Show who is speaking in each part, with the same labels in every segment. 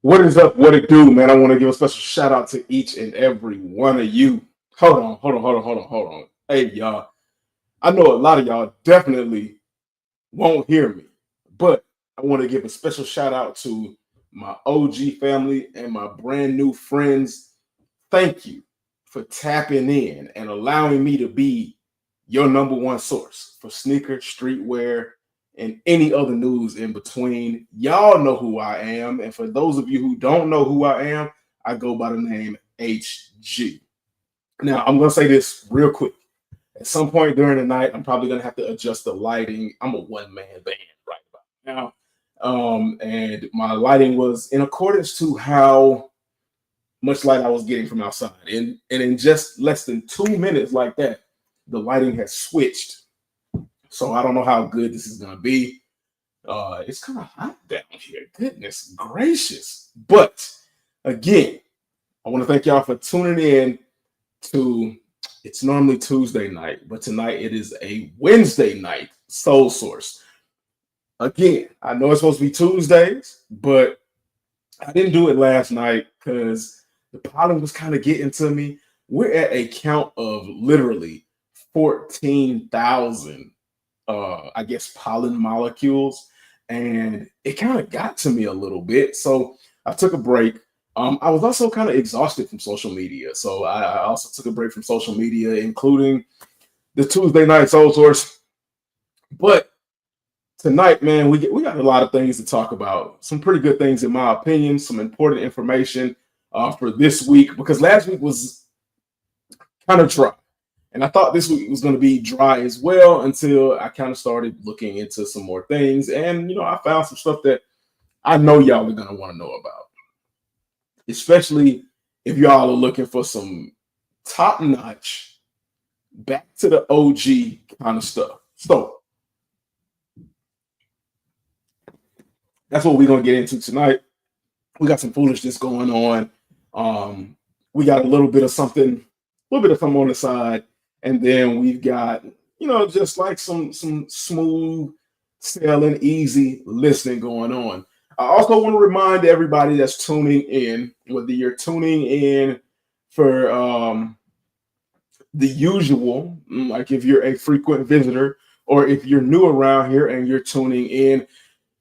Speaker 1: What is up? What it do, man? I want to give a special shout out to each and every one of you. Hold on. Hey, y'all. I know a lot of y'all definitely won't hear me, but I want to give a special shout out to my OG family and my brand new friends. Thank you for tapping in and allowing me to be your number one source for sneaker, streetwear, and any other news in between. Y'all know who I am. And for those of you who don't know who I am, I go by the name HG. Now, I'm going to say this real quick. At some point during the night, I'm probably going to have to adjust the lighting. I'm a one-man band right about now. And my lighting was in accordance to how much light I was getting from outside. And in just less than 2 minutes like that, the lighting has switched. So I don't know how good this is going to be. It's kind of hot down here. Goodness gracious. But again, I want to thank y'all for tuning in to, it's normally Tuesday night, but tonight it is a Wednesday night Soul Source. Again, I know it's supposed to be Tuesdays, but I didn't do it last night because the pollen was kind of getting to me. We're at a count of literally 14,000, I guess, pollen molecules, and it kind of got to me a little bit. So I took a break. I was also kind of exhausted from social media. So I also took a break from social media, including the Tuesday night Soul Source. But tonight, man, we got a lot of things to talk about. Some pretty good things, in my opinion, some important information for this week, because last week was kind of dry. And I thought this week was going to be dry as well until I kind of started looking into some more things. And, I found some stuff that I know y'all are going to want to know about, especially if y'all are looking for some top-notch, back to the OG kind of stuff. So that's what we're going to get into tonight. We got some foolishness going on. We got a little bit of something on the side. And then we've got, just like some smooth sailing, easy listening going on. I also want to remind everybody that's tuning in, whether you're tuning in for the usual, like if you're a frequent visitor, or if you're new around here and you're tuning in,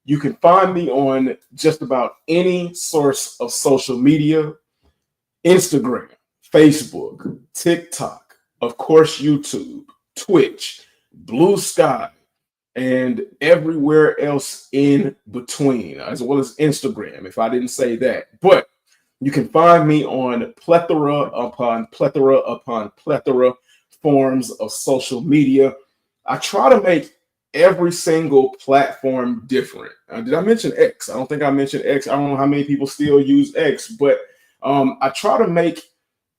Speaker 1: you can find me on just about any source of social media: Instagram, Facebook, TikTok, of course, YouTube, Twitch, Blue Sky, and everywhere else in between, as well as Instagram, if I didn't say that. But you can find me on plethora upon plethora forms of social media. I try to make every single platform different. Did I mention X? I don't think I mentioned X. I don't know how many people still use X, but I try to make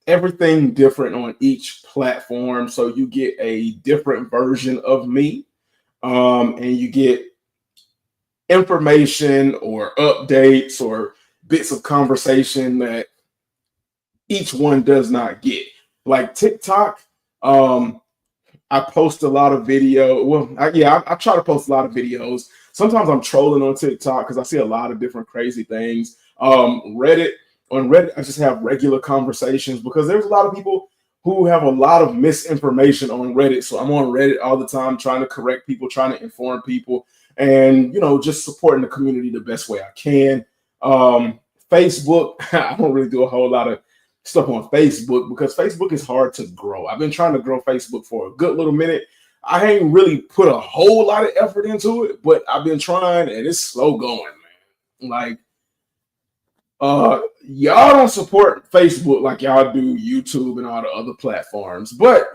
Speaker 1: everything different on each platform, so you get a different version of me, and you get information or updates or bits of conversation that each one does not get. Like TikTok, I post a lot of video. Well, I try to post a lot of videos. Sometimes I'm trolling on TikTok because I see a lot of different crazy things. Reddit. On Reddit, I just have regular conversations because there's a lot of people who have a lot of misinformation on Reddit. So I'm on Reddit all the time trying to correct people, trying to inform people, and, just supporting the community the best way I can. Facebook, I don't really do a whole lot of stuff on Facebook because Facebook is hard to grow. I've been trying to grow Facebook for a good little minute. I ain't really put a whole lot of effort into it, but I've been trying, and it's slow going, man. Like, y'all don't support Facebook like y'all do YouTube and all the other platforms, but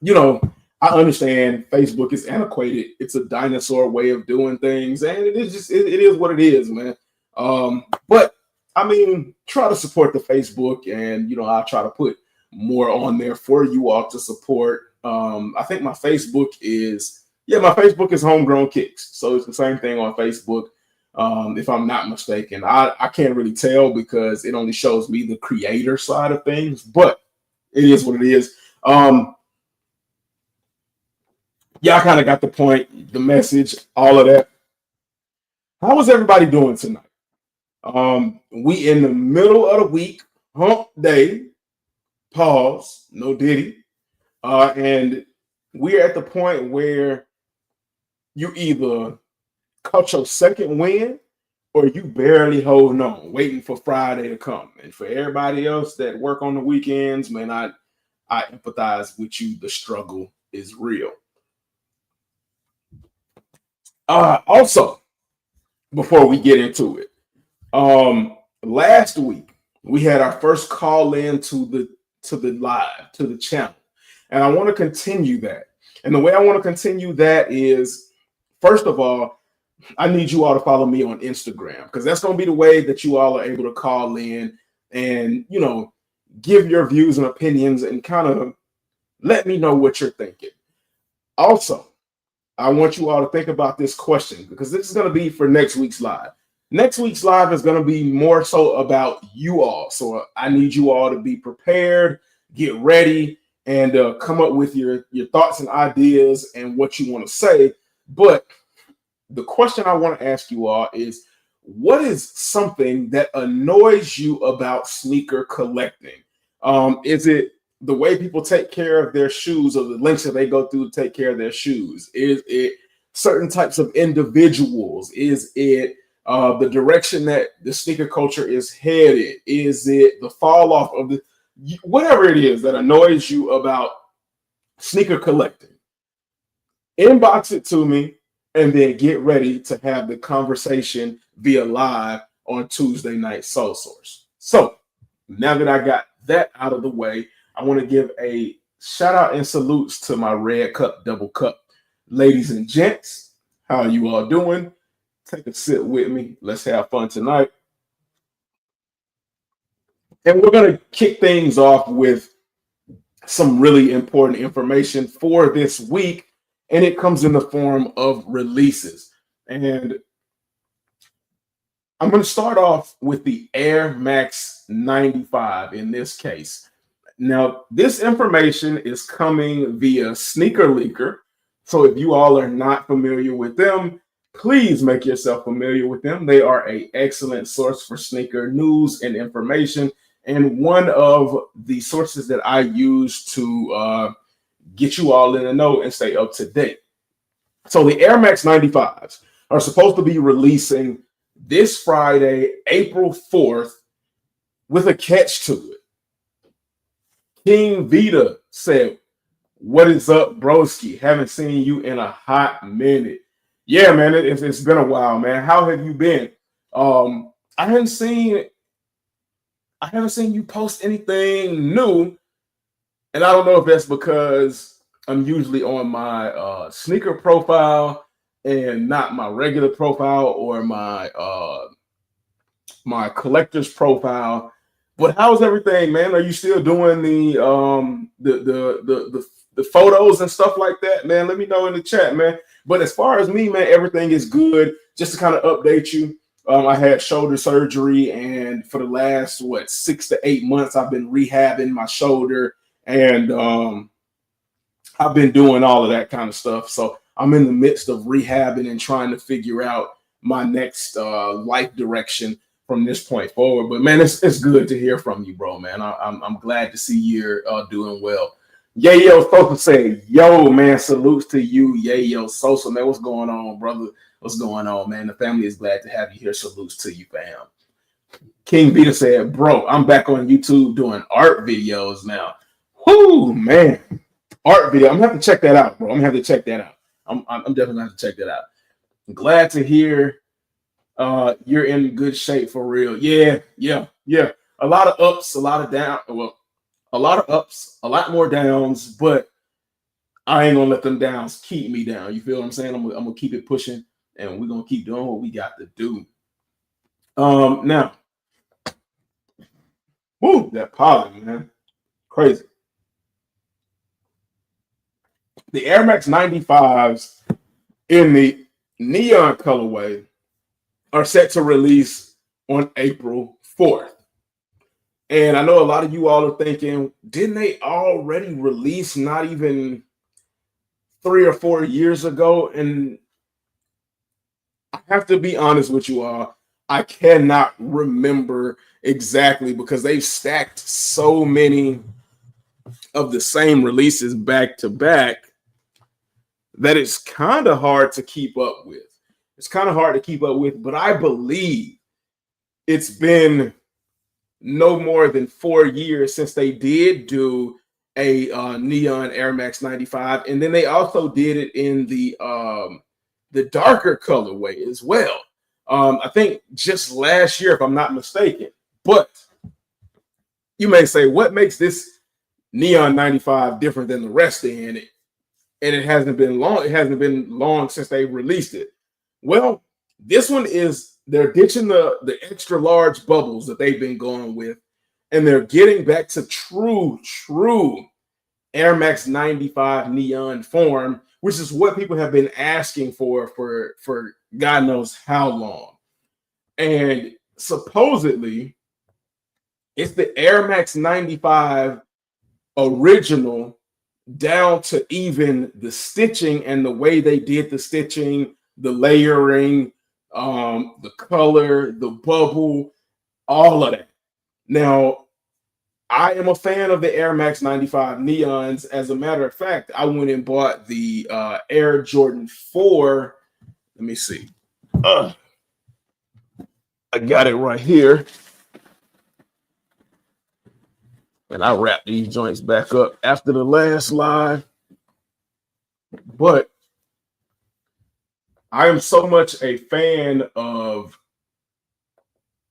Speaker 1: I understand Facebook is antiquated. It's a dinosaur way of doing things, and it is what it is, man. But I mean, try to support the Facebook, and I'll try to put more on there for you all to support. I think my Facebook is Homegrown Kicks, so it's the same thing on Facebook. If I'm not mistaken, I can't really tell because it only shows me the creator side of things, but it is what it is. I kind of got the point, the message, all of that. How was everybody doing tonight? We in the middle of the week, hump day, pause, no Diddy. And we're at the point where you either caught your second win or you barely holding on, waiting for Friday to come. And for everybody else that work on the weekends, man, I empathize with you. The struggle is real. Also, before we get into it, last week we had our first call in to the live to the channel, and I want to continue that. And the way I want to continue that is, first of all, I need you all to follow me on Instagram because that's going to be the way that you all are able to call in and give your views and opinions and kind of let me know what you're thinking. Also, I want you all to think about this question because this is going to be for next week's live. Next week's live is going to be more so about you all. So I need you all to be prepared, get ready, and come up with your thoughts and ideas and what you want to say. But the question I want to ask you all is, what is something that annoys you about sneaker collecting? Is it the way people take care of their shoes or the lengths that they go through to take care of their shoes? Is it certain types of individuals? Is it the direction that the sneaker culture is headed? Is it the fall off of the whatever it is that annoys you about sneaker collecting? Inbox it to me and then get ready to have the conversation via live on Tuesday Night Soul Source. So now that I got that out of the way, I want to give a shout out and salutes to my Red Cup Double Cup. Ladies and gents, how are you all doing? Take a sip with me. Let's have fun tonight. And we're going to kick things off with some really important information for this week, and it comes in the form of releases. And I'm going to start off with the Air Max 95 in this case. Now, this information is coming via Sneaker Leaker. So if you all are not familiar with them, please make yourself familiar with them. They are an excellent source for sneaker news and information, and one of the sources that I use to get you all in the know and stay up to date. So the Air Max 95s are supposed to be releasing this Friday, April 4th, with a catch to it. King Vita said, "What is up, broski? Haven't seen you in a hot minute." Yeah, man, it's been a while, man. How have you been? I haven't seen you post anything new, and I don't know if that's because I'm usually on my sneaker profile and not my regular profile or my my collector's profile. But how's everything, man? Are you still doing the photos and stuff like that, man? Let me know in the chat, man. But as far as me, man, everything is good. Just to kind of update you, I had shoulder surgery, and for the last 6 to 8 months, I've been rehabbing my shoulder, and I've been doing all of that kind of stuff. So I'm in the midst of rehabbing and trying to figure out my next life direction from this point forward. But man, it's good to hear from you, bro, man. I'm glad to see you're doing well. Yayo Sosa say, "Yo, man, salutes to you, Yayo Sosa, man. What's going on, brother? What's going on, man? The family is glad to have you here. Salutes to you, fam." King Vita said, "Bro, I'm back on YouTube doing art videos now." Whoo, man, art video. I'm gonna have to check that out, bro. I'm gonna have to check that out. I'm definitely gonna have to check that out. I'm glad to hear you're in good shape for real. Yeah. A lot of ups, a lot of down. Well, a lot of ups, a lot more downs, but I ain't gonna let them downs keep me down. You feel what I'm saying? I'm gonna keep it pushing, and we're gonna keep doing what we got to do. Now, whoo, that pollen, man, crazy. The Air Max 95s in the neon colorway are set to release on April 4th. And I know a lot of you all are thinking, didn't they already release not even 3 or 4 years ago? And I have to be honest with you all. I cannot remember exactly because they've stacked so many of the same releases back to back that it's kind of hard to keep up with. It's kind of hard to keep up with, but I believe it's been no more than 4 years since they did do a neon Air Max 95, and then they also did it in the darker colorway as well. I think just last year, if I'm not mistaken. But you may say, what makes this neon 95 different than the rest? And it hasn't been long. It hasn't been long since they released it. Well, this one is they're ditching the extra large bubbles that they've been going with, and they're getting back to true Air Max 95 neon form, which is what people have been asking for God knows how long. And supposedly, it's the Air Max 95 original down to even the stitching and the way they did the stitching, the layering, the color, the bubble, all of that. Now, I am a fan of the Air Max 95 neons. As a matter of fact, I went and bought the Air Jordan 4. Let me see. I got it right here. And I wrapped these joints back up after the last live. But I am so much a fan of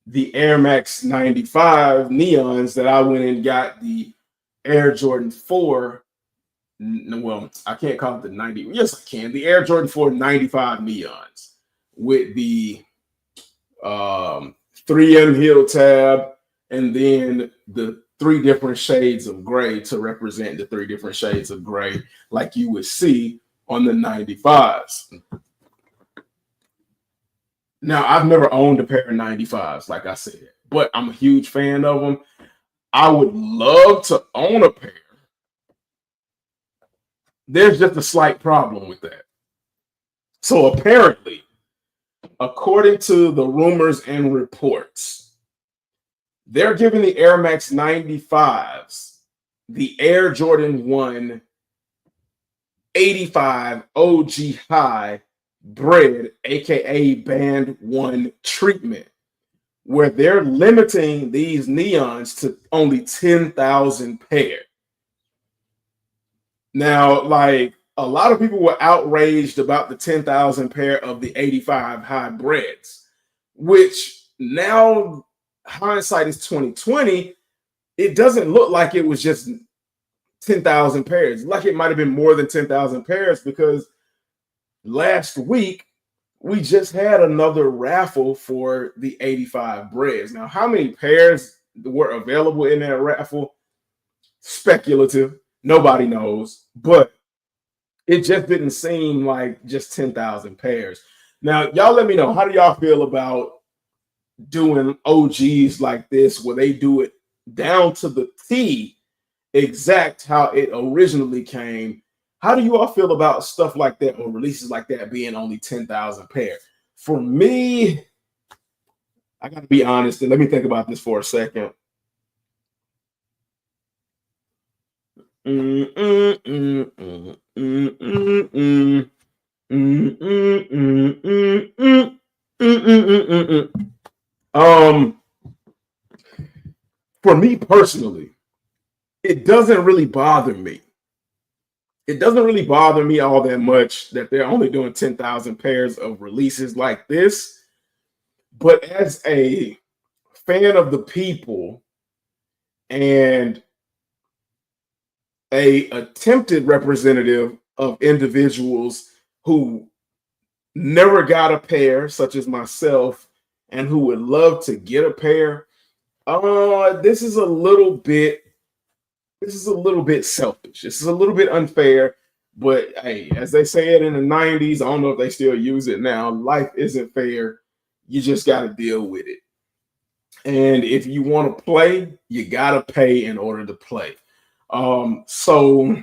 Speaker 1: the Air Max 95 neons that I went and got the Air Jordan 4. Well, I can't call it the 90. Yes, I can. The Air Jordan 4 95 neons with the 3M heel tab and then the 3 different shades of gray to represent the 3 different shades of gray like you would see on the 95s. Now, I've never owned a pair of 95s, like I said, but I'm a huge fan of them. I would love to own a pair. There's just a slight problem with that. So apparently, according to the rumors and reports, they're giving the Air Max 95s the Air Jordan 1 85 OG high bread, aka band 1 treatment, where they're limiting these neons to only 10,000 pair. Now, like, a lot of people were outraged about the 10,000 pair of the 85 high breads, which now hindsight is 2020. It doesn't look like it was just 10,000 pairs. Like it might have been more than 10,000 pairs because last week we just had another raffle for the 85 breads. Now, how many pairs were available in that raffle? Speculative. Nobody knows, but it just didn't seem like just 10,000 pairs. Now, y'all let me know, how do y'all feel about doing OGs like this where they do it down to the T, exact how it originally came? How do you all feel about stuff like that or releases like that being only 10,000 pair? For me, I got to be honest, and let me think about this for a second. For me personally, it doesn't really bother me. It doesn't really bother me all that much that they're only doing 10,000 pairs of releases like this. But as a fan of the people and a attempted representative of individuals who never got a pair, such as myself, and who would love to get a pair, this is a little bit selfish. This is a little bit unfair. But hey, as they say it in the 90s, I don't know if they still use it now. Life isn't fair. You just got to deal with it. And if you want to play, you got to pay in order to play. So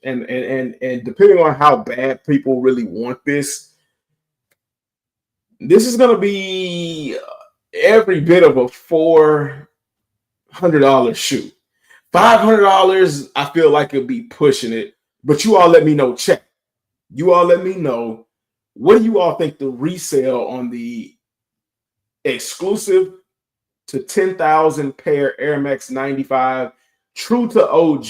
Speaker 1: and depending on how bad people really want this, This is gonna be every bit of a $400 shoe. $500, I feel like it'll be pushing it. But you all let me know, chat. You all let me know, what do you all think the resale on the exclusive to 10,000 pair Air Max 95 true to OG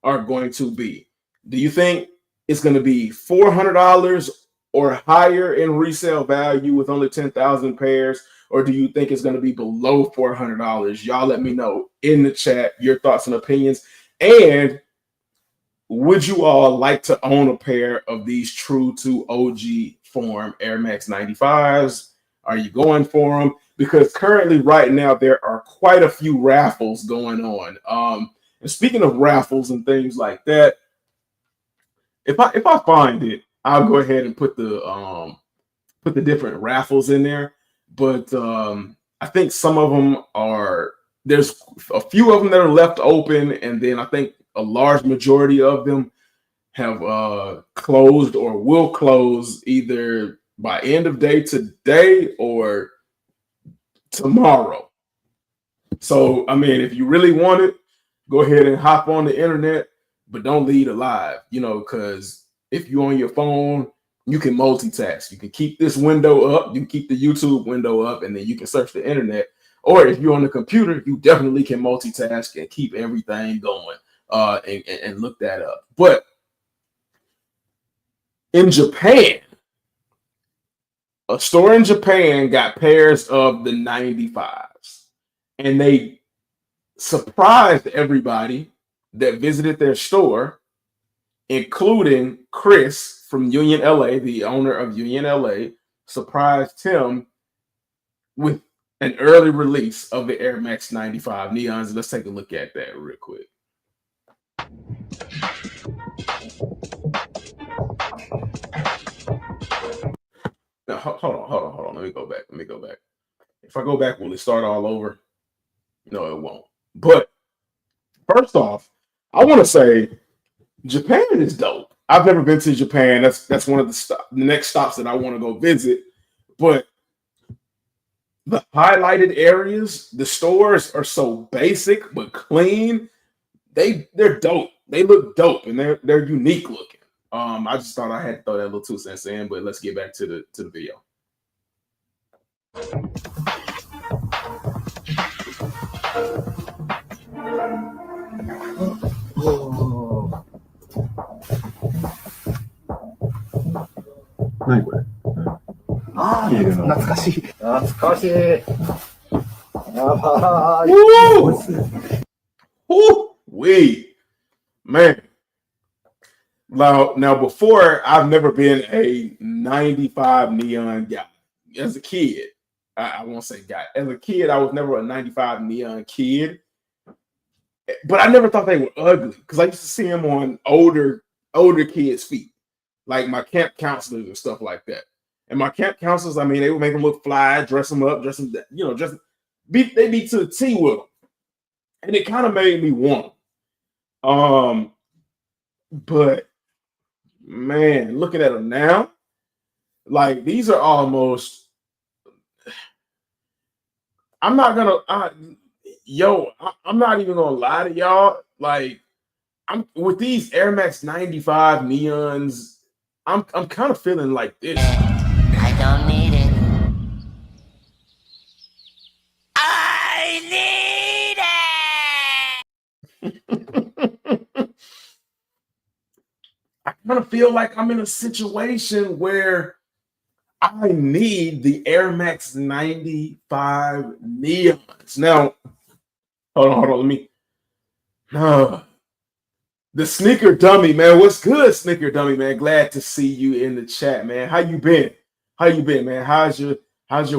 Speaker 1: are going to be? Do you think it's going to be $400 or higher in resale value with only 10,000 pairs? Or do you think it's going to be below $400? Y'all let me know in the chat your thoughts and opinions. And would you all like to own a pair of these true to OG form Air Max 95s? Are you going for them? Because currently, right now, there are quite a few raffles going on. And speaking of raffles and things like that, if I find it, I'll go ahead and put the different raffles in there. But I think some of them there's a few of them that are left open, and then I think a large majority of them have closed or will close either by end of day today or tomorrow. So, I mean, if you really want it, go ahead and hop on the internet, but don't leave it live, because if you're on your phone, you can multitask. You can keep this window up, you can keep the YouTube window up, and then you can search the internet. Or if you're on the computer, you definitely can multitask and keep everything going and look that up. But in Japan, a store in Japan got pairs of the 95s, and they surprised everybody that visited their store, including Chris from Union LA, the owner of Union LA, surprised him with an early release of the Air Max 95 Neons. Let's take a look at that real quick. Now, hold on. Let me go back. If I go back, will it start all over? No, it won't. But first off, I want to say Japan is dope. I've never been to Japan. That's one of the next stops that I want to go visit. But the highlighted areas, the stores are so basic but clean. They're dope. They look dope and they're unique looking. I just thought I had to throw that little 2 cents in, but let's get back to the video.
Speaker 2: Nice.
Speaker 3: ああ、
Speaker 2: いいな。
Speaker 3: 懐かしい。懐かしい。やばい。
Speaker 1: Woo-wee. Man. Now, before, I've never been a 95 neon guy. As a kid, I won't say guy. As a kid, I was never a 95 neon kid. But I never thought they were ugly because I used to see them on older kids' feet, like my camp counselors and stuff like that. And my camp counselors, I mean, they would make them look fly, dress them up, they be to the T with them. And it kind of made me want them. But man, looking at them now, like these are almost. I'm not even gonna lie to y'all. Like, I'm with these Air Max 95 neons. I'm kind of feeling like this.
Speaker 4: I don't need it. I need it.
Speaker 1: I kind of feel like I'm in a situation where I need the Air Max 95 neons. Now, hold on. Let me. The Sneaker Dummy, man. What's good, Sneaker Dummy, man? Glad to see you in the chat, man. How you been, man? How's your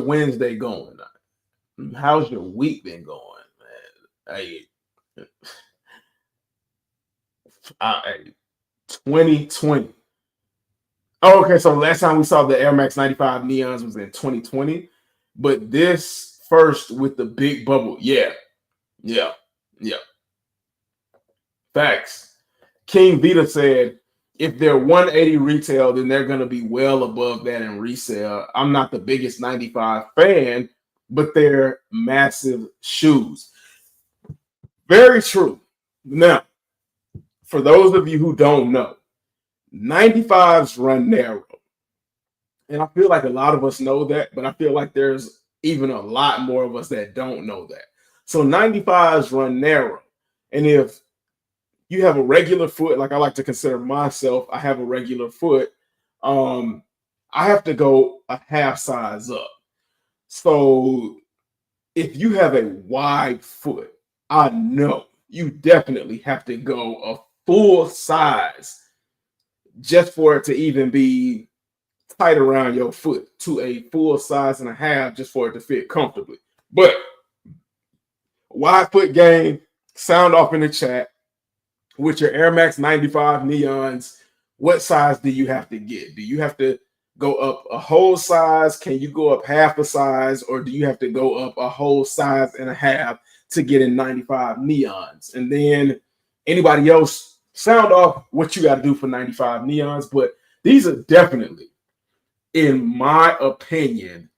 Speaker 1: Wednesday going? How's your week been going, man? Hey, 2020. Oh, okay, so last time we saw the Air Max 95 neons was in 2020, but this first with the big bubble, yeah. Facts. King Vita said, if they're 180 retail, then they're going to be well above that in resale. I'm not the biggest 95 fan, but they're massive shoes. Very true. Now, for those of you who don't know, 95s run narrow. And I feel like a lot of us know that, but I feel like there's even a lot more of us that don't know that. So 95s run narrow. And if you have a regular foot, like I like to consider myself, I have a regular foot, I have to go a half size up. So if you have a wide foot, I know you definitely have to go a full size just for it to even be tight around your foot, to a full size and a half just for it to fit comfortably. But wide foot game, sound off in the chat. With your Air Max 95 Neons, what size do you have to get? Do you have to go up a whole size? Can you go up half a size? Or do you have to go up a whole size and a half to get in 95 Neons? And then anybody else, sound off what you got to do for 95 Neons. But these are definitely, in my opinion,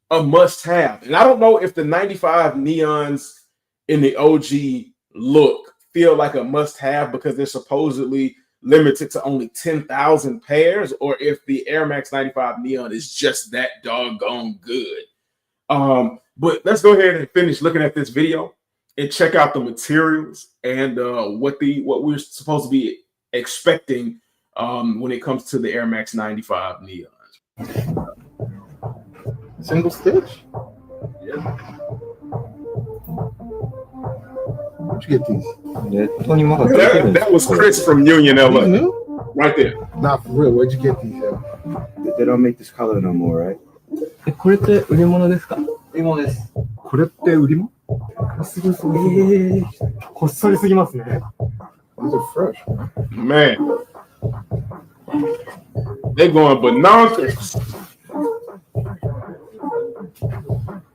Speaker 1: a must-have. And I don't know if the 95 Neons in the OG look feel like a must-have because they're supposedly limited to only 10,000 pairs, or if the Air Max 95 Neon is just that doggone good. But let's go ahead and finish looking at this video and check out the materials and what we're supposed to be expecting when it comes to the Air Max 95 Neons.
Speaker 2: Single stitch?
Speaker 1: Yeah.
Speaker 2: Where'd you get these?
Speaker 1: That was Chris from Union LA.
Speaker 2: These new?
Speaker 1: Right there.
Speaker 2: Not for real. Where'd you get these? Yo?
Speaker 3: They don't make this color no more, right?
Speaker 5: これって売り物ですか？売り物です。
Speaker 2: これって売り物？
Speaker 5: すごいすごい。こっそりすぎますね。
Speaker 2: These are fresh.
Speaker 1: Man. They going bananas.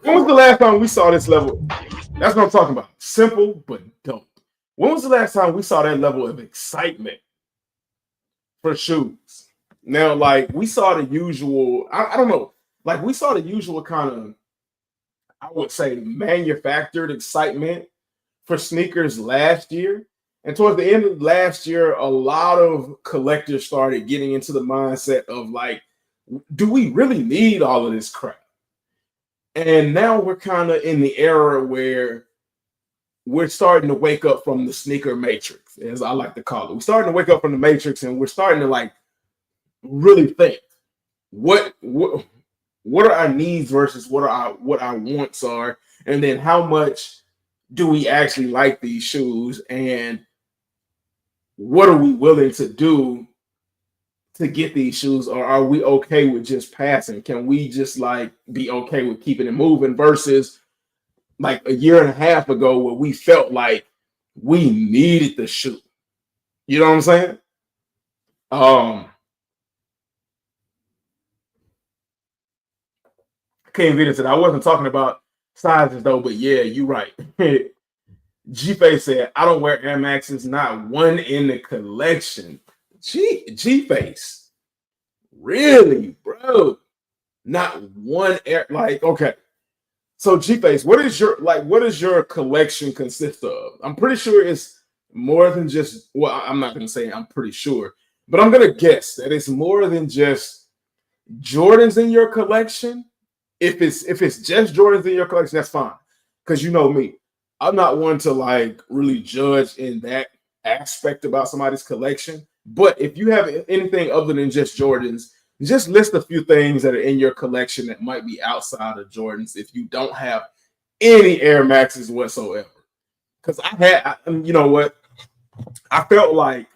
Speaker 1: When was the last time we saw this level? That's what I'm talking about. Simple, but dope. When was the last time we saw that level of excitement for shoes? Now, like, we saw the usual, I don't know, like, we saw the usual kind of, I would say, manufactured excitement for sneakers last year. And towards the end of last year, a lot of collectors started getting into the mindset of, like, do we really need all of this crap? And now we're kind of in the era where we're starting to wake up from the sneaker matrix, as I like to call it. We're starting to wake up from the matrix, and we're starting to like really think what are our needs versus what our wants are, and then how much do we actually like these shoes, and what are we willing to do to get these shoes, or are we okay with just passing? Can we just like be okay with keeping it moving versus like a year and a half ago where we felt like we needed the shoe? You know what I'm saying? King Vita said I wasn't talking about sizes though, but yeah, you're right. G-Face said I don't wear Air Maxes, not one in the collection. G-Face, really, bro? Not one air, like, okay. So G-Face, what is your collection consist of? I'm pretty sure it's more than just, well, I'm not gonna say I'm pretty sure, but I'm gonna guess that it's more than just Jordans in your collection. If it's just Jordans in your collection, that's fine. Because you know me, I'm not one to like really judge in that aspect about somebody's collection. But if you have anything other than just Jordans, just list a few things that are in your collection that might be outside of Jordans if you don't have any Air Maxes whatsoever. Because you know what? I felt like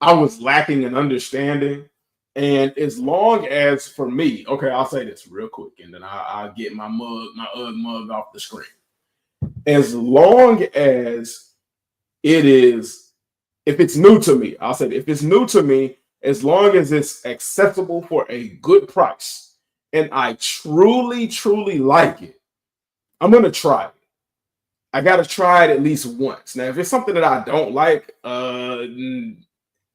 Speaker 1: I was lacking in understanding. And as long as, for me, okay, I'll say this real quick, and then I'll get my UGG mug off the screen. As long as it is, if it's new to me, I'll say that if it's new to me, as long as it's accessible for a good price and I truly, truly like it, I'm going to try it. I got to try it at least once. Now, if it's something that I don't like, 80%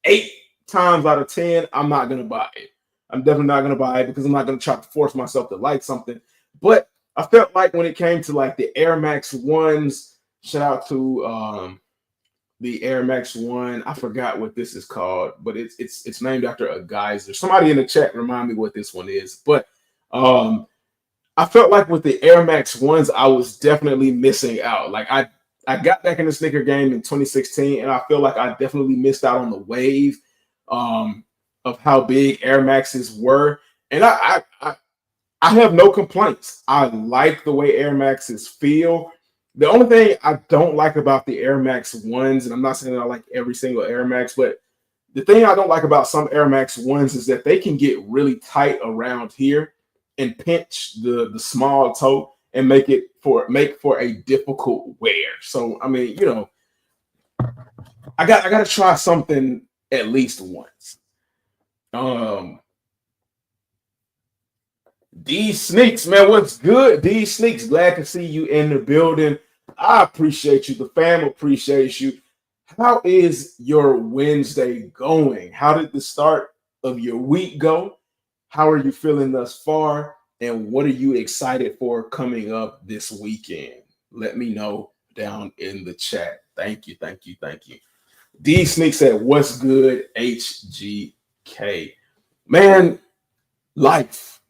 Speaker 1: 8 times out of 10, I'm not gonna buy it. I'm definitely not gonna buy it because I'm not gonna try to force myself to like something. But I felt like when it came to like the Air Max ones, shout out to the Air Max One. I forgot what this is called, but it's named after a geyser. Somebody in the chat remind me what this one is. But I felt like with the Air Max ones, I was definitely missing out. Like I got back in the sneaker game in 2016, and I feel like I definitely missed out on the wave of how big Air Maxes were. And I have no complaints. I like the way Air Maxes feel. The only thing I don't like about the Air Max ones, and I'm not saying that I like every single Air Max, but the thing I don't like about some Air Max ones is that they can get really tight around here and pinch the small toe and make for a difficult wear. So I mean, I gotta try something at least once. D Sneaks, man, what's good? D Sneaks, glad to see you in the building. I appreciate you. The fam appreciates you. How is your Wednesday going? How did the start of your week go? How are you feeling thus far? And what are you excited for coming up this weekend? Let me know down in the chat. Thank you, thank you, thank you. D Sneaks said, what's good, HGK? Man, life.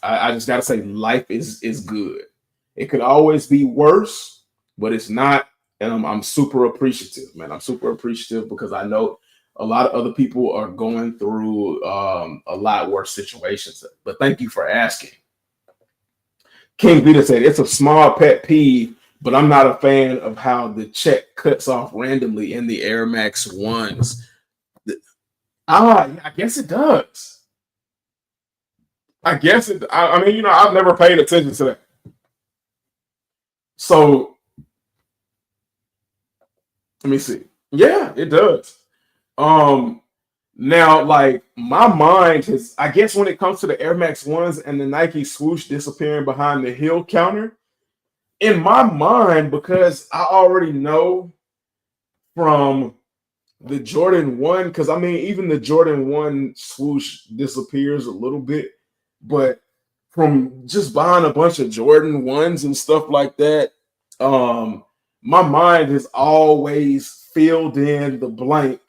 Speaker 1: I just got to say, life is good. It could always be worse, but it's not. And I'm super appreciative, man. I'm super appreciative because I know a lot of other people are going through a lot worse situations. But thank you for asking. King Vita said, it's a small pet peeve, but I'm not a fan of how the check cuts off randomly in the Air Max ones. I guess it does. I guess it. I mean, I've never paid attention to that. So let me see. Yeah, it does. Now, like my mind has, I guess, when it comes to the Air Max ones and the Nike swoosh disappearing behind the heel counter, in my mind, because I already know from the Jordan 1, because I mean, even the Jordan 1 swoosh disappears a little bit, but from just buying a bunch of Jordan 1s and stuff like that, my mind has always filled in the blank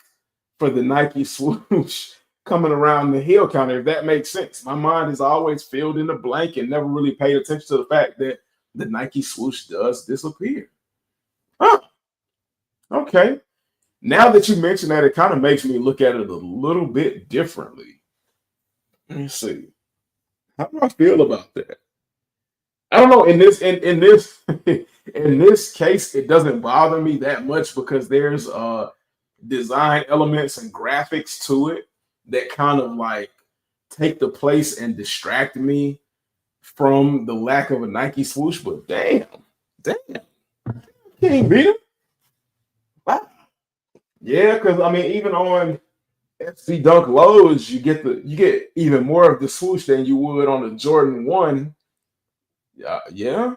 Speaker 1: for the Nike swoosh coming around the heel counter, if that makes sense. My mind has always filled in the blank and never really paid attention to the fact that the Nike swoosh does disappear. Huh. Okay. Now that you mention that, it kind of makes me look at it a little bit differently. Let me see. How do I feel about that? I don't know. In this in this case, it doesn't bother me that much because there's design elements and graphics to it that kind of like take the place and distract me from the lack of a Nike swoosh. But damn, can't beat him. Wow. Yeah, because I mean, even on FC Dunk lows, you get even more of the swoosh than you would on the Jordan 1. Yeah.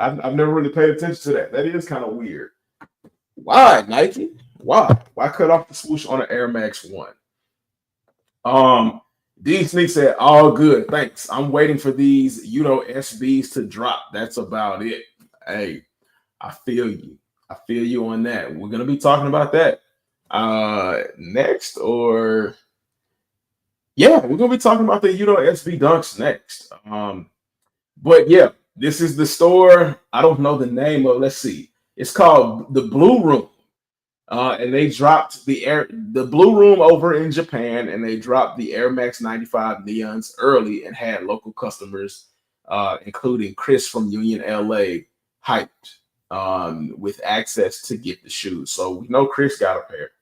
Speaker 1: I've never really paid attention to that. That is kind of weird. Why, Nike? Why cut off the swoosh on an Air Max 1? D Sneak said, all good, thanks. I'm waiting for these SBs to drop. That's about it. Hey, I feel you. I feel you on that. We're gonna be talking about that next, or yeah, we're gonna be talking about the SB Dunks next. But yeah, this is the store. I don't know the name of. Let's see. It's called the Blue Room, and they dropped the Blue Room over in Japan, and they dropped the Air Max 95 Neons early and had local customers, including Chris from Union LA, hyped with access to get the shoes. So we know Chris got a pair.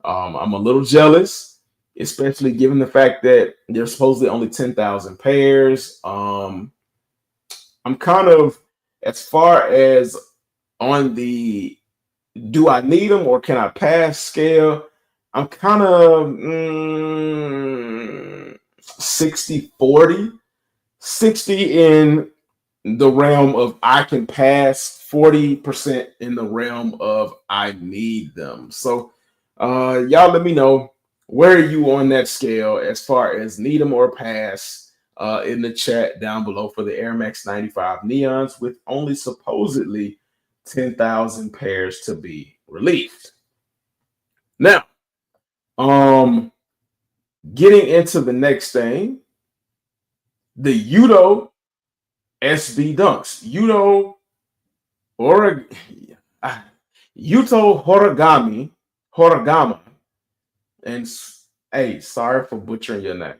Speaker 1: I'm a little jealous, especially given the fact that there's supposedly only 10,000 pairs. I'm kind of, as far as on the do I need them or can I pass scale, I'm kind of 60-40. 60 in the realm of I can pass, 40% in the realm of I need them. So Y'all let me know where are you on that scale as far as need them or pass in the chat down below for the Air Max 95 Neons with only supposedly 10,000 pairs to be released. Now, getting into the next thing, the Yuto SB Dunks. Yuto Horigama, and hey, sorry for butchering your name.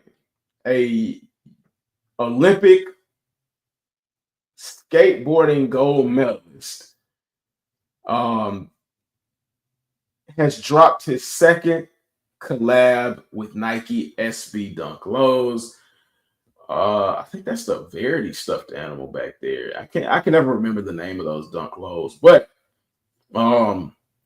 Speaker 1: A Olympic skateboarding gold medalist has dropped his second collab with Nike SB Dunk Lows. I think that's the Verity stuffed animal back there. I can never remember the name of those Dunk Lows, but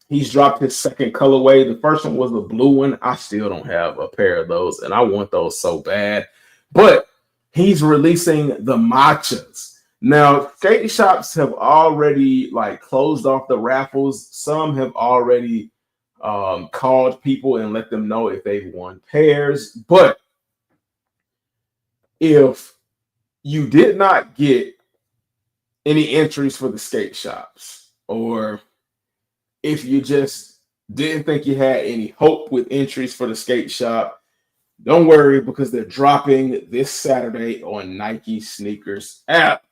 Speaker 1: he's dropped his second colorway. The first one was the blue one. I still don't have a pair of those, and I want those so bad. But he's releasing the matchas. Now, skate shops have already closed off the raffles. Some have already called people and let them know if they've won pairs. But if you did not get any entries for the skate shops, or if you just didn't think you had any hope with entries for the skate shop, don't worry, because they're dropping this Saturday on Nike Sneakers app.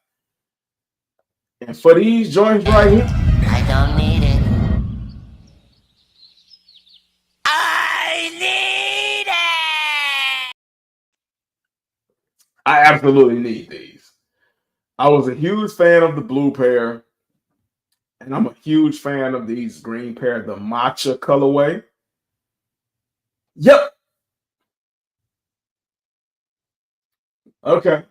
Speaker 1: And for these joints right here,
Speaker 4: I don't need it. I need it!
Speaker 1: I absolutely need these. I was a huge fan of the blue pair, and I'm a huge fan of these green pair, the matcha colorway. Yep. Okay.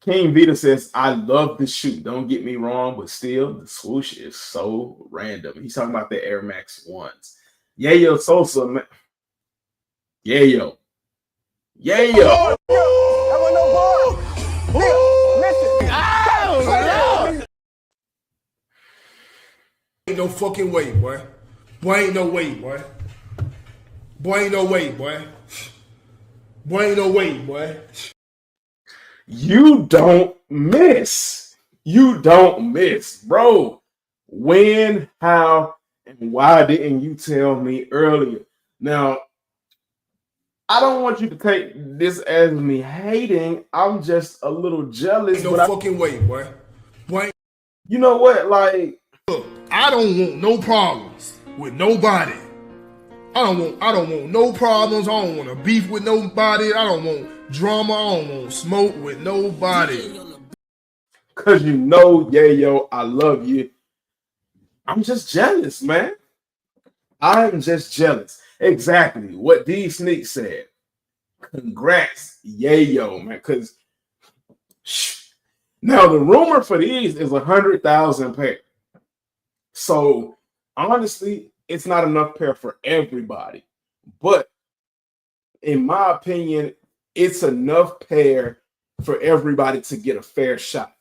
Speaker 1: King Vita says, I love the shoe. Don't get me wrong, but still, the swoosh is so random. He's talking about the Air Max 1s. Yayo Sosa, man. Yayo. Yayo.
Speaker 6: Ain't no fucking way, boy. Boy, ain't no way, boy. Boy, ain't no way, boy. Boy, ain't no way, boy.
Speaker 1: You don't miss. You don't miss, bro. When, how, and why didn't you tell me earlier? Now, I don't want you to take this as me hating. I'm just a little jealous.
Speaker 6: Ain't no fucking way, boy. Boy,
Speaker 1: you know what? Like,
Speaker 6: look, I don't want no problems with nobody. I don't want no problems. I don't want to beef with nobody. I don't want drama. I don't want smoke with nobody.
Speaker 1: Cause you know, Yayo, I love you. I'm just jealous, man. I'm just jealous. Exactly what D Sneak said. Congrats, Yayo, man. Cause now the rumor for these is 100,000 pair. So honestly, it's not enough pair for everybody. But in my opinion, it's enough pair for everybody to get a fair shot.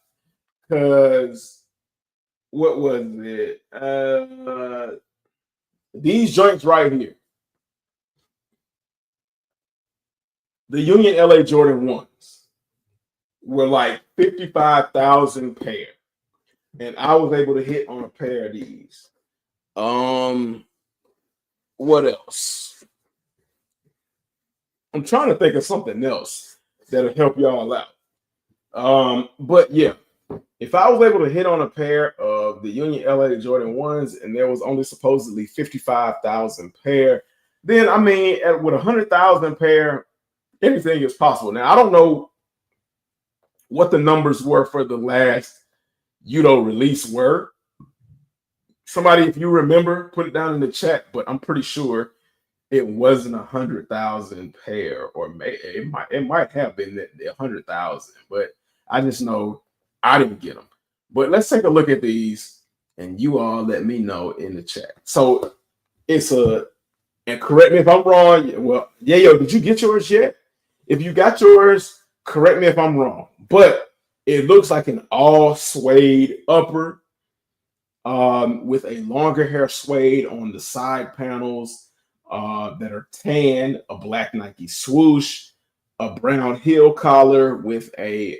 Speaker 1: Because what was it? These joints right here. The Union LA Jordan 1s were like 55,000 pair. And I was able to hit on a pair of these. What else? I'm trying to think of something else that'll help y'all out. But yeah, if I was able to hit on a pair of the Union LA Jordan 1s and there was only supposedly 55,000 pair, then I mean, with 100,000 pair, anything is possible. Now, I don't know what the numbers were for the last Yuto release were. Somebody, if you remember, put it down in the chat, but I'm pretty sure it wasn't 100,000 pair, or it might have been 100,000, but I just know I didn't get them. But let's take a look at these, and you all let me know in the chat. So it's and correct me if I'm wrong. Well, Yayo, did you get yours yet? If you got yours, correct me if I'm wrong. But it looks like an all suede upper. with a longer hair suede on the side panels that are tan, a black Nike swoosh, a brown heel collar with a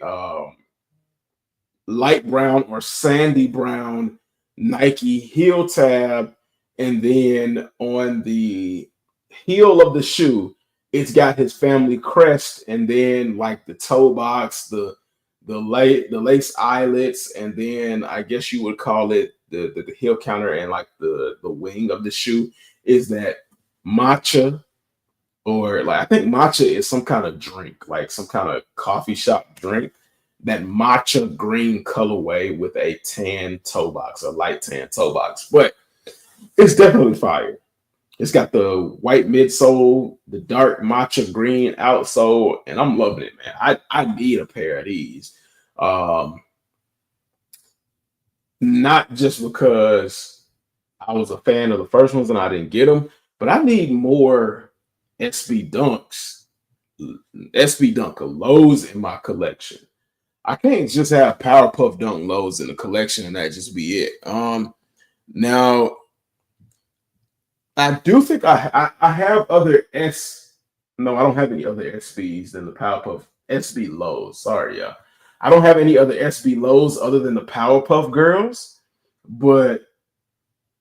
Speaker 1: light brown or sandy brown Nike heel tab, and then on the heel of the shoe, it's got his family crest, and then like the toe box, the lace eyelets, and then I guess you would call it the heel counter, and like the wing of the shoe is that matcha, or like I think matcha is some kind of drink, like some kind of coffee shop drink. That matcha green colorway with a tan toe box, a light tan toe box, but it's definitely fire. It's got the white midsole, the dark matcha green outsole, and I'm loving it, man. I need a pair of these. Not just because I was a fan of the first ones and I didn't get them, but I need more SB Dunks, SB Dunker lows in my collection. I can't just have Powerpuff Dunk lows in the collection and that just be it. Now I do think I have other no, I don't have any other SBs than the Powerpuff SB lows. Sorry, yeah. I don't have any other SB lows other than the Powerpuff Girls, but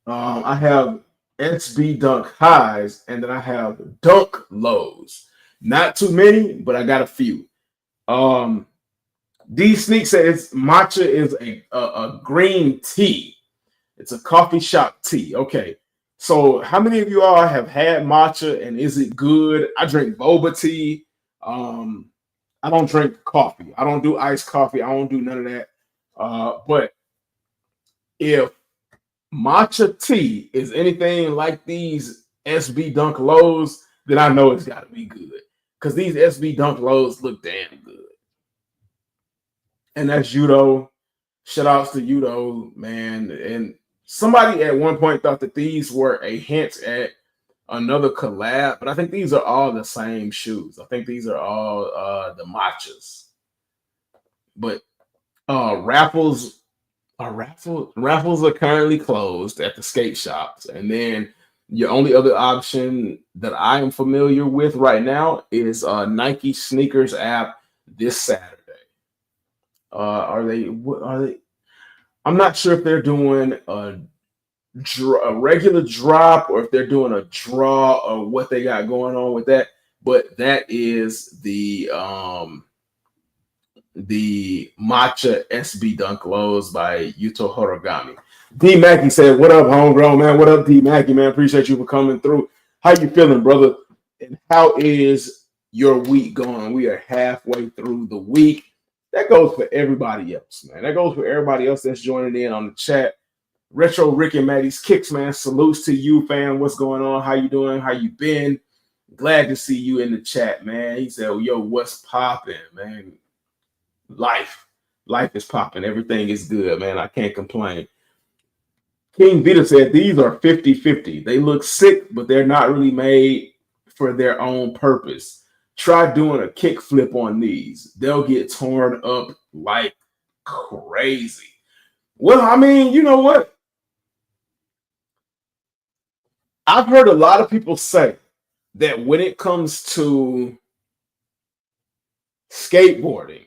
Speaker 1: I have SB Dunk highs, and then I have Dunk lows. Not too many, but I got a few. D Sneak says matcha is a green tea. It's a coffee shop tea. Okay. So how many of you all have had matcha, and is it good? I drink boba tea. I don't drink coffee. I don't do iced coffee. I don't do none of that. But if matcha tea is anything like these SB Dunk lows, then I know it's got to be good, because these SB Dunk lows look damn good. And that's Yudo. Shout outs to Yudo, man. And somebody at one point thought that these were a hint at another collab, but I think these are all the same shoes. I think these are all the matchas. But raffles are currently closed at the skate shops. And then your only other option that I am familiar with right now is Nike Sneakers app this Saturday. Are they? I'm not sure if they're doing a regular drop or if they're doing a draw or what they got going on with that. But that is the matcha SB Dunk lows by Yuto Horigami. D Mackey said, "What up, homegrown man? What up, D Mackey man? Appreciate you for coming through. How you feeling, brother? And how is your week going? We are halfway through the week." That goes for everybody else, man. That goes for everybody else that's joining in on the chat. Retro Rick and Maddie's Kicks, man. Salutes to you, fam. What's going on? How you doing? How you been? Glad to see you in the chat, man. He said, yo, what's popping, man? Life is popping. Everything is good, man. I can't complain. King Vita said, these are 50-50. They look sick, but they're not really made for their own purpose. Try doing a kick flip on these. They'll get torn up like crazy. Well, I mean, you know what? I've heard a lot of people say that when it comes to skateboarding,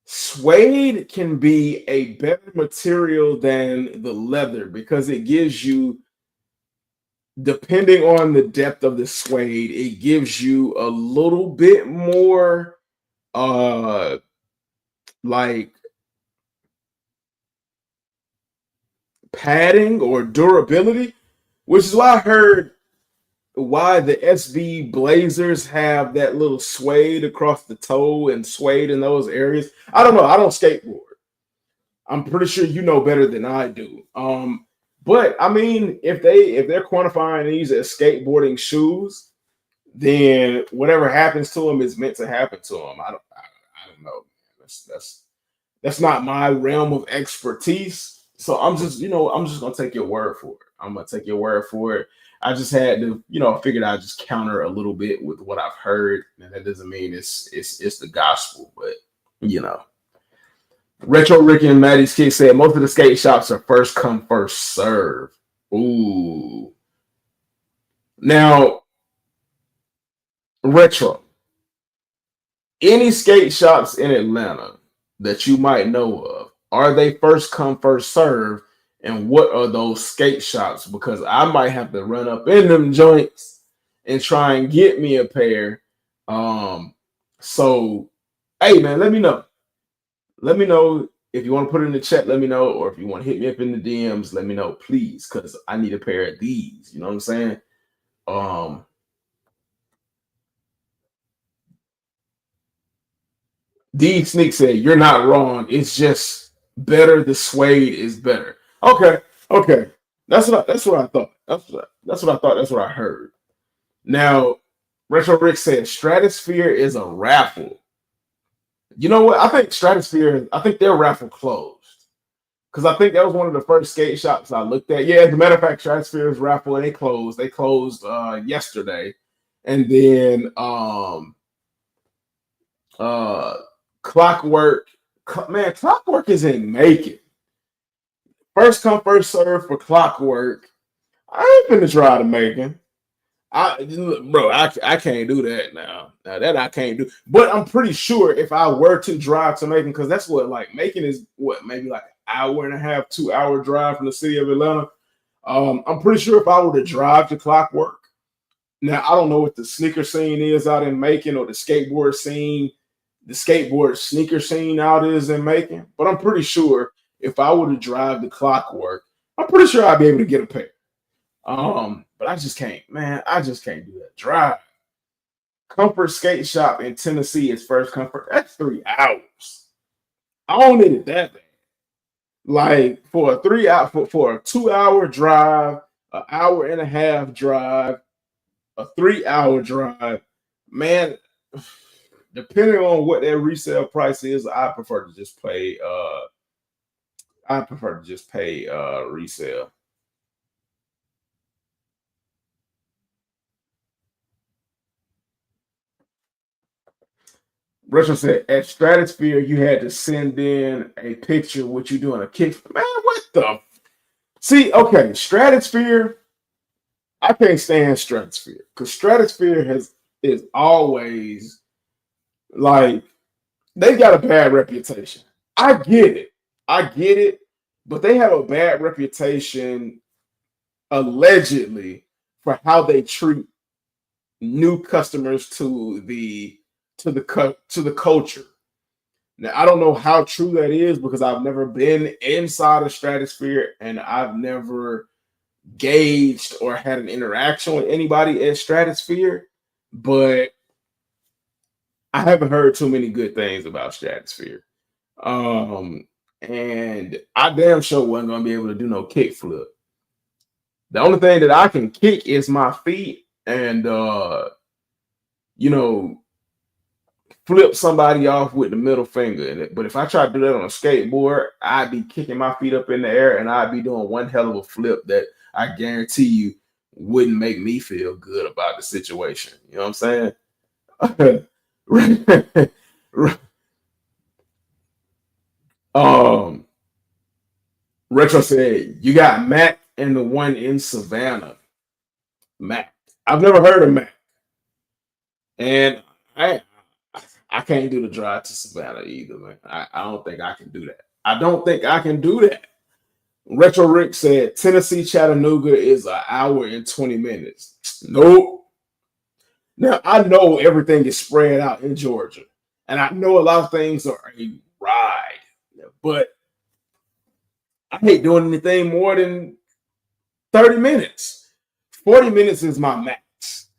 Speaker 1: suede can be a better material than the leather because it gives you, depending on the depth of the suede, it gives you a little bit more like padding or durability, which is why I heard why the SB Blazers have that little suede across the toe and suede in those areas. I don't know. I don't skateboard. I'm pretty sure you know better than I do. But I mean, if they're quantifying these as skateboarding shoes, then whatever happens to them is meant to happen to them. I don't know. That's not my realm of expertise. So I'm just gonna take your word for it. I'm gonna take your word for it. I just had to, figured I'd just counter a little bit with what I've heard, and that doesn't mean it's the gospel, but Retro Ricky and Maddie's Kid said most of the skate shops are first come, first serve. Ooh. Now, Retro, any skate shops in Atlanta that you might know of, are they first come, first serve? And what are those skate shops? Because I might have to run up in them joints and try and get me a pair. So, hey, man, let me know. Let me know if you want to put it in the chat. Let me know. Or if you want to hit me up in the DMs, let me know, please, because I need a pair of these. You know what I'm saying? D Sneak said, "You're not wrong. It's just better. The suede is better." Okay. That's what I thought. That's what I thought. That's what I heard. Now, Retro Rick said Stratosphere is a raffle. You know what? I think Stratosphere, I think their raffle closed. Because I think that was one of the first skate shops I looked at. Yeah, as a matter of fact, Stratosfer's raffle, they closed. They closed yesterday. And then Clockwork. Man, Clockwork is in Macon. First come, first serve for Clockwork. I ain't finna try to Macon. I can't do that now. Now that I can't do. But I'm pretty sure if I were to drive to Macon, because that's what like Macon is maybe like an hour and a half, 2 hour drive from the city of Atlanta. I'm pretty sure if I were to drive to Clockwork, now I don't know what the sneaker scene is out in Macon or the skateboard scene, the skateboard sneaker scene out is in Macon, but I'm pretty sure if I were to drive to Clockwork, I'm pretty sure I'd be able to get a pair. But I just can't, man. I just can't do that drive. Comfort Skate Shop in Tennessee is first comfort. That's 3 hours. I don't need it that bad. Like for a 3 hour, for a 2 hour drive, an hour and a half drive, a 3 hour drive, man. Depending on what that resale price is, I prefer to just pay. Resale. Retro said at Stratosphere you had to send in a picture what you doing a kick. Man, what the? See, okay, Stratosphere. I can't stand Stratosphere because Stratosphere is always like they've got a bad reputation. I get it, but they have a bad reputation allegedly for how they treat new customers to the culture. Now, I don't know how true that is because I've never been inside a Stratosphere and I've never gauged or had an interaction with anybody at Stratosphere, but I haven't heard too many good things about Stratosphere. And I damn sure wasn't gonna be able to do no kick flip. The only thing that I can kick is my feet and flip somebody off with the middle finger. But if I try to do that on a skateboard, I'd be kicking my feet up in the air and I'd be doing one hell of a flip that I guarantee you wouldn't make me feel good about the situation. You know what I'm saying? Retro said, you got Mac and the one in Savannah. Mac. I've never heard of Mac. And I can't do the drive to Savannah either, man. I don't think I can do that. Retro Rick said Tennessee Chattanooga is an hour and 20 minutes. Nope. Now I know everything is spread out in Georgia, and I know a lot of things are a ride, but I hate doing anything more than 30 minutes. 40 minutes is my max.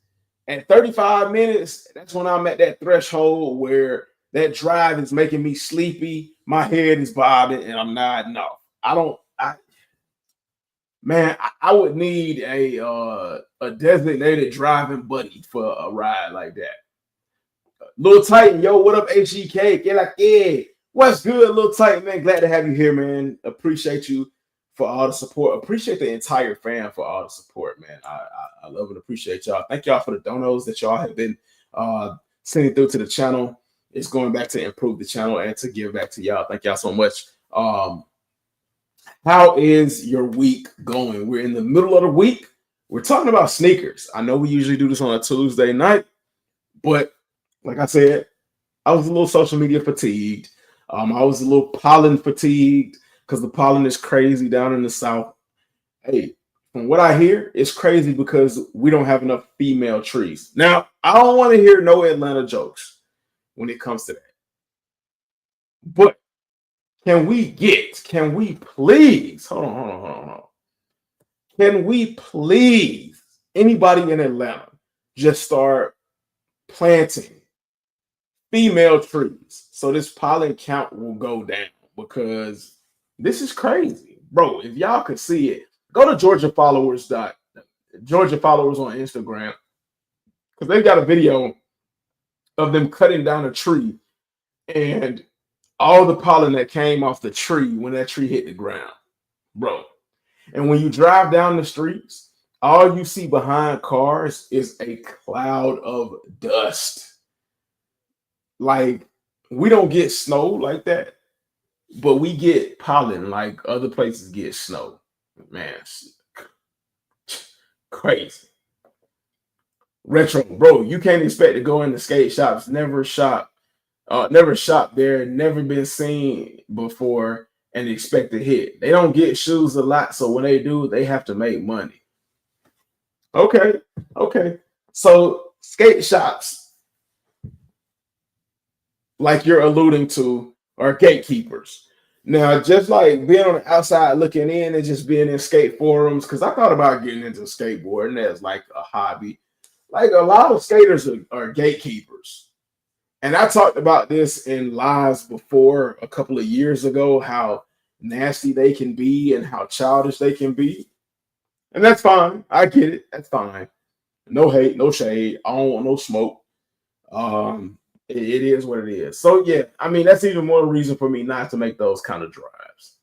Speaker 1: At 35 minutes, that's when I'm at that threshold where that drive is making me sleepy, my head is bobbing, and I'm nodding off. I would need a designated driving buddy for a ride like that. Lil Titan, yo, what up, HEK? Get like, yeah. What's good, Lil Titan, man? Glad to have you here, man. Appreciate you for all the support. Appreciate the entire fam for all the support, man. I love and appreciate y'all. Thank y'all for the donos that y'all have been sending through to the channel. It's going back to improve the channel and to give back to y'all. Thank y'all so much. How is your week going? We're in the middle of the week. We're talking about sneakers. I know we usually do this on a Tuesday night, but like I said, I was a little social media fatigued. I was a little pollen fatigued because the pollen is crazy down in the South. Hey, from what I hear, it's crazy because we don't have enough female trees. Now, I don't want to hear no Atlanta jokes when it comes to that. But can we please, hold on. Can we please, anybody in Atlanta, just start planting female trees so this pollen count will go down? Because this is crazy. Bro, if y'all could see it, go to Georgia Followers on Instagram, because they've got a video of them cutting down a tree and all the pollen that came off the tree when that tree hit the ground, bro. And when you drive down the streets, all you see behind cars is a cloud of dust. Like, we don't get snow like that, but we get pollen like other places get snow. Man, crazy. Retro, bro, you can't expect to go into skate shops, never shop there, never been seen before, and expect to hit. They don't get shoes a lot, so when they do, they have to make money. Okay. So skate shops, like you're alluding to, are gatekeepers. Now, just like being on the outside looking in and just being in skate forums, because I thought about getting into skateboarding as like a hobby. Like, a lot of skaters are gatekeepers. And I talked about this in lives before a couple of years ago, how nasty they can be and how childish they can be. And that's fine. I get it. That's fine. No hate, no shade. I don't want no smoke. It is what it is. So, yeah, I mean, that's even more reason for me not to make those kind of drives.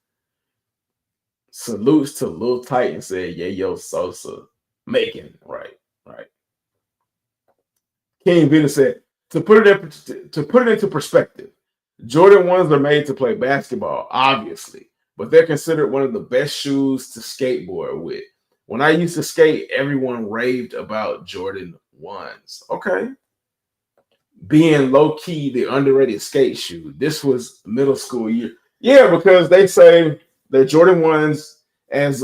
Speaker 1: Salutes to Lil Titan said, yeah, yo, Sosa, making right. King Vita said, to put it into perspective, Jordan 1s are made to play basketball, obviously, but they're considered one of the best shoes to skateboard with. When I used to skate, everyone raved about Jordan 1s. Okay. Being low-key the underrated skate shoe. This was middle school year. Yeah, because they say that Jordan 1s, as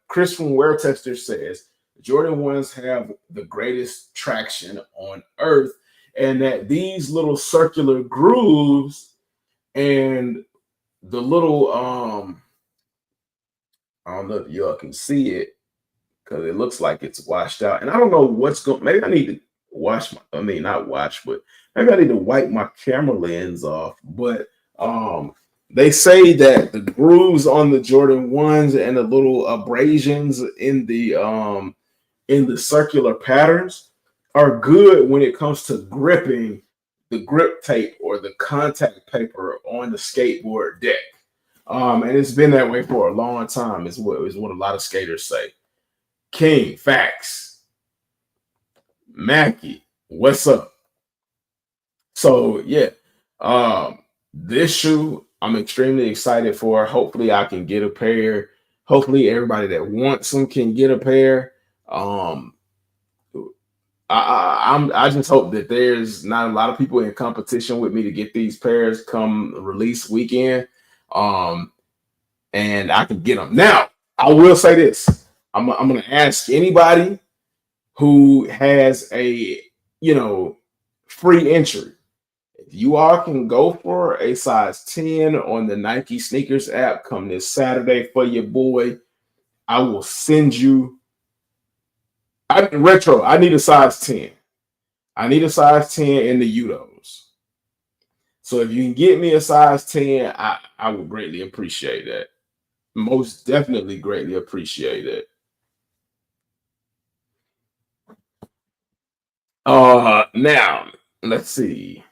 Speaker 1: Chris from Wear Tester says, Jordan 1s have the greatest traction on earth, and that these little circular grooves and the little I don't know if y'all can see it because it looks like it's washed out, and I don't know what's going. Maybe I need to maybe I need to wipe my camera lens off. But they say that the grooves on the Jordan 1s and the little abrasions in the circular patterns are good when it comes to gripping the grip tape or the contact paper on the skateboard deck. And it's been that way for a long time, is what a lot of skaters say. King, facts. Mackie, what's up? So, yeah, this shoe I'm extremely excited for. Hopefully I can get a pair. Hopefully everybody that wants them can get a pair. I just hope that there's not a lot of people in competition with me to get these pairs come release weekend, and I can get them. Now, I will say this: I'm going to ask anybody who has a free entry. If you all can go for a size 10 on the Nike sneakers app come this Saturday for your boy, I will send you. Retro, I need a size 10. I need a size 10 in the Udos. So if you can get me a size 10, I would greatly appreciate that. Most definitely greatly appreciate it. Now, let's see.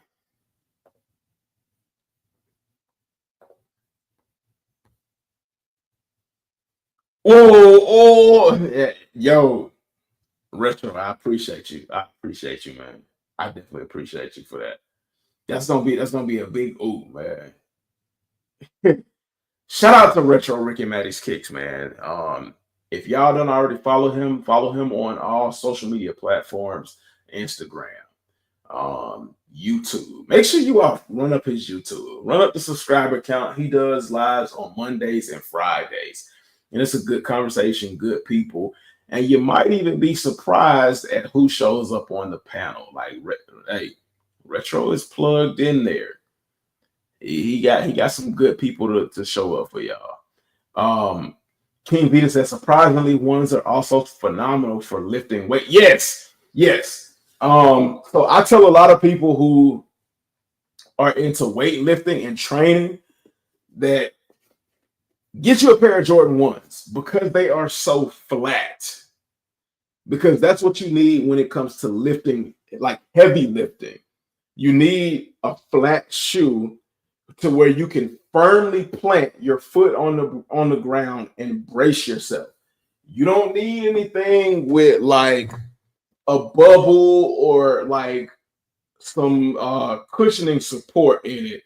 Speaker 1: Yo. Retro, I appreciate you. I appreciate you, man. I definitely appreciate you for that. That's gonna be a big ooh, man. Shout out to Retro Ricky Maddie's Kicks, man. If y'all don't already follow him on all social media platforms, Instagram, YouTube. Make sure you all run up his YouTube, run up the subscriber count. He does lives on Mondays and Fridays, and it's a good conversation, good people, and you might even be surprised at who shows up on the panel. Like, hey, Retro is plugged in there. He got some good people to show up for y'all. King Vita says surprisingly ones are also phenomenal for lifting weight. Yes. So I tell a lot of people who are into weightlifting and training that get you a pair of Jordan 1s because they are so flat. Because that's what you need when it comes to lifting, like heavy lifting. You need a flat shoe to where you can firmly plant your foot on the ground and brace yourself. You don't need anything with like a bubble or like some cushioning support in it,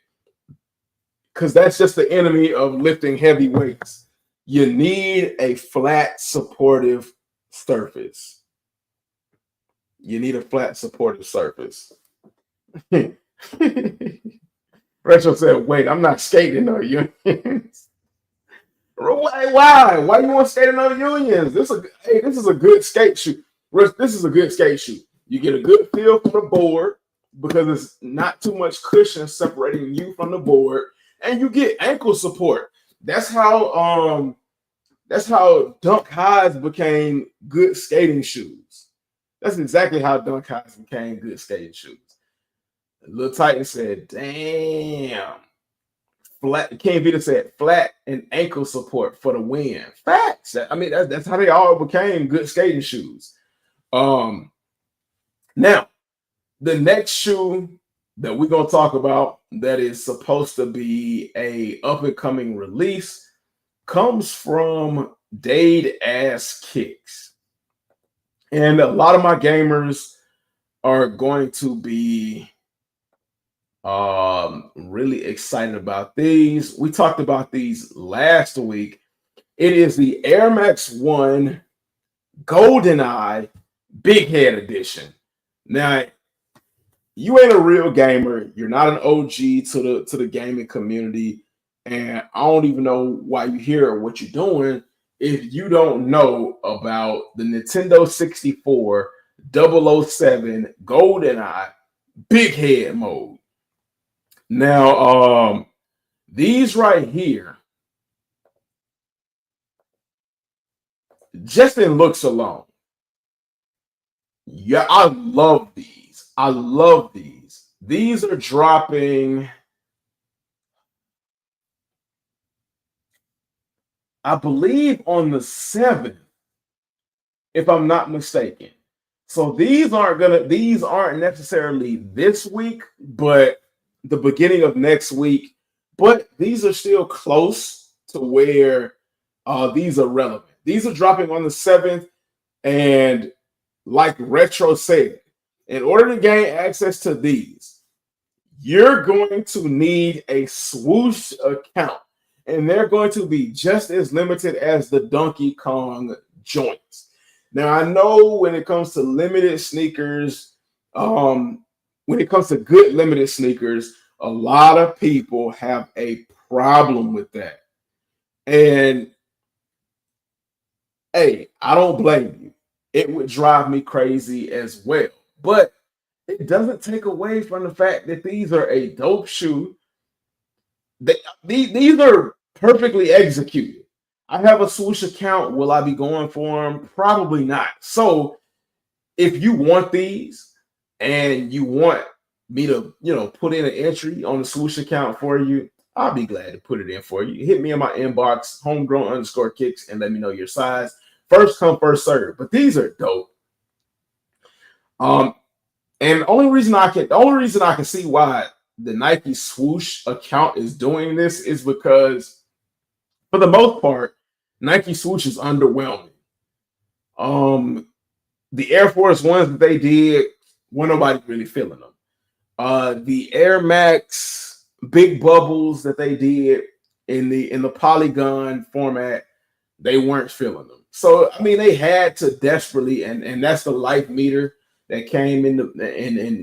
Speaker 1: because that's just the enemy of lifting heavy weights. You need a flat supportive surface. You need a flat supportive surface. Retro said, wait, I'm not skating no unions. Why? Why you want to skate in no unions? This is a good skate shoe. This is a good skate shoe. You get a good feel from the board because it's not too much cushion separating you from the board, and you get ankle support. That's how Dunk Highs became good skating shoes. That's exactly how Dunk Highs became good skating shoes. Lil Titan said, damn. Flat. King Vita said, flat and ankle support for the win. Facts. I mean, that's how they all became good skating shoes. Now, the next shoe that we're going to talk about that is supposed to be a up-and-coming release comes from Dade Ass Kicks. And a lot of my gamers are going to be really excited about these. We talked about these last week. It is the Air Max 1 GoldenEye Big Head Edition. Now, you ain't a real gamer. You're not an OG to the gaming community, and I don't even know why you're here or what you're doing if you don't know about the Nintendo 64 007 GoldenEye Big Head mode. Now, these right here, just in looks alone, yeah, I love these. I love these. These are dropping, I believe, on the 7th, if I'm not mistaken. So these aren't necessarily this week, but the beginning of next week. But these are still close to where these are relevant. These are dropping on the 7th, and like Retro said, in order to gain access to these, you're going to need a Swoosh account, and they're going to be just as limited as the Donkey Kong joints. Now, I know when it comes to limited sneakers, when it comes to good limited sneakers, a lot of people have a problem with that. And hey, I don't blame you. It would drive me crazy as well. But it doesn't take away from the fact that these are a dope shoe. These are perfectly executed. I have a Swoosh account. Will I be going for them? Probably not. So if you want these and you want me to, put in an entry on the Swoosh account for you, I'll be glad to put it in for you. Hit me in my inbox, homegrown_kicks, and let me know your size. First come, first serve. But these are dope. And the only reason I can see why the Nike Swoosh account is doing this is because, for the most part, Nike Swoosh is underwhelming. The Air Force Ones that they did, wasn't nobody really feeling them. The Air Max big bubbles that they did in the polygon format, they weren't feeling them. So I mean, they had to desperately, and that's the life meter that came in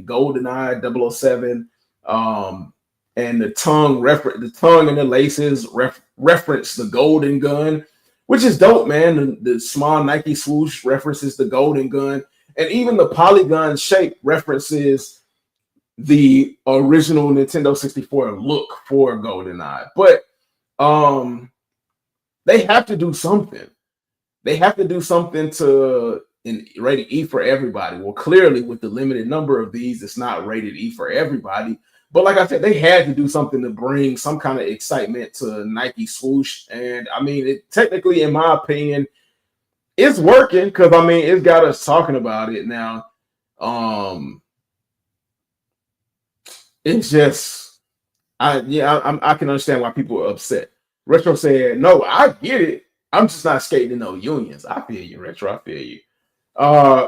Speaker 1: GoldenEye 007, and the tongue and the laces reference the golden gun, which is dope, man. The small Nike swoosh references the golden gun, and even the polygon shape references the original Nintendo 64 look for GoldenEye. But they have to do something. They have to do something to rated E for everybody. Well, clearly, with the limited number of these, it's not rated E for everybody. But like I said, they had to do something to bring some kind of excitement to Nike swoosh. And I mean, it technically, in my opinion, it's working because I mean, it's got us talking about it now. It's just, I can understand why people are upset. Retro said, "No, I get it. I'm just not skating in no unions." I feel you, Retro. I feel you.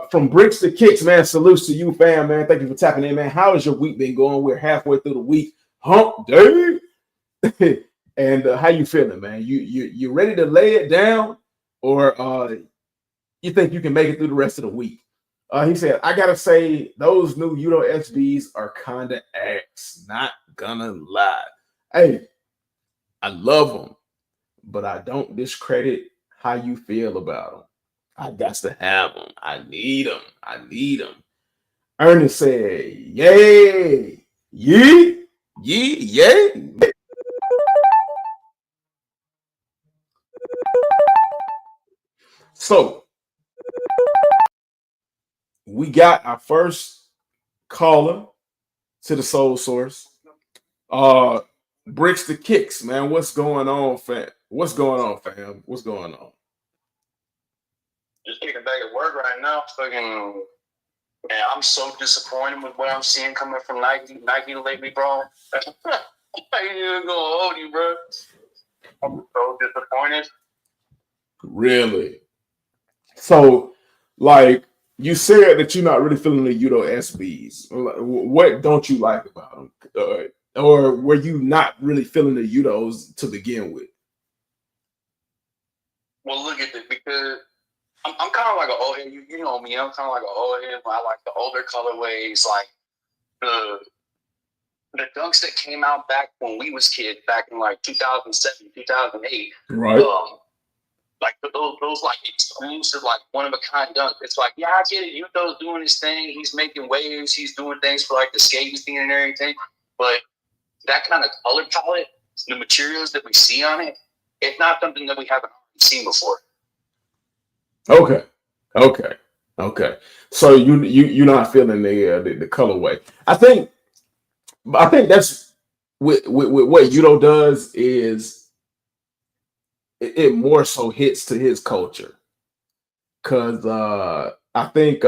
Speaker 1: From bricks to kicks, man. Salutes to you, fam, man. Thank you for tapping in, man. How has your week been going? We're halfway through the week, hump day. And how you feeling, man? You ready to lay it down, or you think you can make it through the rest of the week? He said, "I gotta say, those new Udo SBs are kind of ass. Not gonna lie. Hey, I love them, but I don't discredit how you feel about them. I got to have them. I need them. I need them." Ernest said, "Yay, yee, yay." So we got our first caller to the Soul Source. Bricks to kicks, man. What's going on, fam? What's going on, fam? What's going on?
Speaker 7: Just kicking back at work right now. Fucking, man, I'm so disappointed with what I'm seeing coming from Nike lately, bro. I ain't even gonna hold you, bro. I'm so disappointed.
Speaker 1: Really? So, like, you said that you're not really feeling the Udo SBs. What don't you like about them? Or were you not really feeling the Udos to begin with?
Speaker 7: Well, look at it, because I'm kind of like an old head. You know me. I'm kind of like an old head. I like the older colorways, like the dunks that came out back when we was kids, back in like 2007, 2008.
Speaker 1: Right.
Speaker 7: Like those like exclusive, like one of a kind dunks. It's like, yeah, I get it. Udo's doing his thing. He's making waves. He's doing things for like the skating scene and everything. But that kind of color palette, the materials that we see on it, it's not something that we haven't seen before.
Speaker 1: Okay. So you're not feeling the colorway. I think that's with what Udo does is it more so hits to his culture, because I think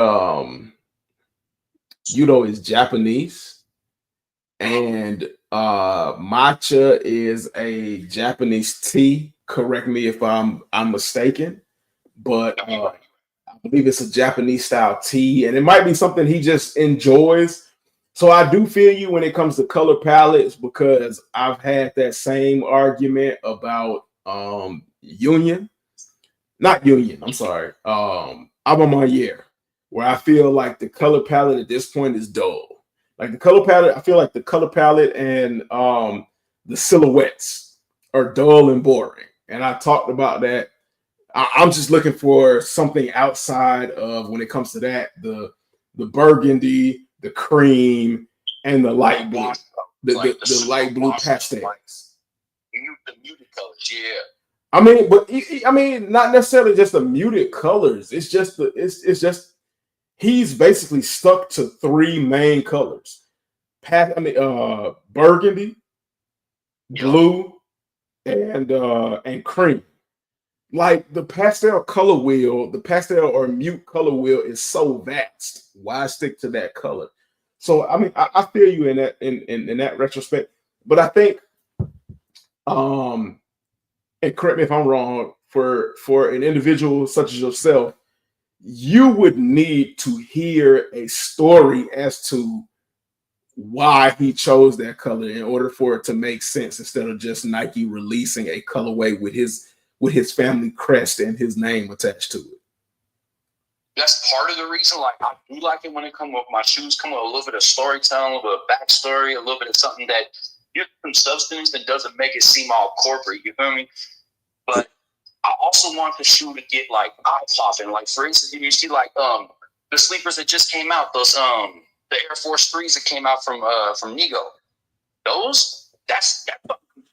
Speaker 1: Udo is Japanese, and matcha is a Japanese tea. Correct me if I'm mistaken, but I believe it's a Japanese style tea, and it might be something he just enjoys. So I do feel you when it comes to color palettes, because I've had that same argument about Alba Mayer, where I feel like the color palette at this point is dull. Like the color palette, I feel like the color palette and the silhouettes are dull and boring. And I talked about that. I'm just looking for something outside of, when it comes to that, the burgundy, the cream, and the light blue, the light blue pastels.
Speaker 7: The muted colors, yeah.
Speaker 1: I mean, not necessarily just the muted colors. It's just he's basically stuck to three main colors: burgundy, blue, and cream. Like the pastel color wheel, the pastel or mute color wheel is so vast. Why stick to that color? So I mean, I feel you in that retrospect, but I think, and correct me if I'm wrong, for an individual such as yourself, you would need to hear a story as to why he chose that color in order for it to make sense instead of just Nike releasing a colorway with his family crest and his name attached to it.
Speaker 7: That's part of the reason. Like, I do like it when it comes with my shoes, come with a little bit of storytelling, a little bit of backstory, a little bit of something that gives some substance that doesn't make it seem all corporate. You feel me? But I also want the shoe to get like eye popping. Like, for instance, if you see like the sleepers that just came out, those the Air Force 3s that came out from Nigo, that's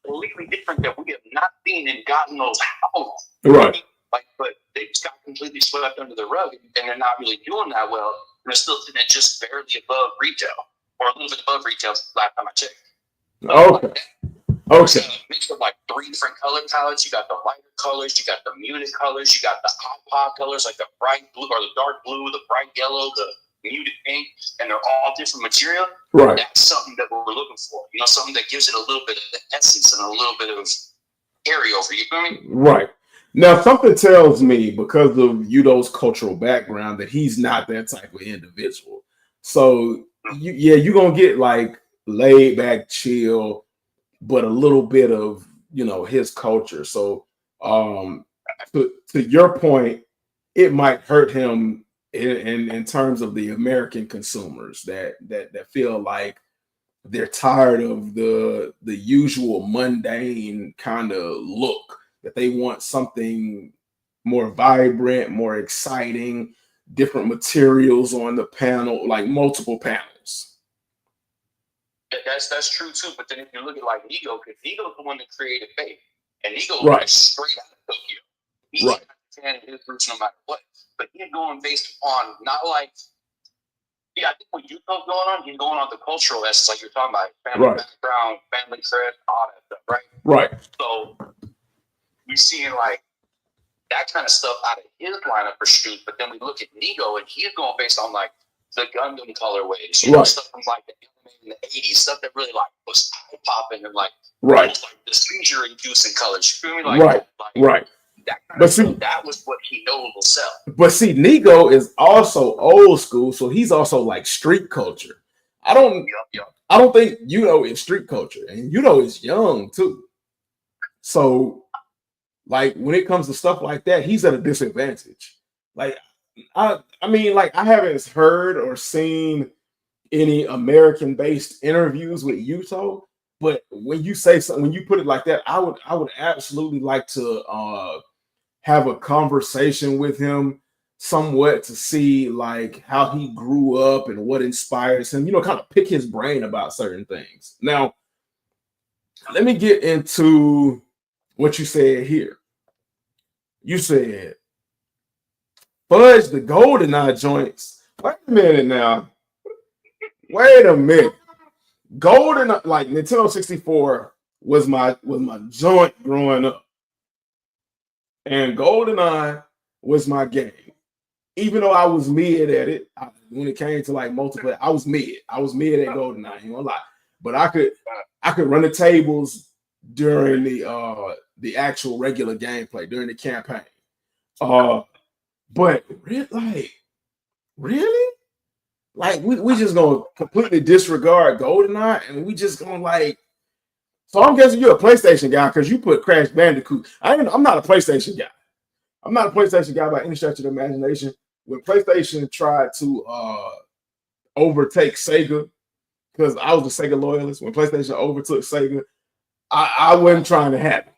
Speaker 7: completely different that we have not seen and gotten those out.
Speaker 1: Right.
Speaker 7: Like, but they just got completely swept under the rug, and they're not really doing that well. And they're still sitting at just barely above retail, or a little bit above retail last time I checked.
Speaker 1: Okay. Okay.
Speaker 7: Mix of like 3 different color palettes. You got the lighter colors, you got the muted colors, you got the hot pop colors like the bright blue or the dark blue, the bright yellow, the muted pink, and they're all different material.
Speaker 1: Right.
Speaker 7: That's something that we're looking for. You know, something that gives it a little bit of the essence and a little bit of carryover. You feel me?
Speaker 1: Right. Now, something tells me, because of Udo's cultural background, that he's not that type of individual. So, you're going to get like laid back, chill, but a little bit of, his culture. So, to your point, it might hurt him in terms of the American consumers that feel like they're tired of the usual mundane kind of look, that they want something more vibrant, more exciting, different materials on the panel, like multiple panels.
Speaker 7: That's true too. But then if you look at like Nigo, because Nigo's the one that created Bape, and Nigo
Speaker 1: Right.
Speaker 7: is straight out of Tokyo. He's
Speaker 1: Right.
Speaker 7: a fan of his roots no matter what. But he's going based on not like, I think what Yuto's going on, he's going on the cultural essence, like you're talking about, family
Speaker 1: Right.
Speaker 7: background, family crest, all that stuff, right?
Speaker 1: Right.
Speaker 7: So we're seeing like that kind of stuff out of his lineup for shoes. But then we look at Nigo, and he's going based on like the Gundam colorways,
Speaker 1: Right.
Speaker 7: stuff from like the anime in the 80s, stuff that really like was eye popping and like
Speaker 1: Right.
Speaker 7: almost like the seizure inducing colors. You feel me? Like,
Speaker 1: Right. Right.
Speaker 7: That kind
Speaker 1: But
Speaker 7: of
Speaker 1: see-
Speaker 7: stuff, that was what he knows will sell.
Speaker 1: But see, Nigo is also old school, so he's also like street culture. I don't think Udo is street culture, and Udo is young too. So, like when it comes to stuff like that, he's at a disadvantage. Like, I mean, like I haven't heard or seen any American-based interviews with Yuto, but when you say something, when you put it like that, I would absolutely like to have a conversation with him somewhat to see like how he grew up and what inspires him, kind of pick his brain about certain things. Now, let me get into what you said here. You said, Fudge the GoldenEye joints. Wait a minute now. Wait a minute. GoldenEye, like Nintendo 64 was my joint growing up. And GoldenEye was my game. Even though I was mid at it, when it came to like multiplayer, I was mid. I was mid at GoldenEye, I ain't gonna lie. But I could run the tables during the actual regular gameplay, during the campaign. But really? Like we just gonna completely disregard GoldenEye, and we just gonna like. So I'm guessing you're a PlayStation guy because you put Crash Bandicoot. I'm not a PlayStation guy. I'm not a PlayStation guy by any stretch of the imagination. When PlayStation tried to overtake Sega, because I was a Sega loyalist, when PlayStation overtook Sega, I wasn't trying to have it.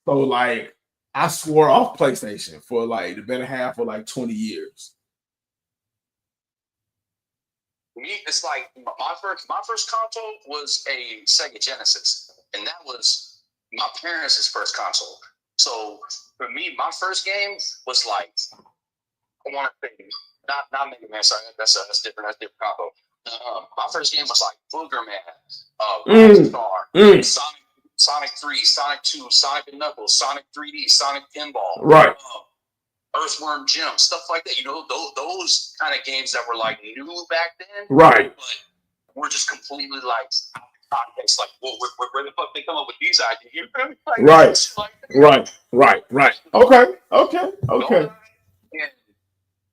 Speaker 1: So like I swore off PlayStation for like the better half of like 20 years.
Speaker 7: Me, it's like my first console was a Sega Genesis, and that was my parents' first console. So for me, my first game was like, I want to say not Mega Man. Sorry, that's different. That's different console. My first game was like Booger Man, Star, Sonic 3, Sonic 2, Sonic and Knuckles, Sonic 3D, Sonic Pinball,
Speaker 1: Right.
Speaker 7: Earthworm Jim, stuff like that. Those kind of games that were like new back then.
Speaker 1: Right.
Speaker 7: But we're just completely like out of context. Like, whoa, where the fuck they come up with these ideas? You know? Like,
Speaker 1: Right.
Speaker 7: shit like that.
Speaker 1: Right. Okay.
Speaker 7: And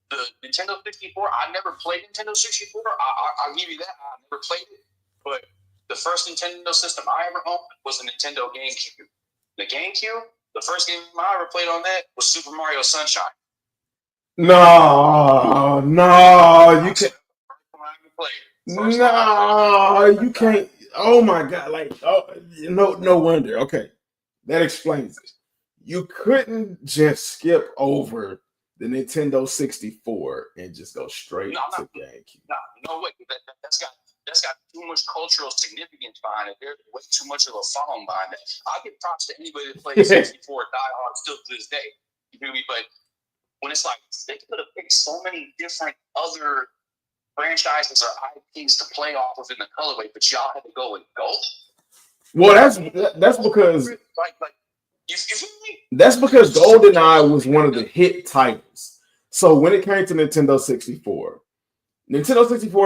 Speaker 7: the Nintendo 64, I never played Nintendo 64. I'll give you that. I never played it. the first Nintendo system I ever owned was the Nintendo GameCube. The GameCube, the first game I ever played on that was Super Mario Sunshine.
Speaker 1: No, you can't. No, you can't. Oh my God! Like, oh, no wonder. Okay, that explains it. You couldn't just skip over the Nintendo 64 and just go straight to GameCube.
Speaker 7: No way. That's got too much cultural significance behind it. There's way too much of a following behind it. I'll give props to anybody that plays 64 diehard still to this day. You feel me? But when it's like they could have picked so many different other franchises or IPs to play off of in the colorway, but y'all had to go with Gold.
Speaker 1: Well, that's because
Speaker 7: you feel me?
Speaker 1: That's because GoldenEye was one of the hit titles. So when it came to Nintendo 64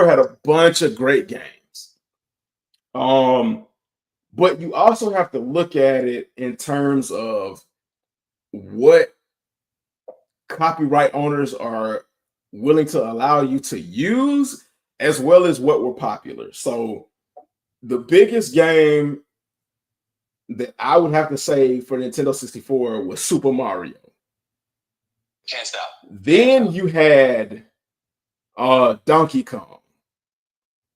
Speaker 1: had a bunch of great games. But you also have to look at it in terms of what copyright owners are willing to allow you to use, as well as what were popular. So the biggest game that I would have to say for Nintendo 64 was Super Mario.
Speaker 7: Can't stop.
Speaker 1: Then you had Donkey Kong.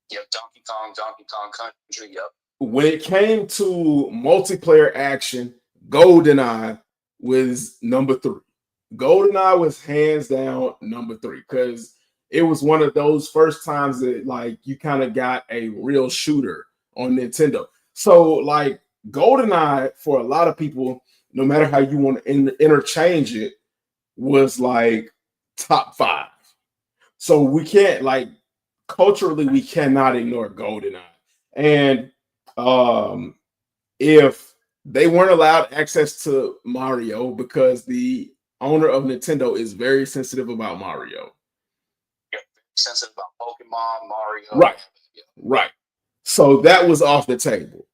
Speaker 7: Yep, Donkey Kong Country, yep.
Speaker 1: When it came to multiplayer action, GoldenEye was number 3. GoldenEye was hands down number 3 because it was one of those first times that like you kind of got a real shooter on Nintendo. So like GoldenEye for a lot of people, no matter how you want to interchange it, was like top 5. So we can't like culturally we cannot ignore GoldenEye. And if they weren't allowed access to Mario because the owner of Nintendo is very sensitive about Mario.
Speaker 7: Yeah, sensitive about Pokemon, Mario.
Speaker 1: Right.
Speaker 7: Yeah.
Speaker 1: Right. So that was off the table.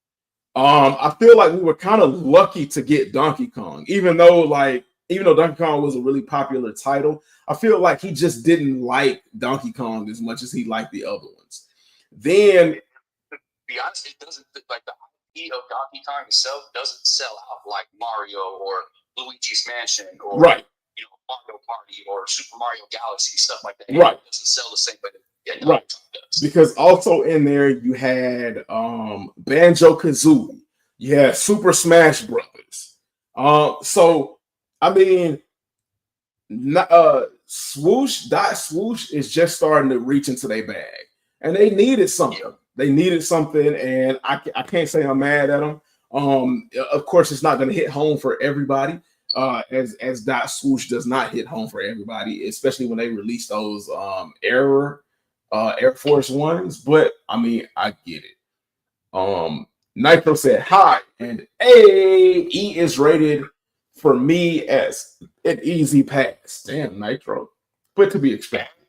Speaker 1: I feel like we were kind of lucky to get Donkey Kong, even though Donkey Kong was a really popular title. I feel like he just didn't like Donkey Kong as much as he liked the other ones. Then,
Speaker 7: to be honest, it doesn't like the IP of Donkey Kong itself doesn't sell out like Mario or Luigi's Mansion or
Speaker 1: right.
Speaker 7: Mario Party or Super Mario Galaxy, stuff like that.
Speaker 1: Right.
Speaker 7: It doesn't sell the same way that
Speaker 1: right.
Speaker 7: does.
Speaker 1: Because also in there you had Banjo-Kazooie, you had Super Smash Brothers. So I mean, Swoosh is just starting to reach into their bag, and they needed something. Yeah. They needed something, and I can't say I'm mad at them. Of course, it's not going to hit home for everybody. As Dot Swoosh does not hit home for everybody, especially when they release those Air Force Ones. But I mean, I get it. Nitro said hi, and E is rated for me as an easy pass. Damn, Nitro, but to be expected.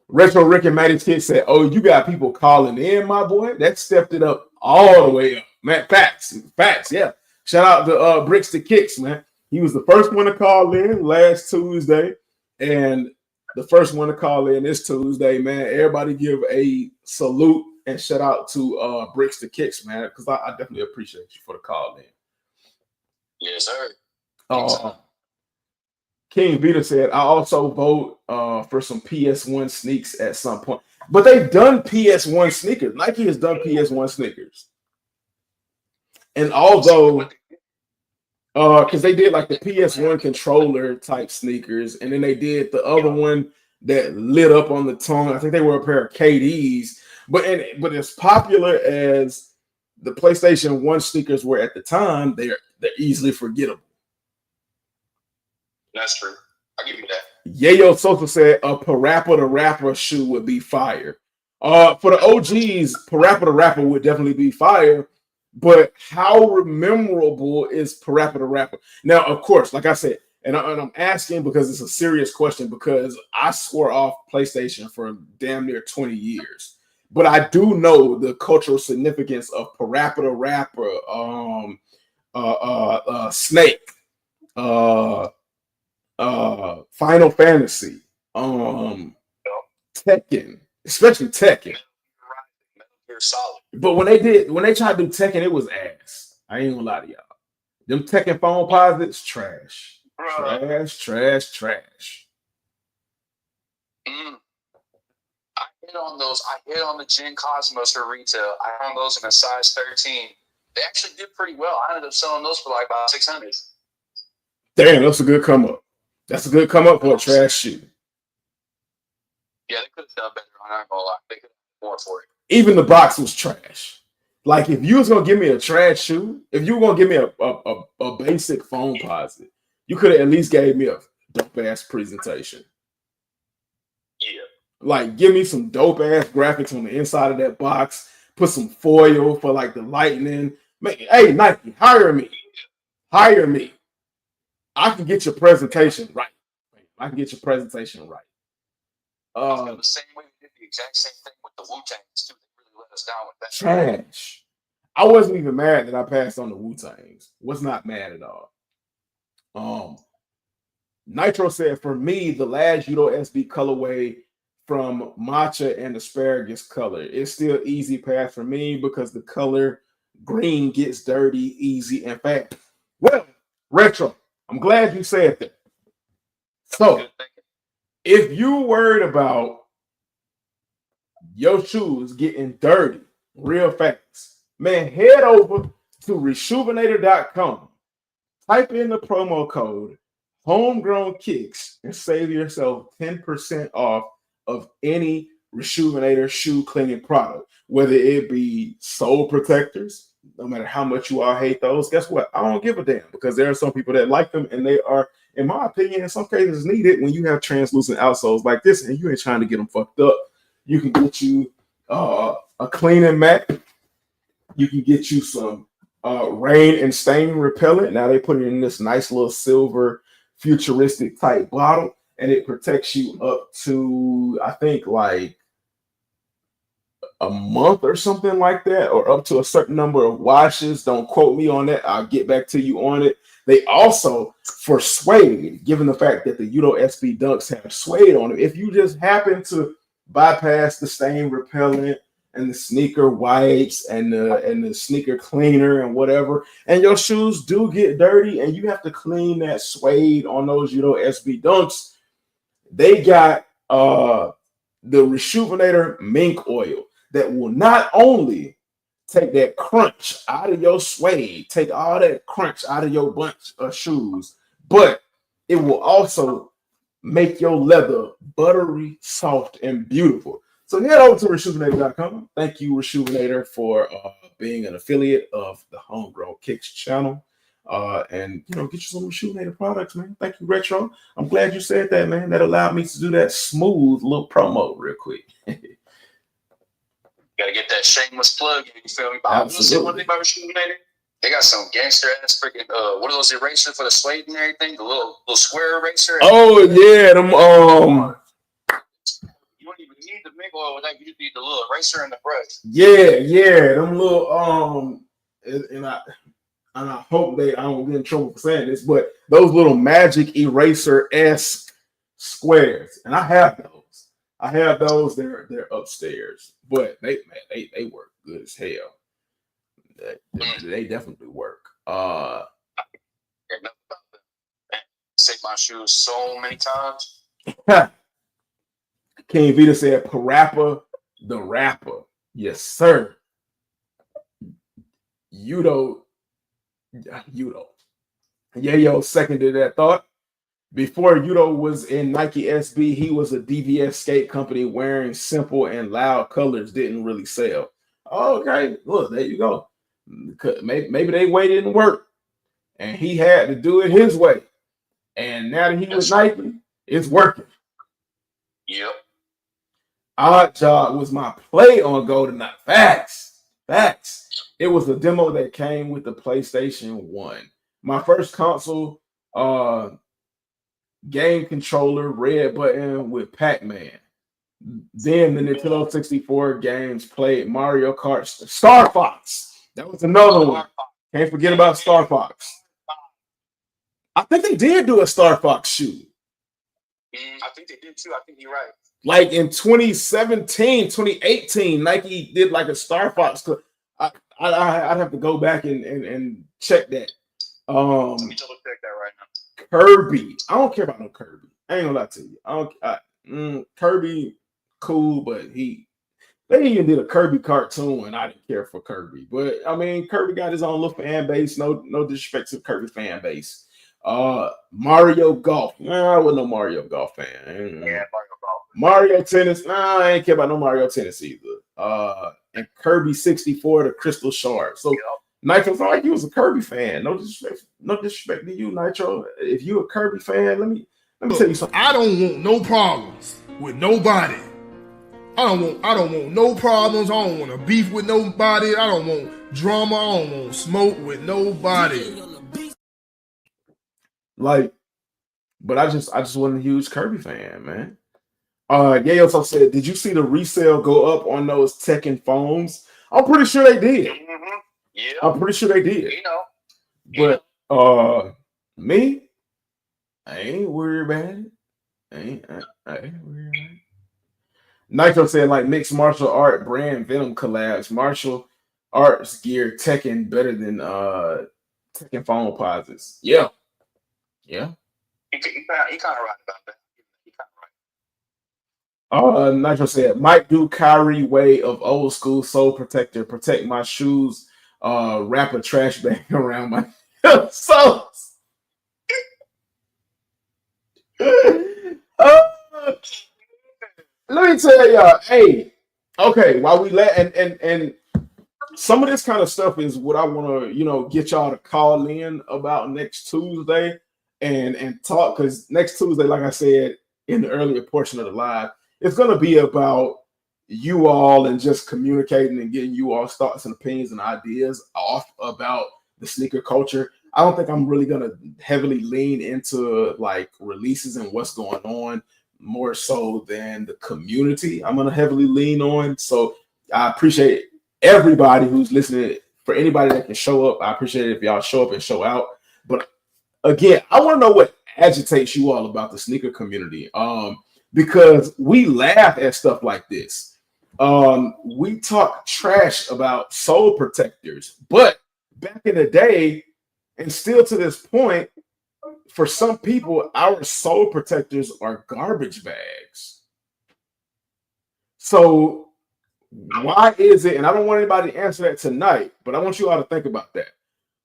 Speaker 1: Retro Rick and Matty Kid said, "Oh, you got people calling in, my boy. That stepped it up all the way up, man. Facts, yeah. Shout out to Bricks to Kicks, man. He was the first one to call in last Tuesday, and the first one to call in this Tuesday, man. Everybody give a salute and shout out to Bricks to Kicks, man, because I definitely appreciate you for the call in."
Speaker 7: Yes, sir.
Speaker 1: King Vita said, "I also vote for some PS1 sneaks at some point." But they've done PS1 sneakers. Nike has done PS1 sneakers. And although, because they did like the PS1 controller type sneakers, and then they did the other one that lit up on the tongue. I think they were a pair of KDs. But as popular as the PlayStation 1 sneakers were at the time, they're easily forgettable.
Speaker 7: That's true. I'll give you that.
Speaker 1: Yayo Sosa said a Parappa the Rapper shoe would be fire. For the OGs, Parappa the Rapper would definitely be fire. But how memorable is Parappa the Rapper? Now, of course, like I said, and I'm asking because it's a serious question, because I swore off PlayStation for damn near 20 years. But I do know the cultural significance of Parappa the Rapper, Snake, Final Fantasy, Tekken, especially Tekken.
Speaker 7: they're solid.
Speaker 1: But when they tried to do Tekken, it was ass. I ain't gonna lie to y'all. Them Tekken phone posits, trash.
Speaker 7: Bruh.
Speaker 1: Trash.
Speaker 7: I hit on those. I hit on the Gen Cosmos for retail. I found those in a size 13. They actually did pretty well. I ended up selling those for like about 600.
Speaker 1: Damn, that's a good come up. That's a good come up for a trash shoe.
Speaker 7: Yeah, they could have done better. I'm not gonna lie. They could have done more for it.
Speaker 1: Even the box was trash. Like if you was gonna give me a trash shoe, if you were gonna give me a basic phone posit, you could have at least gave me a dope ass presentation.
Speaker 7: Yeah.
Speaker 1: Like give me some dope ass graphics on the inside of that box. Put some foil for like the lightning. Hey Nike, hire me. I can get your presentation right. The
Speaker 7: same way we did the exact same thing with the Wu-Tangs too. They really let us down with that.
Speaker 1: Trash. I wasn't even mad that I passed on the Wu-Tangs. Was not mad at all. Nitro said, for me, the last Yudo SB colorway from matcha and asparagus color, it's still easy pass for me because the color green gets dirty easy and fast. Well, Retro, I'm glad you said that. So, if you worried about your shoes getting dirty real fast, man, head over to Reshoevn8r.com. Type in the promo code Homegrown Kicks and save yourself 10% off of any Reshoevn8r shoe cleaning product, whether it be sole protectors. No matter how much you all hate those, guess what? I don't give a damn because there are some people that like them and they are, in my opinion, in some cases needed when you have translucent outsoles like this and you ain't trying to get them fucked up. You can get you a cleaning mat. You can get you some rain and stain repellent. Now they put it in this nice little silver futuristic type bottle and it protects you up to, I think, like a month or something like that, or up to a certain number of washes. Don't quote me on that. I'll get back to you on it. They also, for suede, given the fact that the Yudo SB Dunks have suede on them, if you just happen to bypass the stain repellent and the sneaker wipes and the sneaker cleaner and whatever, and your shoes do get dirty and you have to clean that suede on those Yudo SB Dunks, they got the Reshoevn8r mink oil that will not only take that crunch out of your suede, take all that crunch out of your bunch of shoes, but it will also make your leather buttery, soft, and beautiful. So head over to Reshoevn8r.com. Thank you, Reshoevn8r, for being an affiliate of the Homegrown Kicks channel. And get you some Reshoevn8r products, man. Thank you, Retro. I'm glad you said that, man. That allowed me to do that smooth little promo real quick.
Speaker 7: Gotta get that shameless plug. You feel me? But you say one thing about Reshoevn8r? They got some gangster ass freaking what are those erasers for the suede and everything? The little square eraser.
Speaker 1: Oh yeah, them
Speaker 7: You don't even need the mink oil with that. You just need the little eraser and the brush.
Speaker 1: Yeah, them little and I hope I don't get in trouble for saying this, but those little magic eraser-esque squares, and I have those. They're upstairs, but they work good as hell. They definitely work.
Speaker 7: Saved my shoes so many times.
Speaker 1: King Vita said, "Parappa the rapper." Yes, sir. Yudo. Yayo seconded that thought. Before Yudo was in Nike SB, he was a DVS skate company wearing simple and loud colors didn't really sell. Okay, look, there you go. Maybe they way didn't work, and he had to do it his way. And now that he was Nike, it's working.
Speaker 7: Yep.
Speaker 1: Odd Job was my play on Golden Eye. Facts. It was a demo that came with the PlayStation 1. My first console, game controller, red button with Pac-Man. Then the Nintendo 64 games played Mario Kart. Star Fox. That was another one. Can't forget about Star Fox. I think they did do a Star Fox shoe.
Speaker 7: I think they did too. I think you're right.
Speaker 1: Like in 2017, 2018, Nike did like a Star Fox. I'd have to go back and check that.
Speaker 7: Let me double check that right now.
Speaker 1: Kirby. I don't care about no Kirby. I ain't gonna lie to you. Kirby, cool, but they even did a Kirby cartoon, and I didn't care for Kirby. But I mean, Kirby got his own little fan base. No disrespect to Kirby fan base. Mario Golf. Nah, I wasn't no Mario Golf fan.
Speaker 7: Yeah, Mario Golf.
Speaker 1: Mario Tennis. Nah, I ain't care about no Mario Tennis either. And Kirby 64, the Crystal Shard. So Nitro felt like he was a Kirby fan. No disrespect to you, Nitro. If you a Kirby fan, let me tell you something.
Speaker 6: I don't want no problems with nobody. I don't want no problems. I don't want to beef with nobody. I don't want drama. I don't want smoke with nobody.
Speaker 1: Like, but I just wasn't a huge Kirby fan, man. Yayo also said, did you see the resale go up on those Tekken phones? I'm pretty sure they did.
Speaker 7: Mm-hmm. Yeah,
Speaker 1: I'm pretty sure they did.
Speaker 7: But
Speaker 1: me, I ain't worried about it. I ain't worried about it. Nitro said, like mixed martial art brand Venom collabs, martial arts gear Tekken better than Tekken phone posits. Yeah.
Speaker 7: He kind of right about that. He kind
Speaker 1: right.
Speaker 7: of
Speaker 1: Nitro said, might do Kyrie way of old school soul protector, protect my shoes, wrap a trash bag around my soles. Let me tell y'all, hey, okay, while we and some of this kind of stuff is what I want to, get y'all to call in about next Tuesday and talk, because next Tuesday, like I said in the earlier portion of the live, it's going to be about you all and just communicating and getting you all's thoughts and opinions and ideas off about the sneaker culture. I don't think I'm really going to heavily lean into like releases and what's going on more so than the community I'm going to heavily lean on. So I appreciate everybody who's listening. For anybody that can show up, I appreciate it if y'all show up and show out. But again, I want to know what agitates you all about the sneaker community. Because we laugh at stuff like this. We talk trash about soul protectors, but back in the day, and still to this point, for some people, our soul protectors are garbage bags. So why is it, and I don't want anybody to answer that tonight, but I want you all to think about that.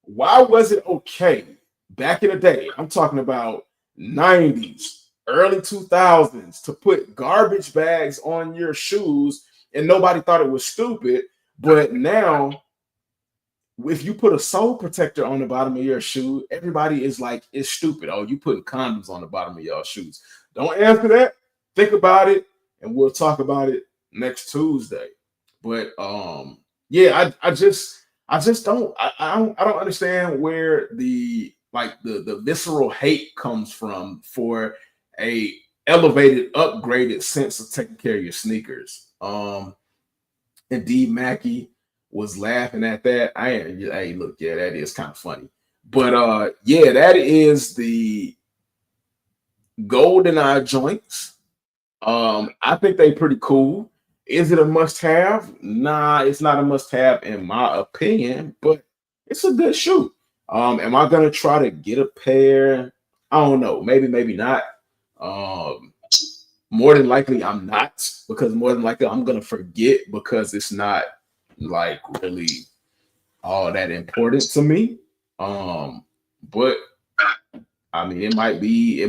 Speaker 1: Why was it okay back in the day? I'm talking about 90s, early 2000s, to put garbage bags on your shoes and nobody thought it was stupid. But now, if you put a soul protector on the bottom of your shoe, everybody is like, it's stupid. Oh, you putting condoms on the bottom of your shoes. Don't answer that. Think about it, and we'll talk about it next Tuesday. But yeah, I just don't understand where the visceral hate comes from for a elevated, upgraded sense of taking care of your sneakers. And D Mackey was laughing at that. Hey, look, yeah, that is kind of funny. But yeah, that is the GoldenEye joints. I think they pretty cool. Is it a must-have? Nah, it's not a must-have in my opinion, but it's a good shoe. Am I gonna try to get a pair? I don't know. Maybe not. More than likely, I'm not, because more than likely I'm gonna forget because it's not like really all that important to me. But I mean, it might be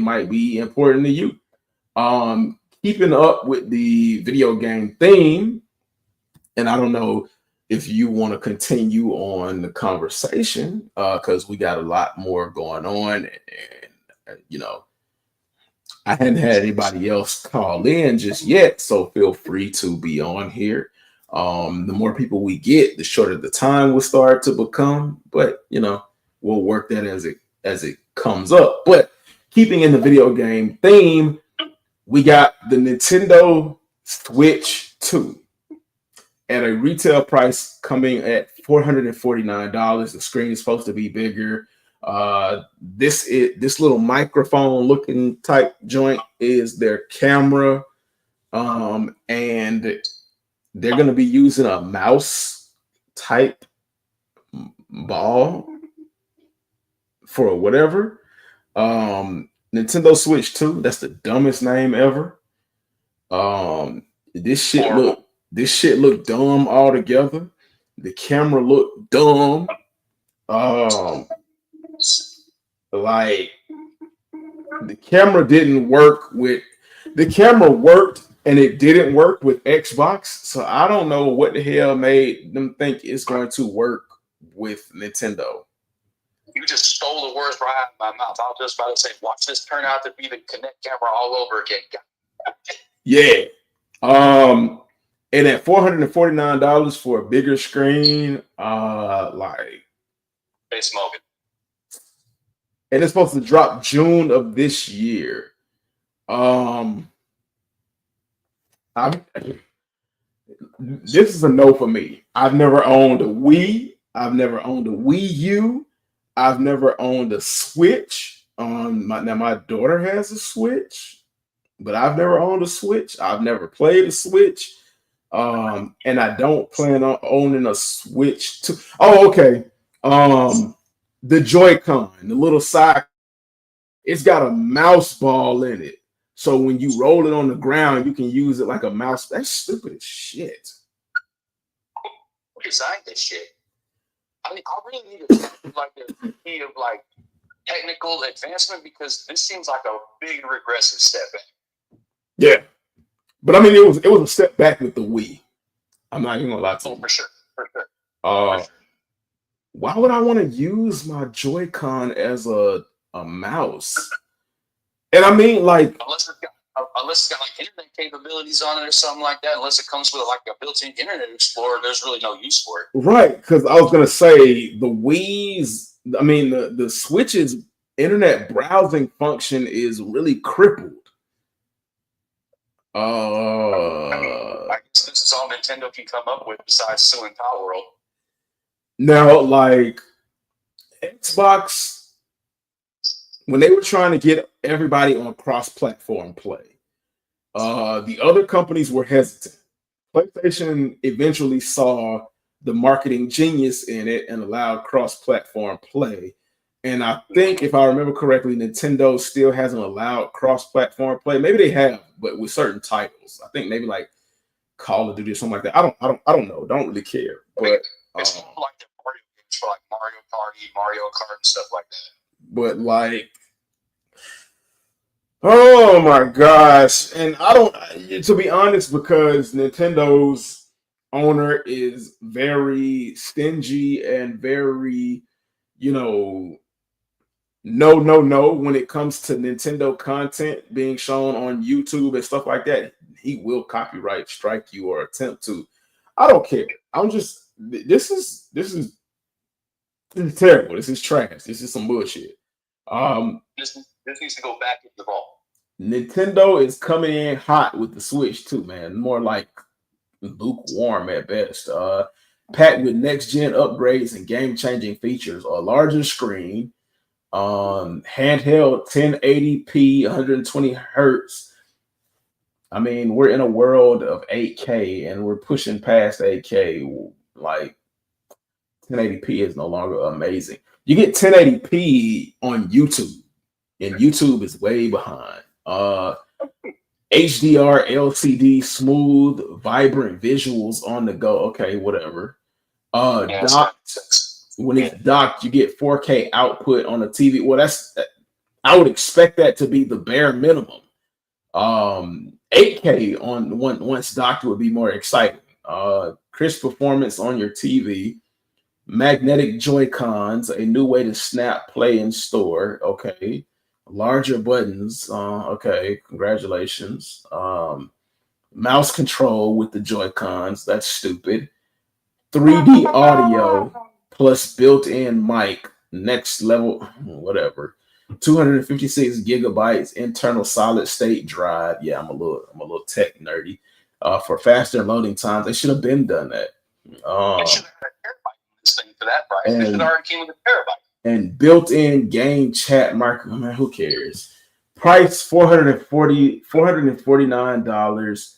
Speaker 1: important to you. Keeping up with the video game theme, and I don't know if you want to continue on the conversation, because we got a lot more going on, and I hadn't had anybody else call in just yet, so feel free to be on here. The more people we get, the shorter the time will start to become, but we'll work that as it comes up. But keeping in the video game theme, we got the Nintendo Switch 2 at a retail price coming at $449. The screen is supposed to be bigger. This little microphone looking type joint is their camera. And they're going to be using a mouse type ball for whatever. Nintendo Switch 2, that's the dumbest name ever. This shit look dumb altogether. The camera looked dumb. Like the camera didn't work with the camera worked and it didn't work with Xbox. So I don't know what the hell made them think it's going to work with Nintendo.
Speaker 7: You just stole the words right out of my mouth. I was just about to say, watch this turn out to be the Kinect camera all over again.
Speaker 1: Yeah. And at $449 for a bigger screen, like
Speaker 7: They smoking.
Speaker 1: and it's supposed to drop June of this year. This is a no for me. I've never owned a Wii. I've never owned a Wii U. I've never owned a Switch. My daughter has a Switch, but I've never owned a Switch. I've never played a Switch. And I don't plan on owning a Switch too. Oh, okay. The Joy-Con, the little side, it's got a mouse ball in it. So when you roll it on the ground, you can use it like a mouse. That's stupid as shit.
Speaker 7: Who designed this shit? I mean, I really need to like the key of like technical advancement because this seems like a big regressive step back.
Speaker 1: Yeah. But I mean, it was a step back with the Wii. I'm not even gonna lie to you.
Speaker 7: For sure.
Speaker 1: Why would I want to use my Joy-Con as a mouse? And I mean, like,
Speaker 7: unless it's got like internet capabilities on it or something like that. Unless it comes with like a built-in Internet Explorer, there's really no use for it.
Speaker 1: right? Because I was gonna say the Wii's. I mean, the Switch's internet browsing function is really crippled.
Speaker 7: I guess this is all Nintendo can come up with besides suing Power World.
Speaker 1: Now, like Xbox, when they were trying to get everybody on cross-platform play, the other companies were hesitant. PlayStation eventually saw the marketing genius in it and allowed cross-platform play. And I think, if I remember correctly, Nintendo still hasn't allowed cross-platform play. Maybe they have, but with certain titles. I think maybe like Call of Duty or something like that. I don't know. Don't really care. But
Speaker 7: it's more like the Mario games for like Mario Party, Mario Kart, and stuff like that.
Speaker 1: But like, oh my gosh. And I don't, to be honest, because Nintendo's owner is very stingy and very, no when it comes to Nintendo content being shown on YouTube and stuff like that. He will copyright strike you or attempt to. I don't care. I'm just, this is terrible. This is trash. This is some bullshit.
Speaker 7: This needs to go back into the vault.
Speaker 1: Nintendo is coming in hot with the Switch too, man. More like lukewarm at best. Packed with next-gen upgrades and game-changing features. A larger screen, handheld 1080p, 120 hertz. I mean, we're in a world of 8K and we're pushing past 8K. Like 1080p is no longer amazing. You get 1080p on YouTube, and YouTube is way behind. HDR, LCD, smooth, vibrant visuals on the go. Okay, whatever. Docked. When it's docked, you get 4K output on the TV. Well, I would expect that to be the bare minimum. 8K on once docked would be more exciting. Crisp performance on your TV. Magnetic Joy-Cons, a new way to snap, play, and store. Okay. Larger buttons. Okay. Congratulations. Mouse control with the Joy-Cons. That's stupid. 3D audio plus built-in mic. Next level. Whatever. 256 gigabytes internal solid state drive. Yeah, I'm a little tech nerdy. For faster loading times, they should have been done that.
Speaker 7: They should have had a terabyte in this thing for that price. They should have already came with a terabyte.
Speaker 1: And built-in game chat market. Man, who cares? Price $449.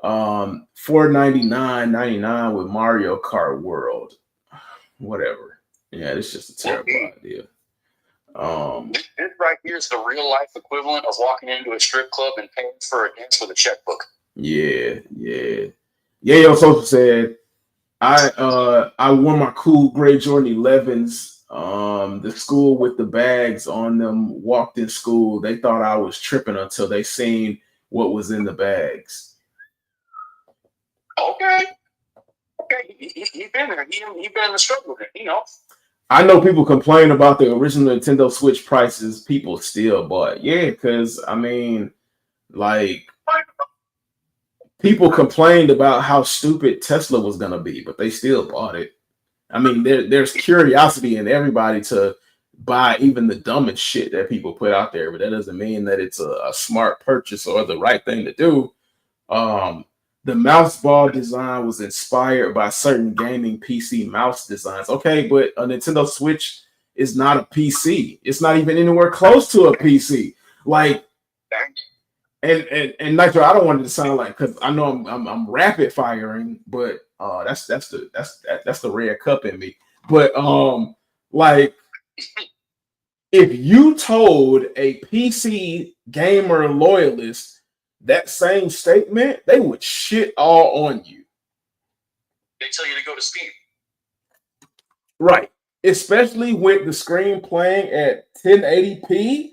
Speaker 1: $499.99 with Mario Kart World. Whatever. Yeah, it's just a terrible idea.
Speaker 7: This right here is the real life equivalent of walking into a strip club and paying for a dance with a checkbook.
Speaker 1: Yeah. Yo, Social said, I wore my cool gray Jordan 11s. The school with the bags on them walked in school. They thought I was tripping until they seen what was in the bags.
Speaker 7: Okay, he been there. He been in the struggle with it, you know.
Speaker 1: I know people complain about the original Nintendo Switch prices. People still bought. Yeah, because I mean, like, people complained about how stupid Tesla was gonna be, but they still bought it. I mean, there's curiosity in everybody to buy even the dumbest shit that people put out there, but that doesn't mean that it's a smart purchase or the right thing to do. The mouse ball design was inspired by certain gaming PC mouse designs. Okay, but a Nintendo Switch is not a PC. It's not even anywhere close to a PC. Like, and Nitro, I don't want it to sound like, because I know I'm rapid firing, but that's the red cup in me. But like, if you told a PC gamer loyalist that same statement, they would shit all on you.
Speaker 7: They tell you to go to Steam.
Speaker 1: Right. Especially with the screen playing at 1080p.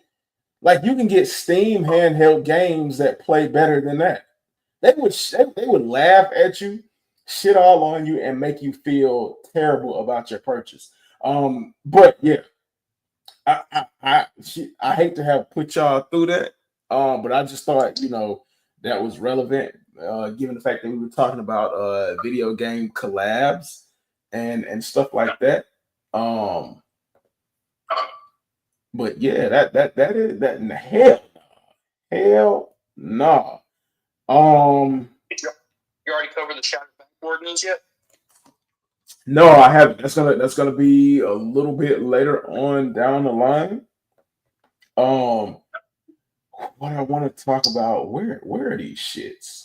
Speaker 1: Like, you can get Steam handheld games that play better than that. They would laugh at you, shit all on you, and make you feel terrible about your purchase. But yeah, I hate to have put y'all through that. But I just thought, that was relevant, given the fact that we were talking about video game collabs and stuff like that. But yeah, that is that. Hell no.
Speaker 7: You already covered the Shattered Backboard news yet?
Speaker 1: No, I haven't. That's gonna be a little bit later on down the line. What I want to talk about, where are these shits?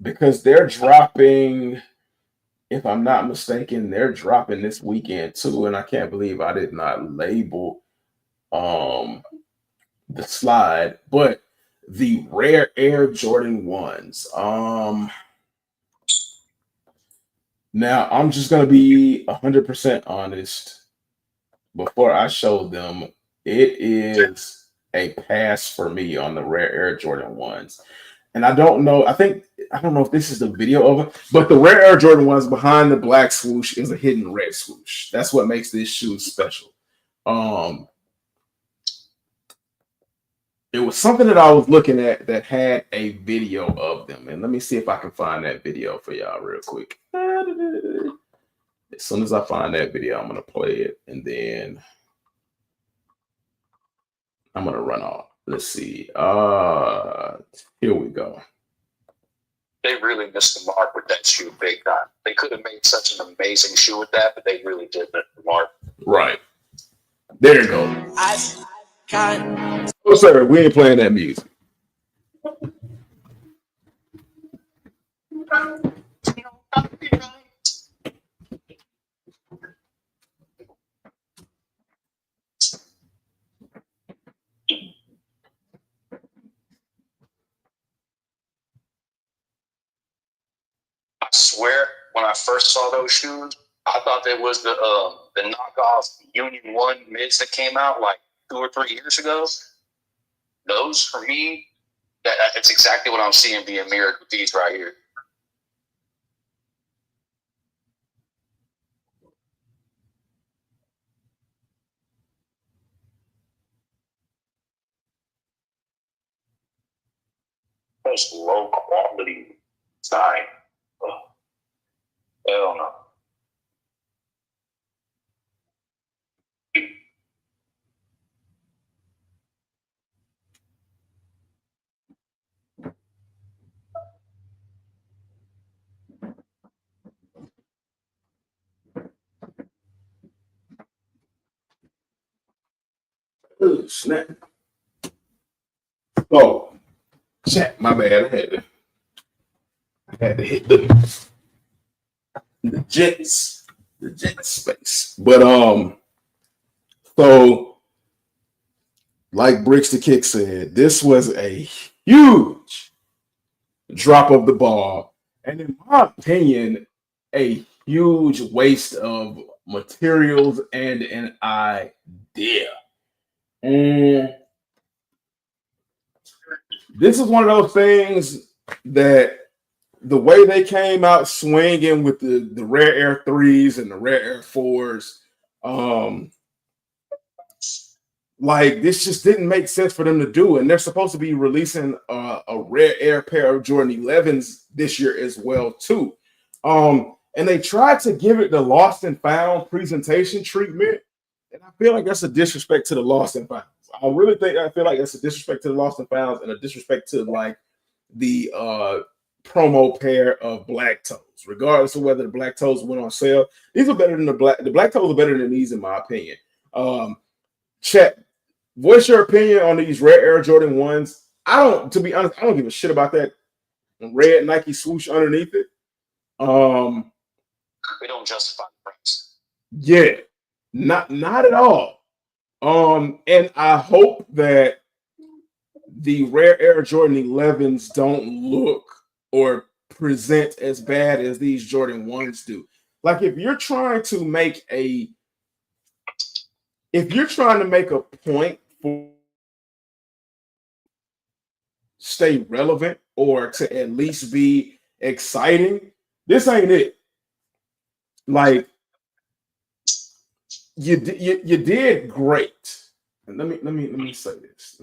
Speaker 1: Because they're dropping, if I'm not mistaken, they're dropping this weekend too, and I can't believe I did not label the slide, but the Rare Air Jordan 1s. Now I'm just gonna be 100% honest. Before I show them, it is a pass for me on the Rare Air Jordan 1s. And I don't know if this is the video of it, but the Rare Air Jordan 1s behind the black swoosh is a hidden red swoosh. That's what makes this shoe special. It was something that I was looking at that had a video of them. And let me see if I can find that video for y'all real quick. As soon as I find that video, I'm going to play it, and then I'm going to run off. Let's see. Here we go.
Speaker 7: They really missed the mark with that shoe big time. They could have made such an amazing shoe with that, but they really did miss the mark.
Speaker 1: Right. There you go. Oh, sir, we ain't playing that music.
Speaker 7: I swear, when I first saw those shoes, I thought they was the knockoff Union 1 mids that came out like 2 or 3 years ago. Those, for me, it's exactly what I'm seeing being mirrored with these right here. Most low quality design. Oh, hell no.
Speaker 1: Ooh, snap. Oh, chat. My bad. I had to had to hit the Jets space. But so like Bricks the Kick said, this was a huge drop of the ball, and in my opinion, a huge waste of materials and an idea. And this is one of those things that the way they came out swinging with the rare air 3s and the rare air 4s, like this just didn't make sense for them to do. And they're supposed to be releasing a rare air pair of Jordan 11s this year as well too. And they tried to give it the lost and found presentation treatment, and I feel like that's a disrespect to the lost and found. I feel like that's a disrespect to the lost and founds and a disrespect to like the promo pair of black toes, regardless of whether the black toes went on sale. These are better than the black toes are better than these in my opinion. Chet, voice your opinion on these rare Air Jordan 1s. To be honest, I don't give a shit about that red Nike swoosh underneath it.
Speaker 7: We don't justify the price.
Speaker 1: Yeah, not at all. And I hope that the rare Air Jordan 11s don't look or present as bad as these Jordan 1s do. Like if you're trying to make a point for stay relevant or to at least be exciting, this ain't it. Like you did great. And let me say this.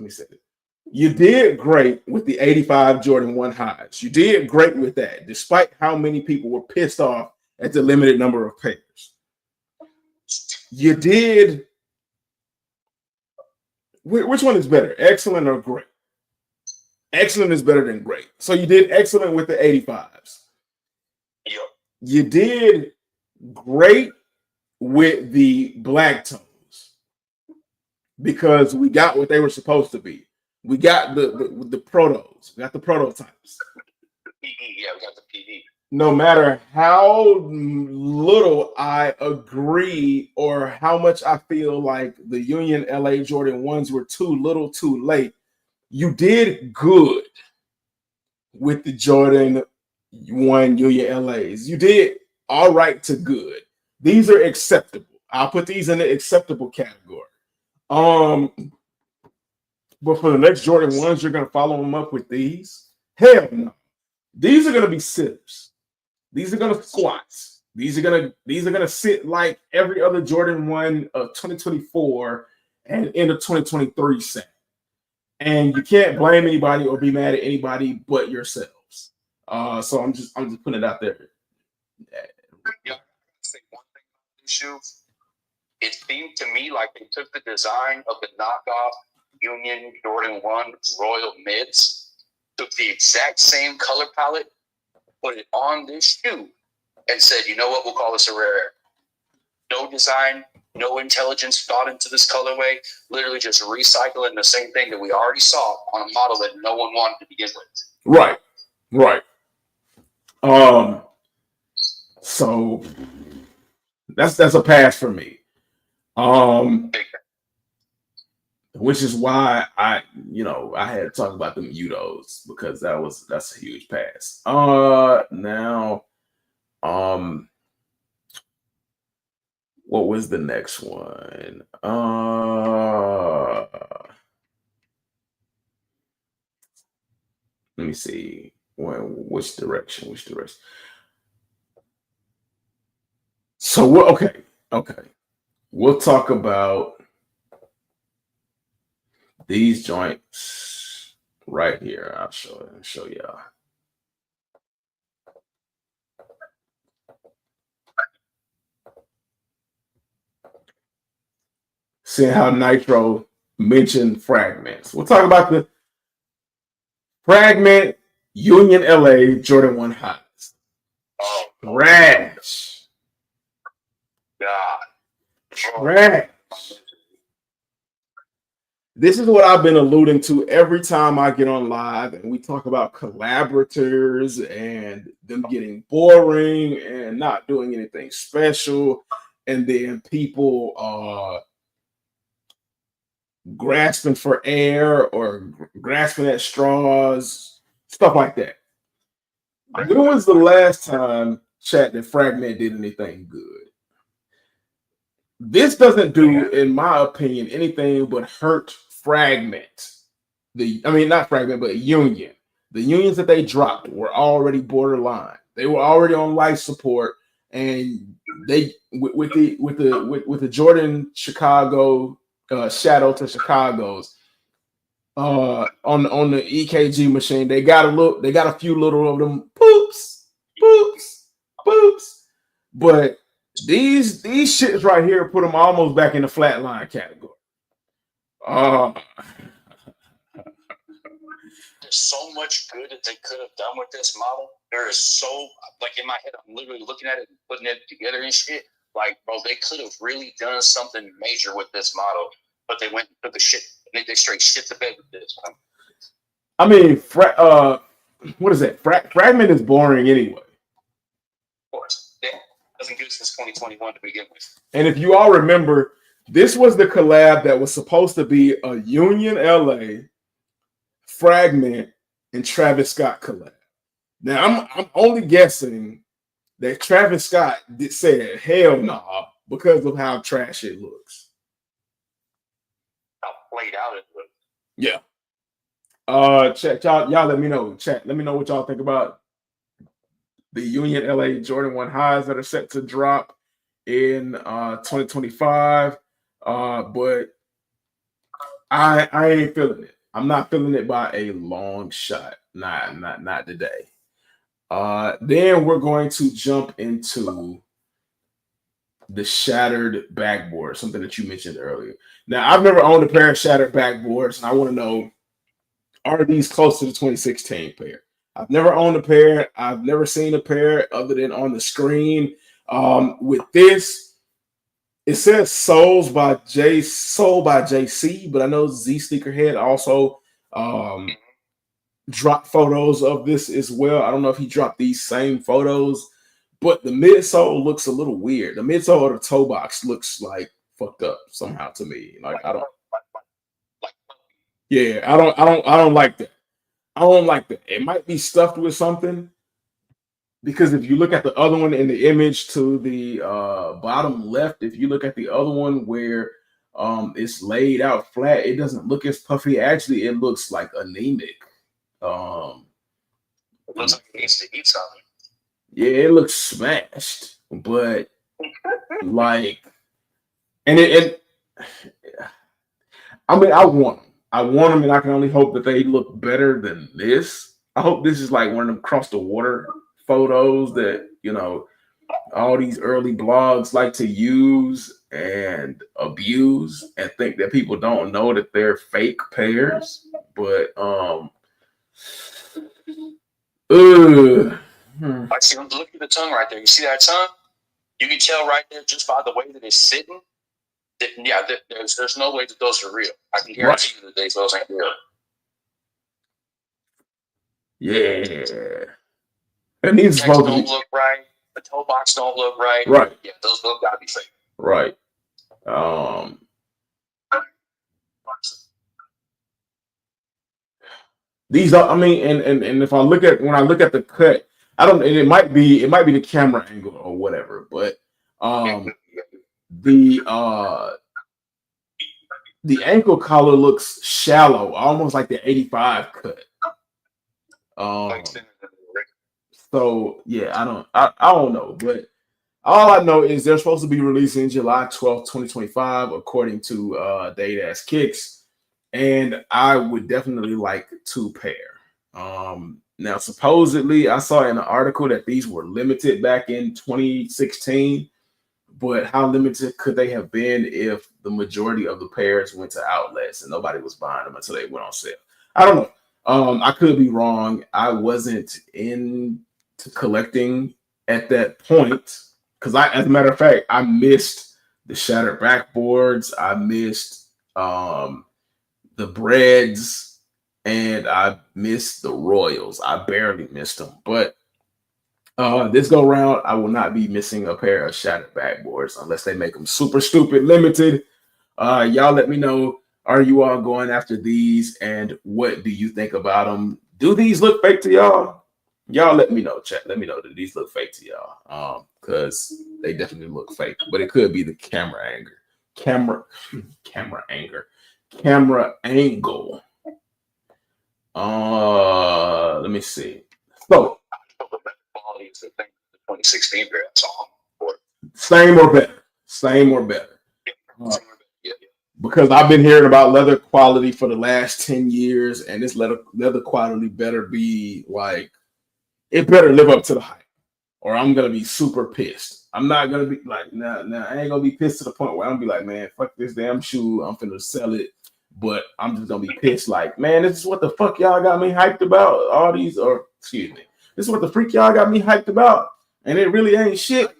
Speaker 1: You did great with the 85 Jordan 1 highs. You did great with that, despite how many people were pissed off at the limited number of pairs. You did. Which one is better, excellent or great? Excellent is better than great. So you did excellent with the 85s.
Speaker 7: Yep.
Speaker 1: You did great with the black toes because we got what they were supposed to be. We got the protos. We got the prototypes.
Speaker 7: PD, yeah, we got the PD.
Speaker 1: No matter how little I agree or how much I feel like the Union LA Jordan 1s were too little too late, you did good with the Jordan 1 Union LAs. You did all right to good. These are acceptable. I'll put these in the acceptable category. But for the next Jordan 1s, you're going to follow them up with these? Hell no. These are going to be sitters. These are going to squats. These are going to sit like every other Jordan 1 of 2024 and end of 2023 set. And you can't blame anybody or be mad at anybody but yourselves. So I'm just putting it out there.
Speaker 7: Yeah, say one thing about these shoes. It seemed to me like they took the design of the knockoff Union Jordan 1 Royal Mids, took the exact same color palette, put it on this shoe, and said, you know what, we'll call this a rare air. No design, no intelligence thought into this colorway, literally just recycling the same thing that we already saw on a model that no one wanted to begin with.
Speaker 1: Right. So that's a pass for me. Which is why I had to talk about them Udos because that's a huge pass. Now, what was the next one? Let me see. Which direction? So okay. We'll talk about these joints right here. I'll show y'all. Seeing how Nitro mentioned fragments. We'll talk about the fragment Union LA Jordan 1 highs.
Speaker 7: Oh,
Speaker 1: Trash.
Speaker 7: God.
Speaker 1: Trash. This is what I've been alluding to every time I get on live and we talk about collaborators and them getting boring and not doing anything special, and then people grasping for air or grasping at straws, stuff like that. When was the last time, chat, that Fragment did anything good? This doesn't do, in my opinion, anything but hurt Fragment. Not Fragment, but Union. The unions that they dropped were already borderline. They were already on life support, and they with the Jordan Chicago Shadow to Chicago's on the EKG machine. They got a few little of them poops, but these shits right here put them almost back in the flatline category.
Speaker 7: There's so much good that they could have done with this model. There is so, like, in my head, I'm literally looking at it and putting it together and shit. Like, bro, they could have really done something major with this model, but they went and took the shit. They straight shit to bed with this.
Speaker 1: I mean, what is that? Fragment is boring anyway.
Speaker 7: Of course. Yeah. Hasn't good since 2021 to begin with.
Speaker 1: And if you all remember, this was the collab that was supposed to be a Union LA, Fragment, and Travis Scott collab. Now, I'm only guessing that Travis Scott said hell nah because of how trash it looks.
Speaker 7: How played out it looks.
Speaker 1: Yeah. Chat, y'all let me know. Chat, let me know what y'all think about the Union LA Jordan 1 highs that are set to drop in 2025. But I ain't feeling it. I'm not feeling it by a long shot. Not today. Then we're going to jump into the shattered backboard, something that you mentioned earlier. Now, I've never owned a pair of shattered backboards, and I want to know, are these close to the 2016 pair? I've never owned a pair. I've never seen a pair other than on the screen. With this, it says sold by JC, but I know Z Sneakerhead also dropped photos of this as well. I don't know if he dropped these same photos, but the midsole looks a little weird. The midsole of the toe box looks like fucked up somehow to me. Like I don't like that. I don't like that. It might be stuffed with something, because if you look at the other one in the image to the bottom left, if you look at the other one where it's laid out flat, it doesn't look as puffy. Actually, it looks like anemic.
Speaker 7: It looks like it needs to eat something.
Speaker 1: Yeah, it looks smashed, but like, and I mean, I want them, and I can only hope that they look better than this. I hope this is like one of them cross the water photos that, you know, all these early blogs like to use and abuse and think that people don't know that they're fake pairs. But
Speaker 7: I see. Look at the tongue right there. You see that tongue? You can tell right there just by the way that it's sitting. That, yeah, there's no way that those are real. I can guarantee you that those ain't real.
Speaker 1: Yeah. And these
Speaker 7: don't look right. The toe box don't look right.
Speaker 1: Right.
Speaker 7: Yeah, those gotta be fake.
Speaker 1: Right. These are, I mean, and if when I look at the cut, I don't, and it might be the camera angle or whatever, but the ankle collar looks shallow, almost like the 85 cut. So yeah, I don't know, but all I know is they're supposed to be releasing July 12th, 2025, according to Date Ass Kicks, and I would definitely like to pair. Now, supposedly, I saw in an article that these were limited back in 2016, but how limited could they have been if the majority of the pairs went to outlets and nobody was buying them until they went on sale? I don't know. I could be wrong. I wasn't into collecting at that point because as a matter of fact, I missed the shattered backboards. I missed the Breads, and I missed the Royals. I barely missed them, but this go round, I will not be missing a pair of shattered backboards unless they make them super stupid limited. Y'all let me know. Are you all going after these, and what do you think about them? Do these look fake to y'all? Y'all let me know. Chat. Let me know. Do these look fake to y'all? Because they definitely look fake, but it could be the camera angle. Camera angle. Let me see. So
Speaker 7: Quality is the thing. The 2016 draft song.
Speaker 1: same or better.
Speaker 7: Yeah.
Speaker 1: Because I've been hearing about leather quality for the last 10 years, and this leather quality better be like, it better live up to the hype, or I'm gonna be super pissed. I'm not gonna be like, nah, I ain't gonna be pissed to the point where I'm gonna be like, man, fuck this damn shoe, I'm finna sell it. But I'm just gonna be pissed, like, man, this is what the fuck y'all got me hyped about. All these, or excuse me, this is what the freak y'all got me hyped about, and it really ain't shit.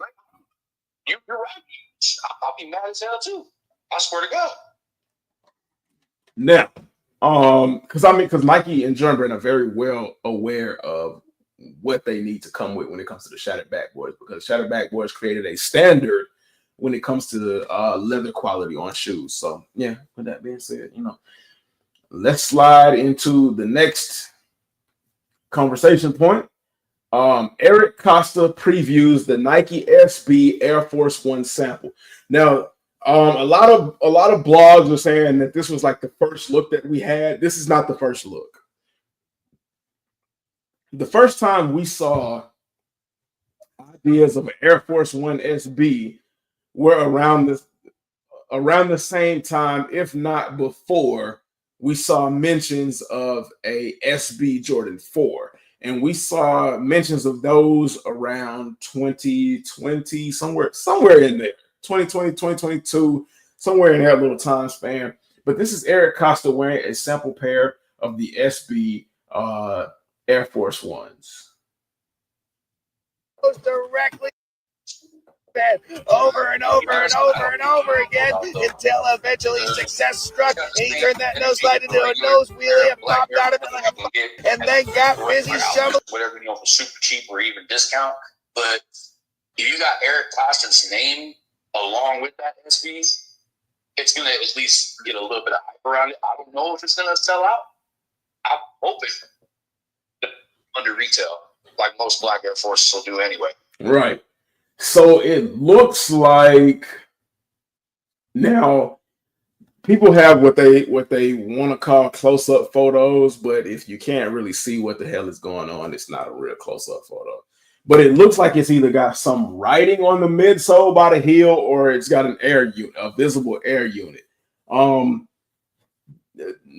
Speaker 7: You're right. I'll be mad as hell too. I swear to God.
Speaker 1: Now, because Nike and Jordan Brand are very well aware of what they need to come with when it comes to the shattered backboards, because shattered backboards created a standard when it comes to the leather quality on shoes. So yeah, with that being said, let's slide into the next conversation point. Eric Costa previews the Nike SB Air Force One sample. Now, a lot of blogs are saying that this was like the first look that we had. This is not the first look. The first time we saw ideas of an Air Force One SB were around the same time, if not before, we saw mentions of a SB Jordan 4. And we saw mentions of those around 2020, somewhere in there, 2020, 2022, somewhere in that little time span. But this is Eric Costa wearing a sample pair of the SB Air Force Ones.
Speaker 8: Directly over and over and over and over again until eventually success struck and he turned that nose slide into a nose wheelie and popped out of it like a and then got busy shoveling
Speaker 7: whatever, for super cheap or even discount. But if you got Eric Costa's name along with that SB, it's gonna at least get a little bit of hype around it. I don't know if it's gonna sell out. I'm hoping under retail, like most Black Air Forces will do anyway.
Speaker 1: Right. So it looks like now people have what they want to call close-up photos, but if you can't really see what the hell is going on, it's not a real close-up photo. But it looks like it's either got some writing on the midsole by the heel, or it's got an air unit, a visible air unit.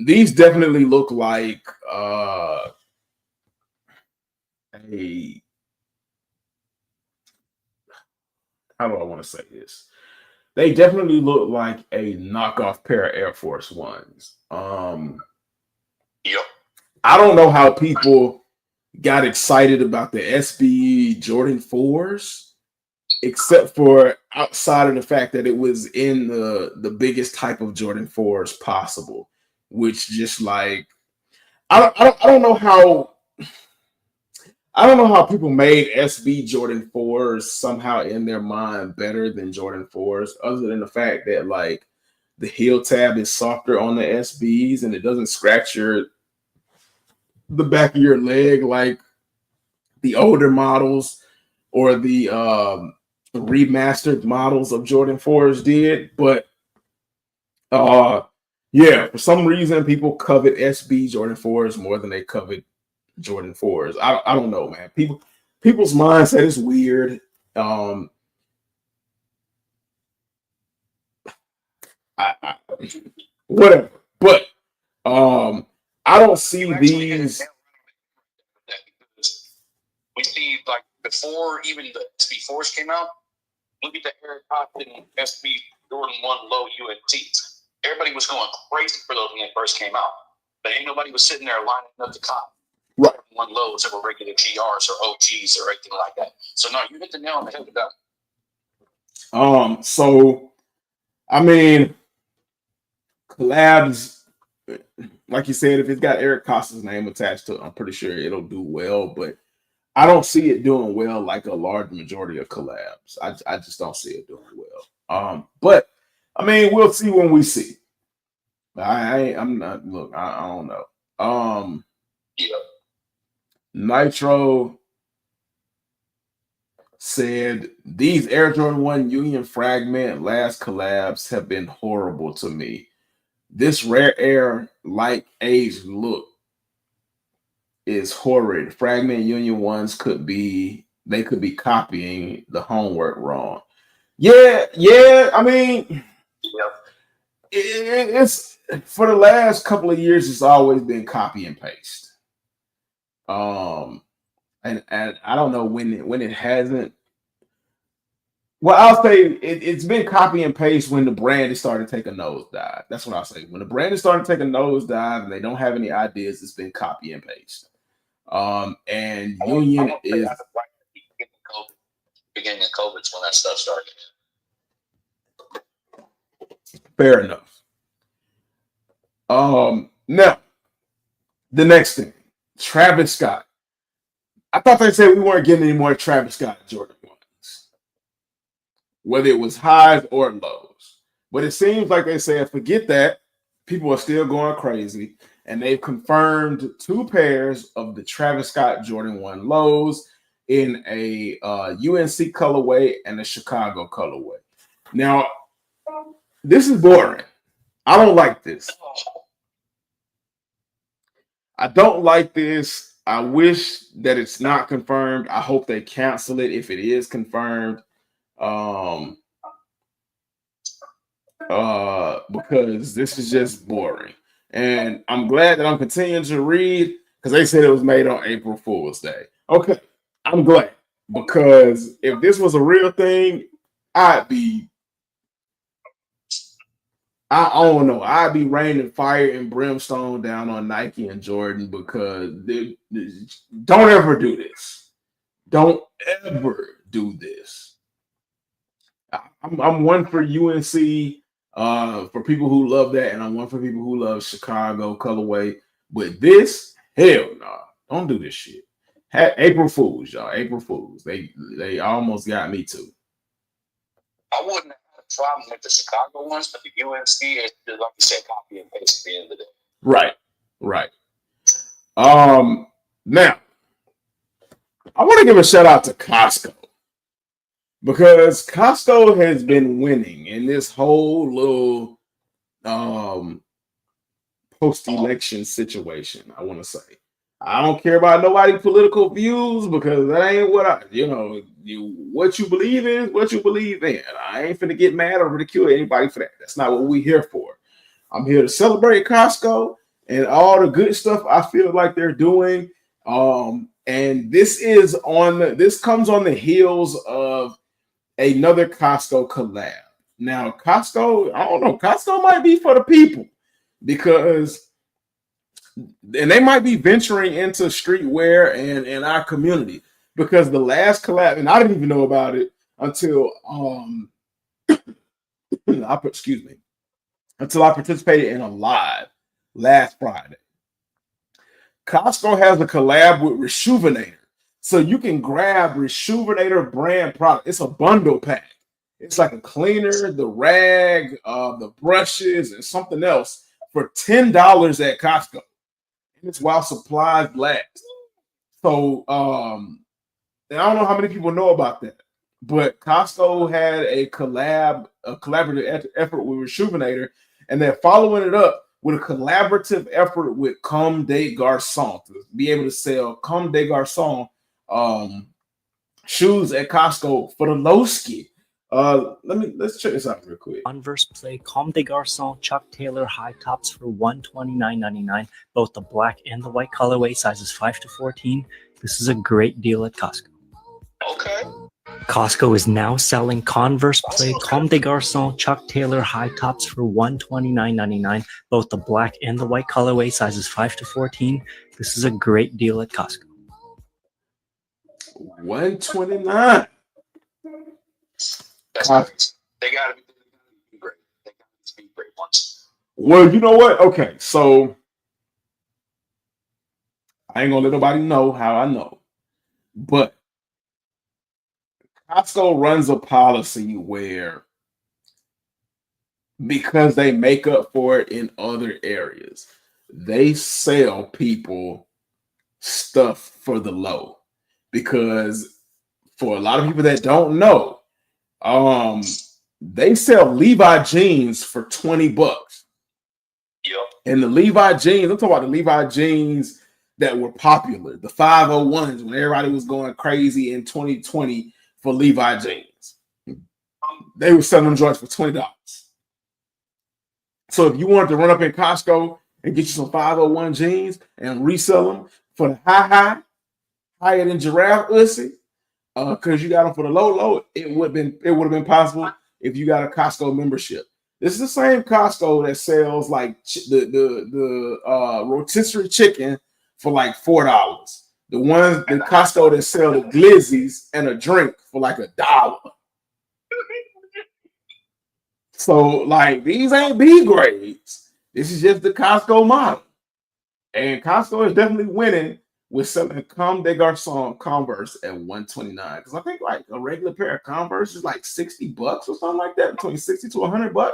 Speaker 1: These definitely look like how do I want to say this? They definitely look like a knockoff pair of Air Force Ones.
Speaker 7: Yep.
Speaker 1: I don't know how people got excited about the SB Jordan 4s, except for outside of the fact that it was in the biggest type of Jordan 4s possible, which just like I don't know how people made SB Jordan 4s somehow in their mind better than Jordan 4s, other than the fact that like the heel tab is softer on the SBs and it doesn't scratch the back of your leg like the older models or the remastered models of Jordan 4s did. But yeah, for some reason people covet SB Jordan 4s more than they covet Jordan 4s. I don't know, man. People's mindset is weird. Whatever. But I don't see these.
Speaker 7: We see like before even the SB4s came out. Look at the Eric Costa and SB Jordan 1 low UNTs. Everybody was going crazy for those when they first came out, but ain't nobody was sitting there lining up to cop.
Speaker 1: Right.
Speaker 7: One lows that were regular GRs or OGs or anything like that. So no, you hit the nail on the head with that.
Speaker 1: So I mean, collabs like you said, if it's got Eric Costa's name attached to it, I'm pretty sure it'll do well. But I don't see it doing well like a large majority of collabs. I just don't see it doing well. But I mean, we'll see when we see. I'm not. Look, I don't know.
Speaker 7: Yeah.
Speaker 1: Nitro said these Air Jordan 1 Union Fragment last collabs have been horrible to me. This Rare Air like aged look is horrid. Fragment Union ones could be copying the homework wrong. Yeah. I mean, it's for the last couple of years, it's always been copy and paste. And I don't know when it hasn't. Well, I'll say it's been copy and paste when the brand is starting to take a nosedive. That's what I'll say. When the brand is starting to take a nosedive and they don't have any ideas, it's been copy and paste. And Union is
Speaker 7: beginning of COVID's when that stuff started.
Speaker 1: Fair enough. Now the next thing, Travis Scott. I thought they said we weren't getting any more Travis Scott Jordan ones, whether it was highs or lows. But it seems like they said, forget that. People are still going crazy. And they've confirmed 2 pairs of the Travis Scott Jordan 1 lows in a UNC colorway and a Chicago colorway. Now, this is boring. I don't like this. I don't like this. I wish that it's not confirmed. I hope they cancel it if it is confirmed. Because this is just boring. And I'm glad that I'm continuing to read because they said it was made on April Fool's Day. Okay, I'm glad because if this was a real thing, I don't know. I'd be raining fire and brimstone down on Nike and Jordan because don't ever do this. Don't ever do this. I'm one for UNC for people who love that, and I'm one for people who love Chicago colorway. But this, hell no, don't do this shit. April Fools, y'all. April Fools. They almost got me too.
Speaker 7: I wouldn't have a problem with the Chicago ones, but the UNC is, like you said, copy and paste at the end of the day.
Speaker 1: Right. Now, I want to give a shout out to Costco because Costco has been winning in this whole little post-election situation, I want to say. I don't care about nobody's political views because that ain't what what you believe in is what you believe in. I ain't finna get mad or ridicule anybody for that. That's not what we're here for. I'm here to celebrate Costco and all the good stuff I feel like they're doing. And this comes on the heels of another Costco collab. Now, Costco, I don't know, Costco might be for the people because and they might be venturing into streetwear and our community because the last collab, and I didn't even know about it until I participated in a live last Friday. Costco has a collab with Reshoevn8r. So you can grab Reshoevn8r brand product. It's a bundle pack. It's like a cleaner, the rag, the brushes, and something else for $10 at Costco. And it's while supplies last. So and I don't know how many people know about that, but Costco had a collaborative effort with Reshoevn8r, and they're following it up with a collaborative effort with Comme des Garçons to be able to sell Comme des Garçons shoes at Costco for the low ski. Let's check this out real quick.
Speaker 9: Converse Play Comme des Garçons Chuck Taylor high tops for $129.99, both the black and the white colorway, sizes 5 to 14. This is a great deal at Costco.
Speaker 7: Okay.
Speaker 9: Costco is now selling Converse Play Comme des Garçons Chuck Taylor high tops for $129.99, both the black and the white colorway, sizes 5 to 14. This is a great deal at Costco.
Speaker 1: $129.
Speaker 7: That's nice. They gotta be great. They gotta be great ones.
Speaker 1: Well, you know what? Okay, so I ain't gonna let nobody know how I know. But Costco runs a policy where, because they make up for it in other areas, they sell people stuff for the low. Because for a lot of people that don't know, they sell Levi jeans for $20.
Speaker 7: Yep.
Speaker 1: And the Levi jeans, I'm talking about the Levi jeans that were popular, the 501s, when everybody was going crazy in 2020 for Levi jeans. They were selling them joints for $20. So if you wanted to run up in Costco and get you some 501 jeans and resell them for the higher than Giraffe Ussy, because you got them for the low, it would have been possible if you got a Costco membership. This is the same Costco that sells like the rotisserie chicken for like $4. The Costco that sell the glizzies and a drink for like $1. So like these ain't B grades. This is just the Costco model, and Costco is definitely winning with selling Comme des Garçons Converse at $129. Because I think like a regular pair of Converse is like $60 or something like that, between $60 to $100.
Speaker 7: Like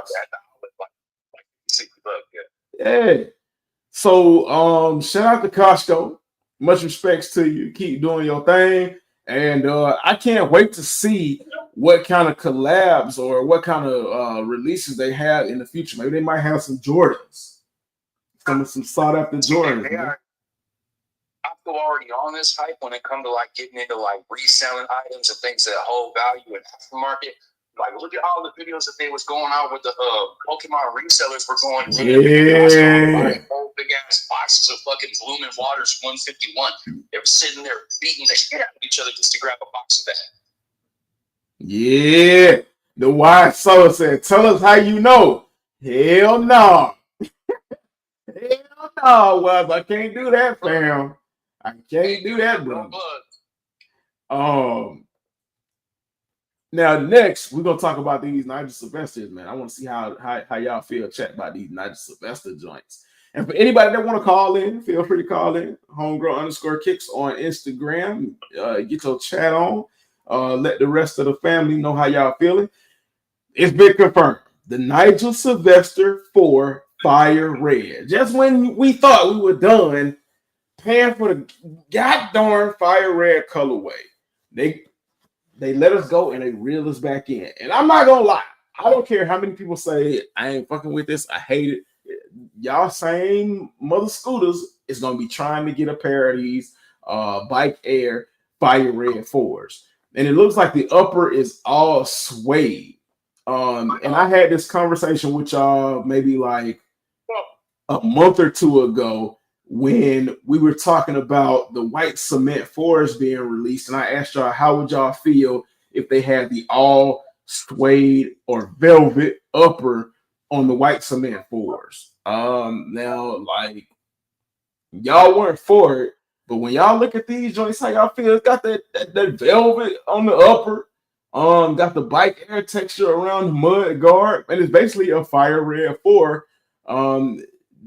Speaker 7: $60,
Speaker 1: Yeah. So shout out to Costco. Much respects to you. Keep doing your thing. And I can't wait to see what kind of collabs or what kind of releases they have in the future. Maybe they might have some Jordans. Some sought after Jordans.
Speaker 7: I'm already on this hype when it comes to like getting into like reselling items and things that hold value in aftermarket. Like, look at all the videos that they was going out with the Pokemon resellers were going
Speaker 1: yeah.
Speaker 7: whole big ass boxes of fucking Blooming Waters 151. They were sitting there beating the shit out of each other just to grab a box of that.
Speaker 1: Yeah. The wise soul said, tell us how you know. Hell no. Hell no, Wes. I can't do that, fam. I can't do that, bro. Now, next, we're going to talk about these Nigel Sylvesters, man. I want to see how y'all feel, chat about these Nigel Sylvester joints. And for anybody that want to call in, feel free to call in. Homegirl_kicks on Instagram. Get your chat on. Let the rest of the family know how y'all feeling. It's been confirmed. The Nigel Sylvester 4 Fire Red. Just when we thought we were done paying for the goddamn Fire Red colorway, they let us go and they reel us back in. And I'm not gonna lie, I don't care how many people say I ain't fucking with this, I hate it. Y'all same mother scooters is gonna be trying to get a pair of these Bike Air Fire Red 4s. And it looks like the upper is all suede. And I had this conversation with y'all maybe like a month or two ago when we were talking about the white cement 4s being released, and I asked y'all how would y'all feel if they had the all suede or velvet upper on the white cement 4s. Now, like, y'all weren't for it, but when y'all look at these joints, how y'all feel? It's got that velvet on the upper, got the Bike Air texture around the mud guard, and it's basically a Fire Red 4.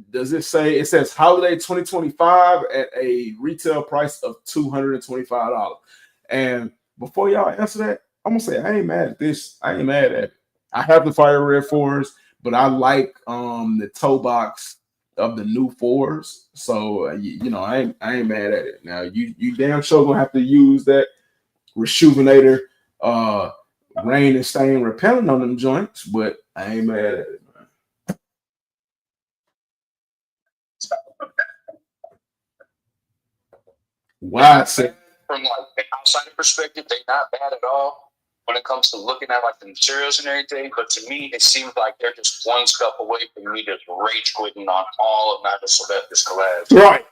Speaker 1: Does it say, it says holiday 2025 at a retail price of $225. And before y'all answer that, I'm gonna say I ain't mad at this. I ain't mad at it. I have the Fire Red 4s, but I like the toe box of the new 4s. So you know, I ain't mad at it. Now you damn sure gonna have to use that Rejuvenator rain and stain repellent on them joints, but I ain't mad at it. Why?
Speaker 7: From like an outsider perspective, they're not bad at all when it comes to looking at like the materials and everything. But to me, it seems like they're just one step away from me just rage quitting on all of Nigel Sylvester's collabs.
Speaker 1: Right.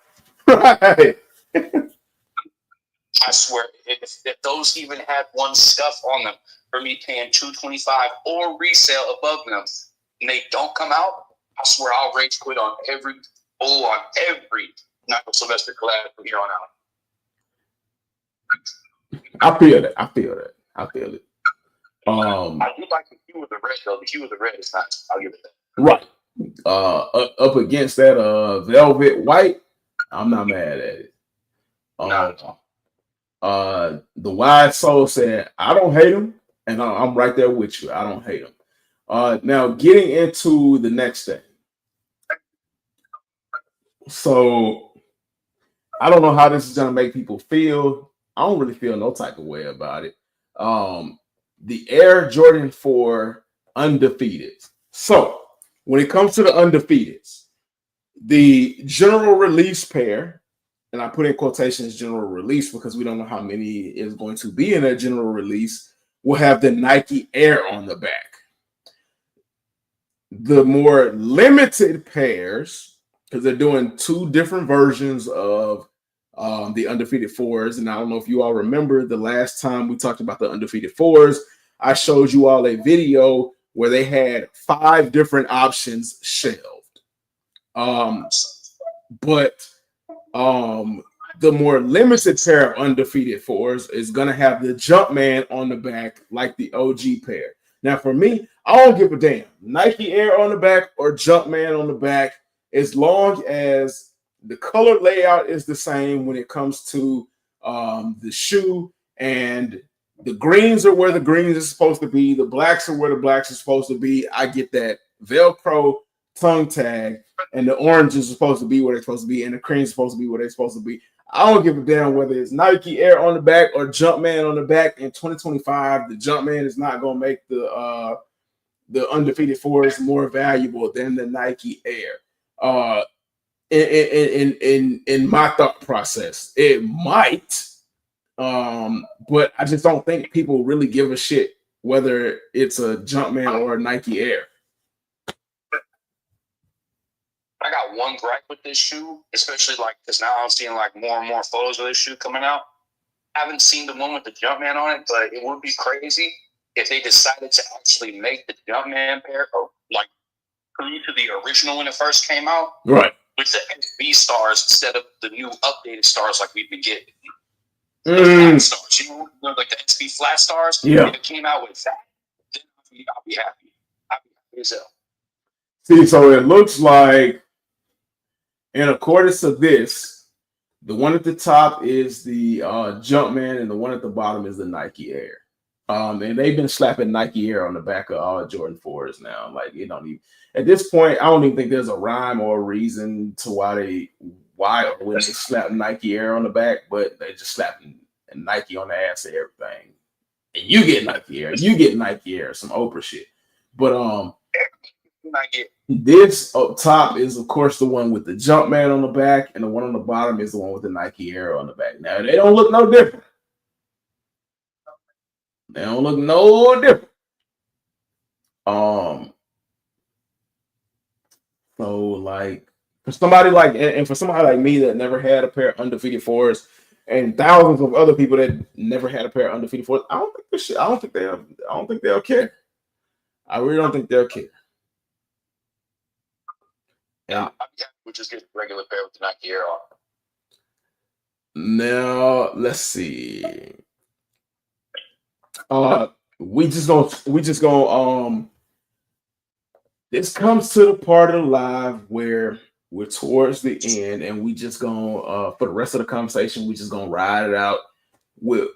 Speaker 7: I swear, if those even had one scuff on them, for me paying $225 or resale above them, and they don't come out, I swear I'll rage quit on every Nigel Sylvester collab from here on out.
Speaker 1: I feel that. I feel it.
Speaker 7: I do like the hue of the red, though. The hue of the red is nice. I'll give it that.
Speaker 1: Right. Up against that velvet white, I'm not mad at it. The wise soul said, I don't hate him, and I'm right there with you. I don't hate him. Now getting into the next thing. So I don't know how this is gonna make people feel. I don't really feel no type of way about it. The Air Jordan 4 undefeated. So when it comes to the undefeateds, the general release pair, and I put in quotations general release because we don't know how many is going to be in that general release, will have the Nike Air on the back. The more limited pairs, because they're doing two different versions of the undefeated fours. And I don't know if you all remember the last time we talked about the undefeated fours, I showed you all a video where they had 5 different options shelved. But the more limited pair of undefeated fours is going to have the Jumpman on the back like the OG pair. Now, for me, I don't give a damn. Nike Air on the back or Jumpman on the back, as long as the color layout is the same when it comes to the shoe, and the greens are where the greens are supposed to be, the blacks are where the blacks are supposed to be. I get that Velcro tongue tag, and the oranges are supposed to be where they're supposed to be, and the cream's supposed to be where they're supposed to be. I don't give a damn whether it's Nike Air on the back or Jumpman on the back. In 2025, the Jumpman is not going to make the undefeated fours more valuable than the Nike Air. In my thought process, it might, but I just don't think people really give a shit whether it's a Jumpman or a Nike Air.
Speaker 7: I got one gripe with this shoe, especially like because now I'm seeing like more and more photos of this shoe coming out. I haven't seen the one with the Jumpman on it, but it would be crazy if they decided to actually make the Jumpman pair or like true to the original when it first came out,
Speaker 1: right?
Speaker 7: With the SB stars instead of the new updated stars like we've been getting. Flat stars, you know, like the SB flat stars.
Speaker 1: Yeah,
Speaker 7: if it came out with that, then I'll be happy. I'll be happy as hell.
Speaker 1: See, so it looks like, in accordance to this, the one at the top is the Jumpman, and the one at the bottom is the Nike Air. And they've been slapping Nike Air on the back of all Jordan 4s now. Like, you don't even, at this point, I don't even think there's a rhyme or a reason to why or when they slap Nike Air on the back, but they just slapping Nike on the ass of everything. And you get Nike Air, some Oprah shit. But this up top is, of course, the one with the Jumpman on the back, and the one on the bottom is the one with the Nike Air on the back. Now, they don't look no different. They don't look no different. So like for somebody like me that never had a pair of undefeated fours, and thousands of other people that never had a pair of undefeated fours, I don't think they'll care. I really don't think they'll care.
Speaker 7: Yeah, we just get a regular pair with the Nike Air on.
Speaker 1: Now let's see. This comes to the part of the live where we're towards the end, and we just gonna for the rest of the conversation, we just gonna ride it out with,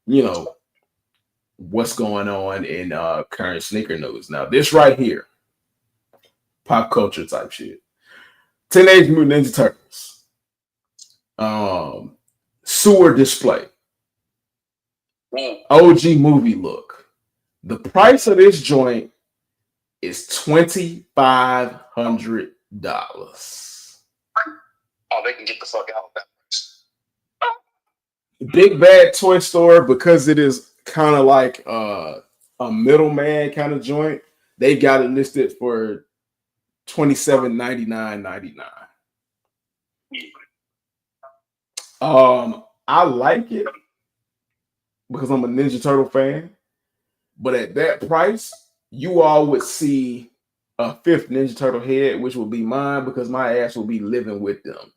Speaker 1: you know, what's going on in current sneaker news. Now, this right here, pop culture type shit. Teenage Mutant Ninja Turtles. Sewer display. OG movie look. The price of this joint is $2,500.
Speaker 7: Oh, they can get the fuck out of that price.
Speaker 1: Big Bad Toy Store, because it is kind of like a middleman kind of joint, they got it listed for $27.99.99. I like it because I'm a Ninja Turtle fan, but at that price, you all would see a 5th Ninja Turtle head, which would be mine, because my ass will be living with them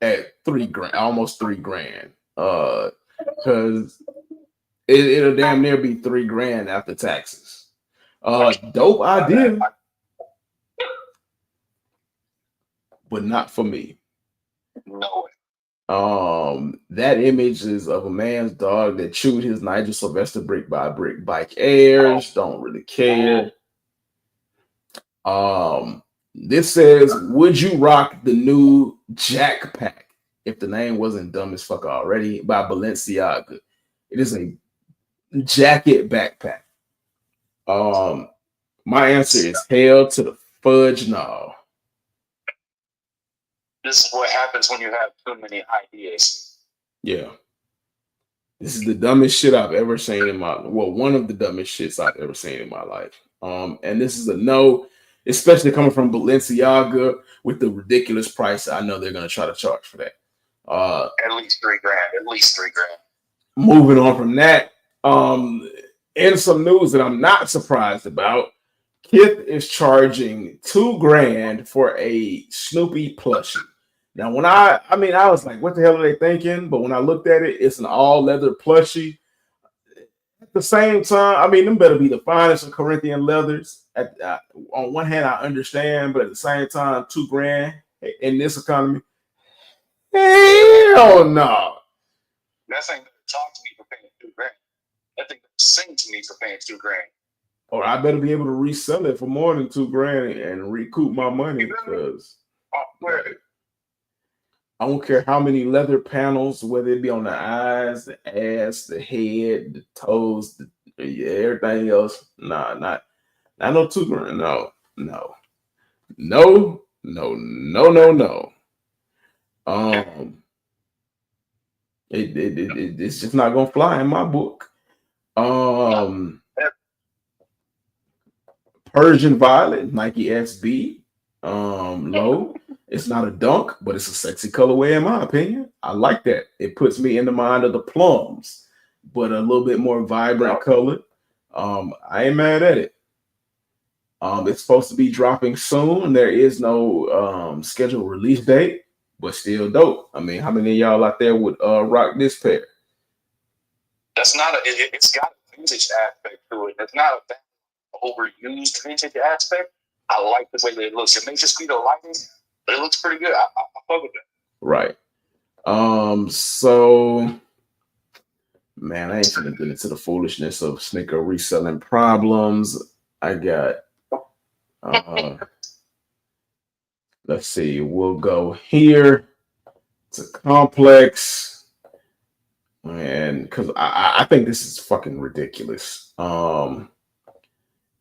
Speaker 1: at $3,000, almost $3,000. Because it'll damn near be $3,000 after taxes. Dope idea, but not for me.
Speaker 7: No way.
Speaker 1: That image is of a man's dog that chewed his Nigel Sylvester brick by brick bike airs. Don't really care. This says, would you rock the new Jack Pack if the name wasn't dumb as fuck already by Balenciaga? It is a jacket backpack. My answer is hell to the fudge no.
Speaker 7: This is what happens when you have too many ideas.
Speaker 1: Yeah. This is the dumbest shit I've ever seen in my one of the dumbest shits I've ever seen in my life. And this is a no, especially coming from Balenciaga with the ridiculous price. I know they're gonna try to charge for that.
Speaker 7: At least $3,000. At least $3,000.
Speaker 1: Moving on from that, in some news that I'm not surprised about, Kith is charging $2,000 for a Snoopy plushie. Now, when I was like, what the hell are they thinking? But when I looked at it, it's an all leather plushie. At the same time, I mean, them better be the finest of Corinthian leathers. On one hand, I understand, but at the same time, $2,000 in this economy, hell no.
Speaker 7: That thing talk to me for paying $2,000. That thing sing to me for paying $2,000.
Speaker 1: Or I better be able to resell it for more than $2,000 and recoup my money because I don't care how many leather panels, whether it be on the eyes, the ass, the head, the toes, everything else. Nah, not no $2,000. No. It's just not gonna fly in my book. Persian Violet, Nike SB. Low. It's not a dunk, but it's a sexy colorway in my opinion. I like that. It puts me in the mind of the plums, but a little bit more vibrant color. I ain't mad at it. It's supposed to be dropping soon. There is no scheduled release date, but still dope. I mean, how many of y'all out there would rock this pair?
Speaker 7: That's not it's got a vintage aspect to it. It's not a overused vintage aspect. I like the way that it looks. It may just be the lighting, but it looks pretty good. I fuck with that.
Speaker 1: Right. So, man, I ain't gonna get into the foolishness of sneaker reselling problems. I got, let's see, we'll go here to Complex, and because I think this is fucking ridiculous.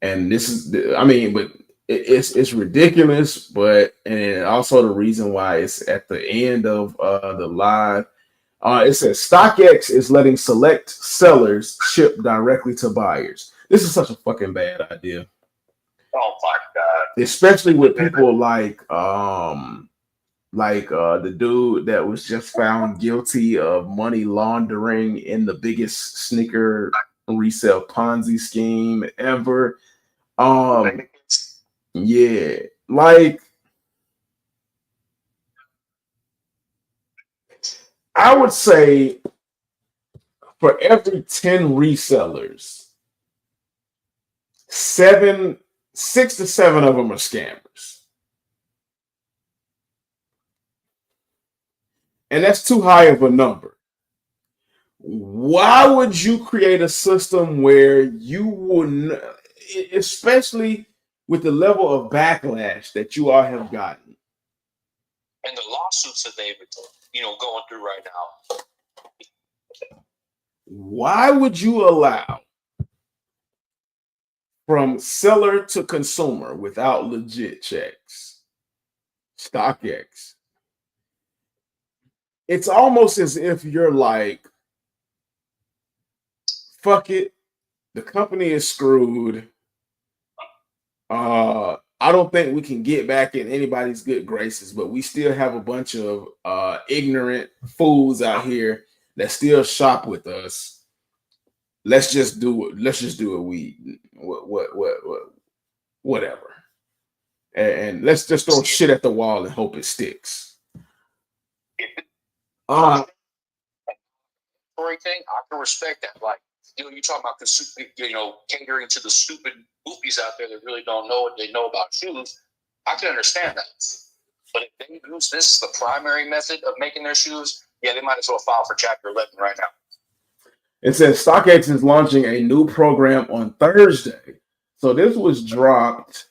Speaker 1: And this is, I mean, but it's ridiculous, but and also the reason why it's at the end of the live. It says StockX is letting select sellers ship directly to buyers. This is such a fucking bad idea.
Speaker 7: Oh my god!
Speaker 1: Especially with people like the dude that was just found guilty of money laundering in the biggest sneaker resale Ponzi scheme ever. Yeah, like I would say for every 10 resellers, 6 to 7 of them are scammers. And that's too high of a number. Why would you create a system where you wouldn't, especially with the level of backlash that you all have gotten,
Speaker 7: and the lawsuits that they've going through right now?
Speaker 1: Why would you allow from seller to consumer without legit checks? StockX. It's almost as if you're like, fuck it, the company is screwed. I don't think we can get back in anybody's good graces, but we still have a bunch of ignorant fools out here that still shop with us. Let's just do it. Let's just do it. Whatever. And let's just throw shit at the wall and hope it sticks.
Speaker 7: Thing, I can respect that. Like, you talking about catering to the stupid goofies out there that really don't know what they know about shoes. I can understand that. But if they use this as the primary method of making their shoes, Yeah, they might as well file for Chapter 11 right now.
Speaker 1: It says StockX is launching a new program on Thursday. So this was dropped.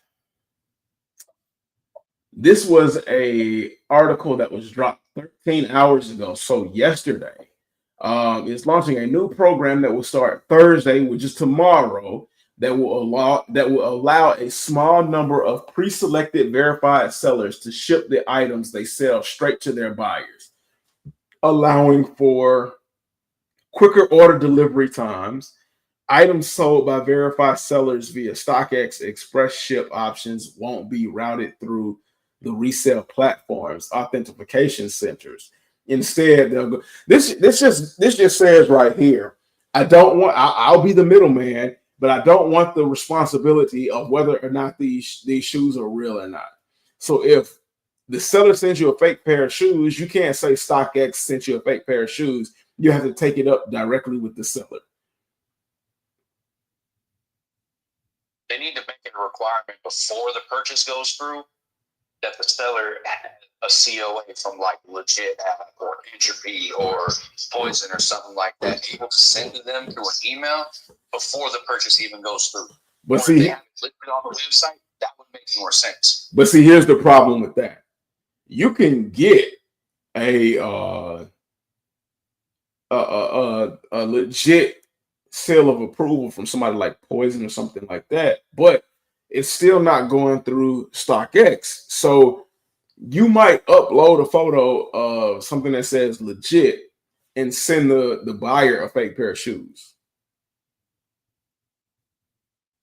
Speaker 1: This was a article that was dropped 13 hours ago. So yesterday, it's launching a new program that will start Thursday, which is tomorrow, that will allow a small number of pre-selected verified sellers to ship the items they sell straight to their buyers, allowing for quicker order delivery times. Items sold by verified sellers via StockX Express ship options won't be routed through the resale platforms, authentication centers. Instead, they'll go. This just says right here, I'll be the middleman, but I don't want the responsibility of whether or not these shoes are real or not. So if the seller sends you a fake pair of shoes, you can't say StockX sent you a fake pair of shoes. You have to take it up directly with the seller.
Speaker 7: They need to make it a requirement before the purchase goes through that the seller had a COA from like Legit App or Entropy or Poison or something like that, able to send to them through an email before the purchase even goes through.
Speaker 1: But
Speaker 7: or
Speaker 1: see,
Speaker 7: if they have it listed on the website, that would make more sense.
Speaker 1: But see, here's the problem with that. You can get a legit seal of approval from somebody like Poison or something like that, but it's still not going through StockX. So you might upload a photo of something that says legit and send the buyer a fake pair of shoes.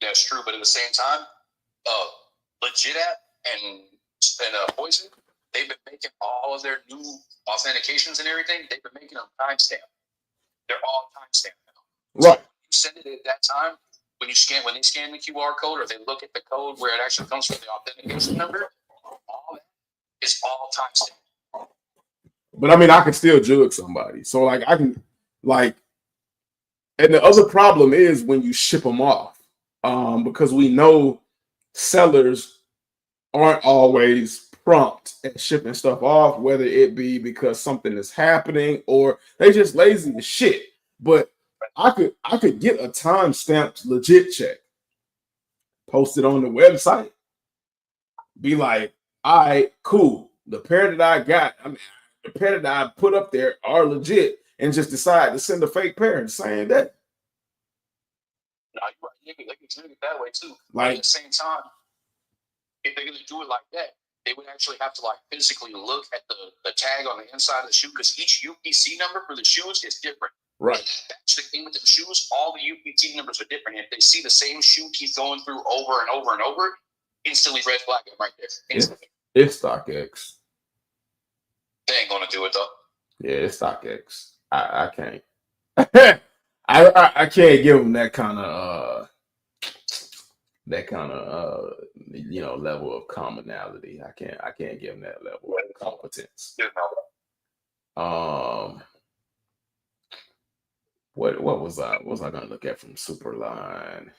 Speaker 7: That's true, but at the same time, Legit App and Poison, they've been making all of their new authentications and everything. They've been making them timestamp. They're all timestamped now.
Speaker 1: Right.
Speaker 7: So you send it at that time when they scan the QR code or they look at the code where it actually comes from the authentication number. All that is all timestamped.
Speaker 1: But I mean, I can still judge somebody. So like I can like, and the other problem is when you ship them off, because we know sellers aren't always prompt at shipping stuff off, whether it be because something is happening or they just lazy as shit. But I could get a time-stamped legit check, post it on the website, be like, all right, cool. The pair that I got, the pair that I put up there are legit, and just decide to send a fake pair and saying that.
Speaker 7: No, you're right. They can do it that way too.
Speaker 1: Like,
Speaker 7: but at the same time, if they're going to do it like that, they would actually have to like physically look at the tag on the inside of the shoe because each UPC number for the shoes is different.
Speaker 1: Right.
Speaker 7: That's the thing with the shoes. All the UPC numbers are different. If they see the same shoe keep going through over and over and over, instantly red flag them right there. Instantly.
Speaker 1: It's StockX.
Speaker 7: They ain't gonna do it though.
Speaker 1: Yeah, it's StockX. I can't. I can't give them that kind of level of commonality. I can't give them that level of competence. What was I gonna look at from Superline?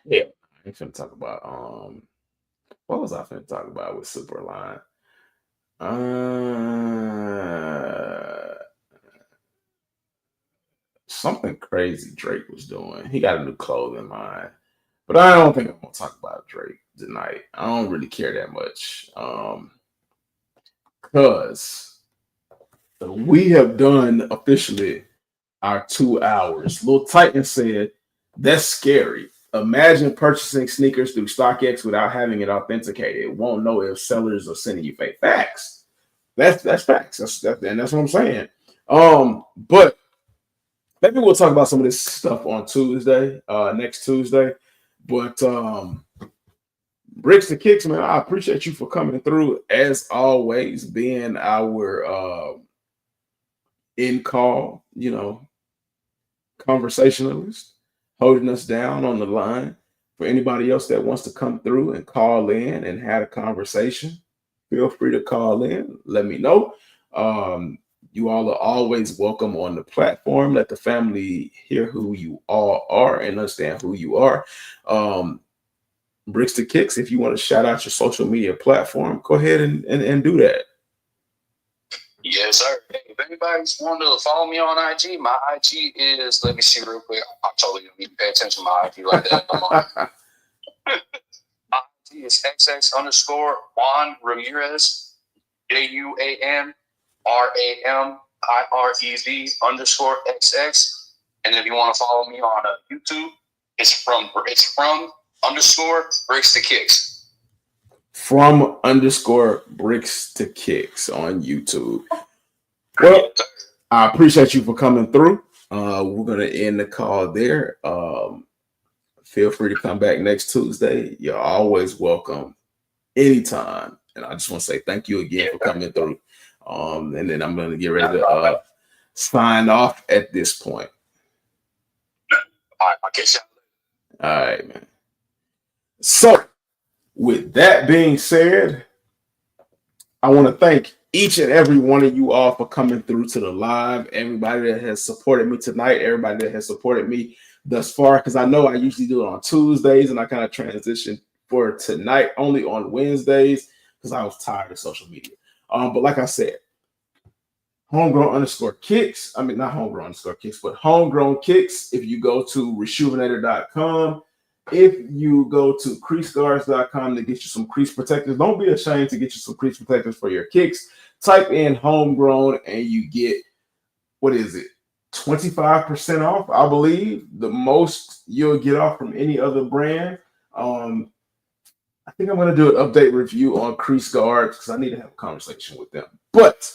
Speaker 1: Yeah, I ain't finna talk about what was I finna talk about with Superline? Something crazy Drake was doing. He got a new clothing line. But I don't think I'm gonna talk about Drake tonight. I don't really care that much. Because we have done officially our 2 hours. Lil Titan said, that's scary. Imagine purchasing sneakers through StockX without having it authenticated. Won't know if sellers are sending you fake facts. That's facts. That's what I'm saying. But maybe we'll talk about some of this stuff on Tuesday, next Tuesday. But Bricks to Kicks, man, I appreciate you for coming through as always, being our in-call, conversationalist, holding us down on the line. For anybody else that wants to come through and call in and have a conversation, feel free to call in. Let me know. You all are always welcome on the platform. Let the family hear who you all are and understand who you are. Bricks to Kicks, if you want to shout out your social media platform, go ahead and do that.
Speaker 7: Yes, sir. Hey, if anybody's wanting to follow me on IG, my IG is, let me see real quick. I totally don't need to pay attention to my IG like that. My IG is XX_Juan Ramirez, JUANRAMIREZ _XX. And if you want to follow me on YouTube, it's from _Bricks to Kicks.
Speaker 1: From _Bricks to Kicks on YouTube. Well, I appreciate you for coming through. We're gonna end the call there. Feel free to come back next Tuesday. You're always welcome anytime. And I just want to say thank you again for coming through. And then I'm gonna get ready to sign off at this point.
Speaker 7: All right, I'll catch you.
Speaker 1: All right, man. So, with that being said, I want to thank each and every one of you all for coming through to the live. Everybody that has supported me tonight, everybody that has supported me thus far, because I know I usually do it on Tuesdays, and I kind of transitioned for tonight only on Wednesdays because I was tired of social media. But like I said, homegrown_kicks. I mean, not homegrown_kicks, but homegrown kicks. If you go to reshoevn8er.com, if you go to creaseguards.com to get you some crease protectors, don't be ashamed to get you some crease protectors for your kicks. Type in homegrown and you get, what is it, 25% off, I believe. The most you'll get off from any other brand. I think I'm going to do an update review on Crease Guards because I need to have a conversation with them. But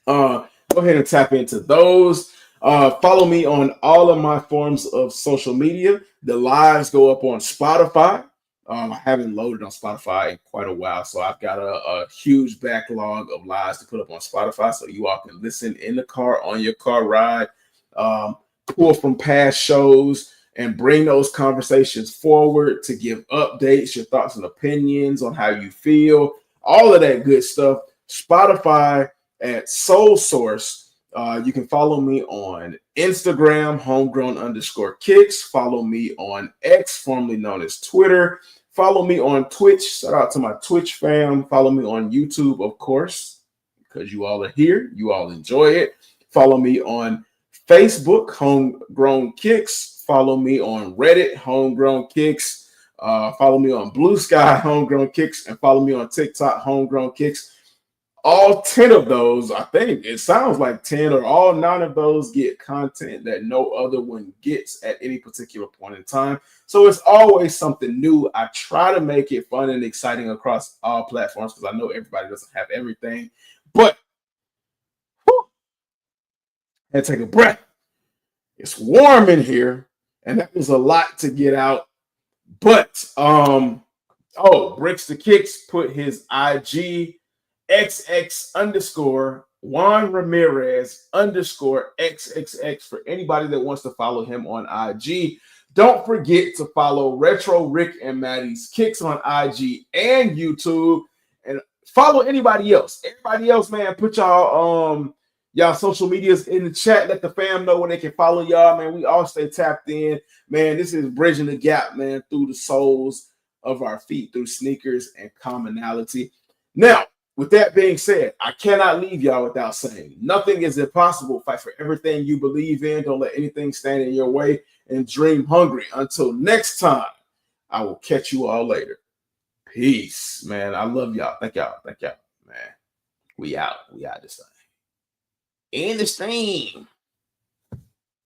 Speaker 1: go ahead and tap into those. Follow me on all of my forms of social media. The lives go up on Spotify. I haven't loaded on Spotify in quite a while, so I've got a huge backlog of lives to put up on Spotify so you all can listen in the car, on your car ride, pull from past shows, and bring those conversations forward to give updates, your thoughts and opinions on how you feel, all of that good stuff. Spotify at Soul Source. You can follow me on Instagram, homegrown_kicks. Follow me on X, formerly known as Twitter. Follow me on Twitch. Shout out to my Twitch fam. Follow me on YouTube, of course, because you all are here. You all enjoy it. Follow me on Facebook, Homegrown Kicks. Follow me on Reddit, Homegrown Kicks. Follow me on Blue Sky, Homegrown Kicks. And follow me on TikTok, Homegrown Kicks. All 10 of those, I think it sounds like 10 or all 9 of those get content that no other one gets at any particular point in time. So it's always something new. I try to make it fun and exciting across all platforms because I know everybody doesn't have everything. But and take a breath. It's warm in here, and that was a lot to get out. But Bricks to Kicks put his IG XX_Juan Ramirez _XXX for anybody that wants to follow him on IG. Don't forget to follow Retro Rick and Maddie's Kicks on IG and YouTube, and follow anybody else. Everybody else, man, put y'all social medias in the chat. Let the fam know when they can follow y'all, man. We all stay tapped in, man. This is bridging the gap, man, through the soles of our feet, through sneakers and commonality. Now, with that being said, I cannot leave y'all without saying nothing is impossible. Fight for everything you believe in. Don't let anything stand in your way, and dream hungry. Until next time, I will catch you all later. Peace, man. I love y'all. Thank y'all, man. We out this thing. In this thing.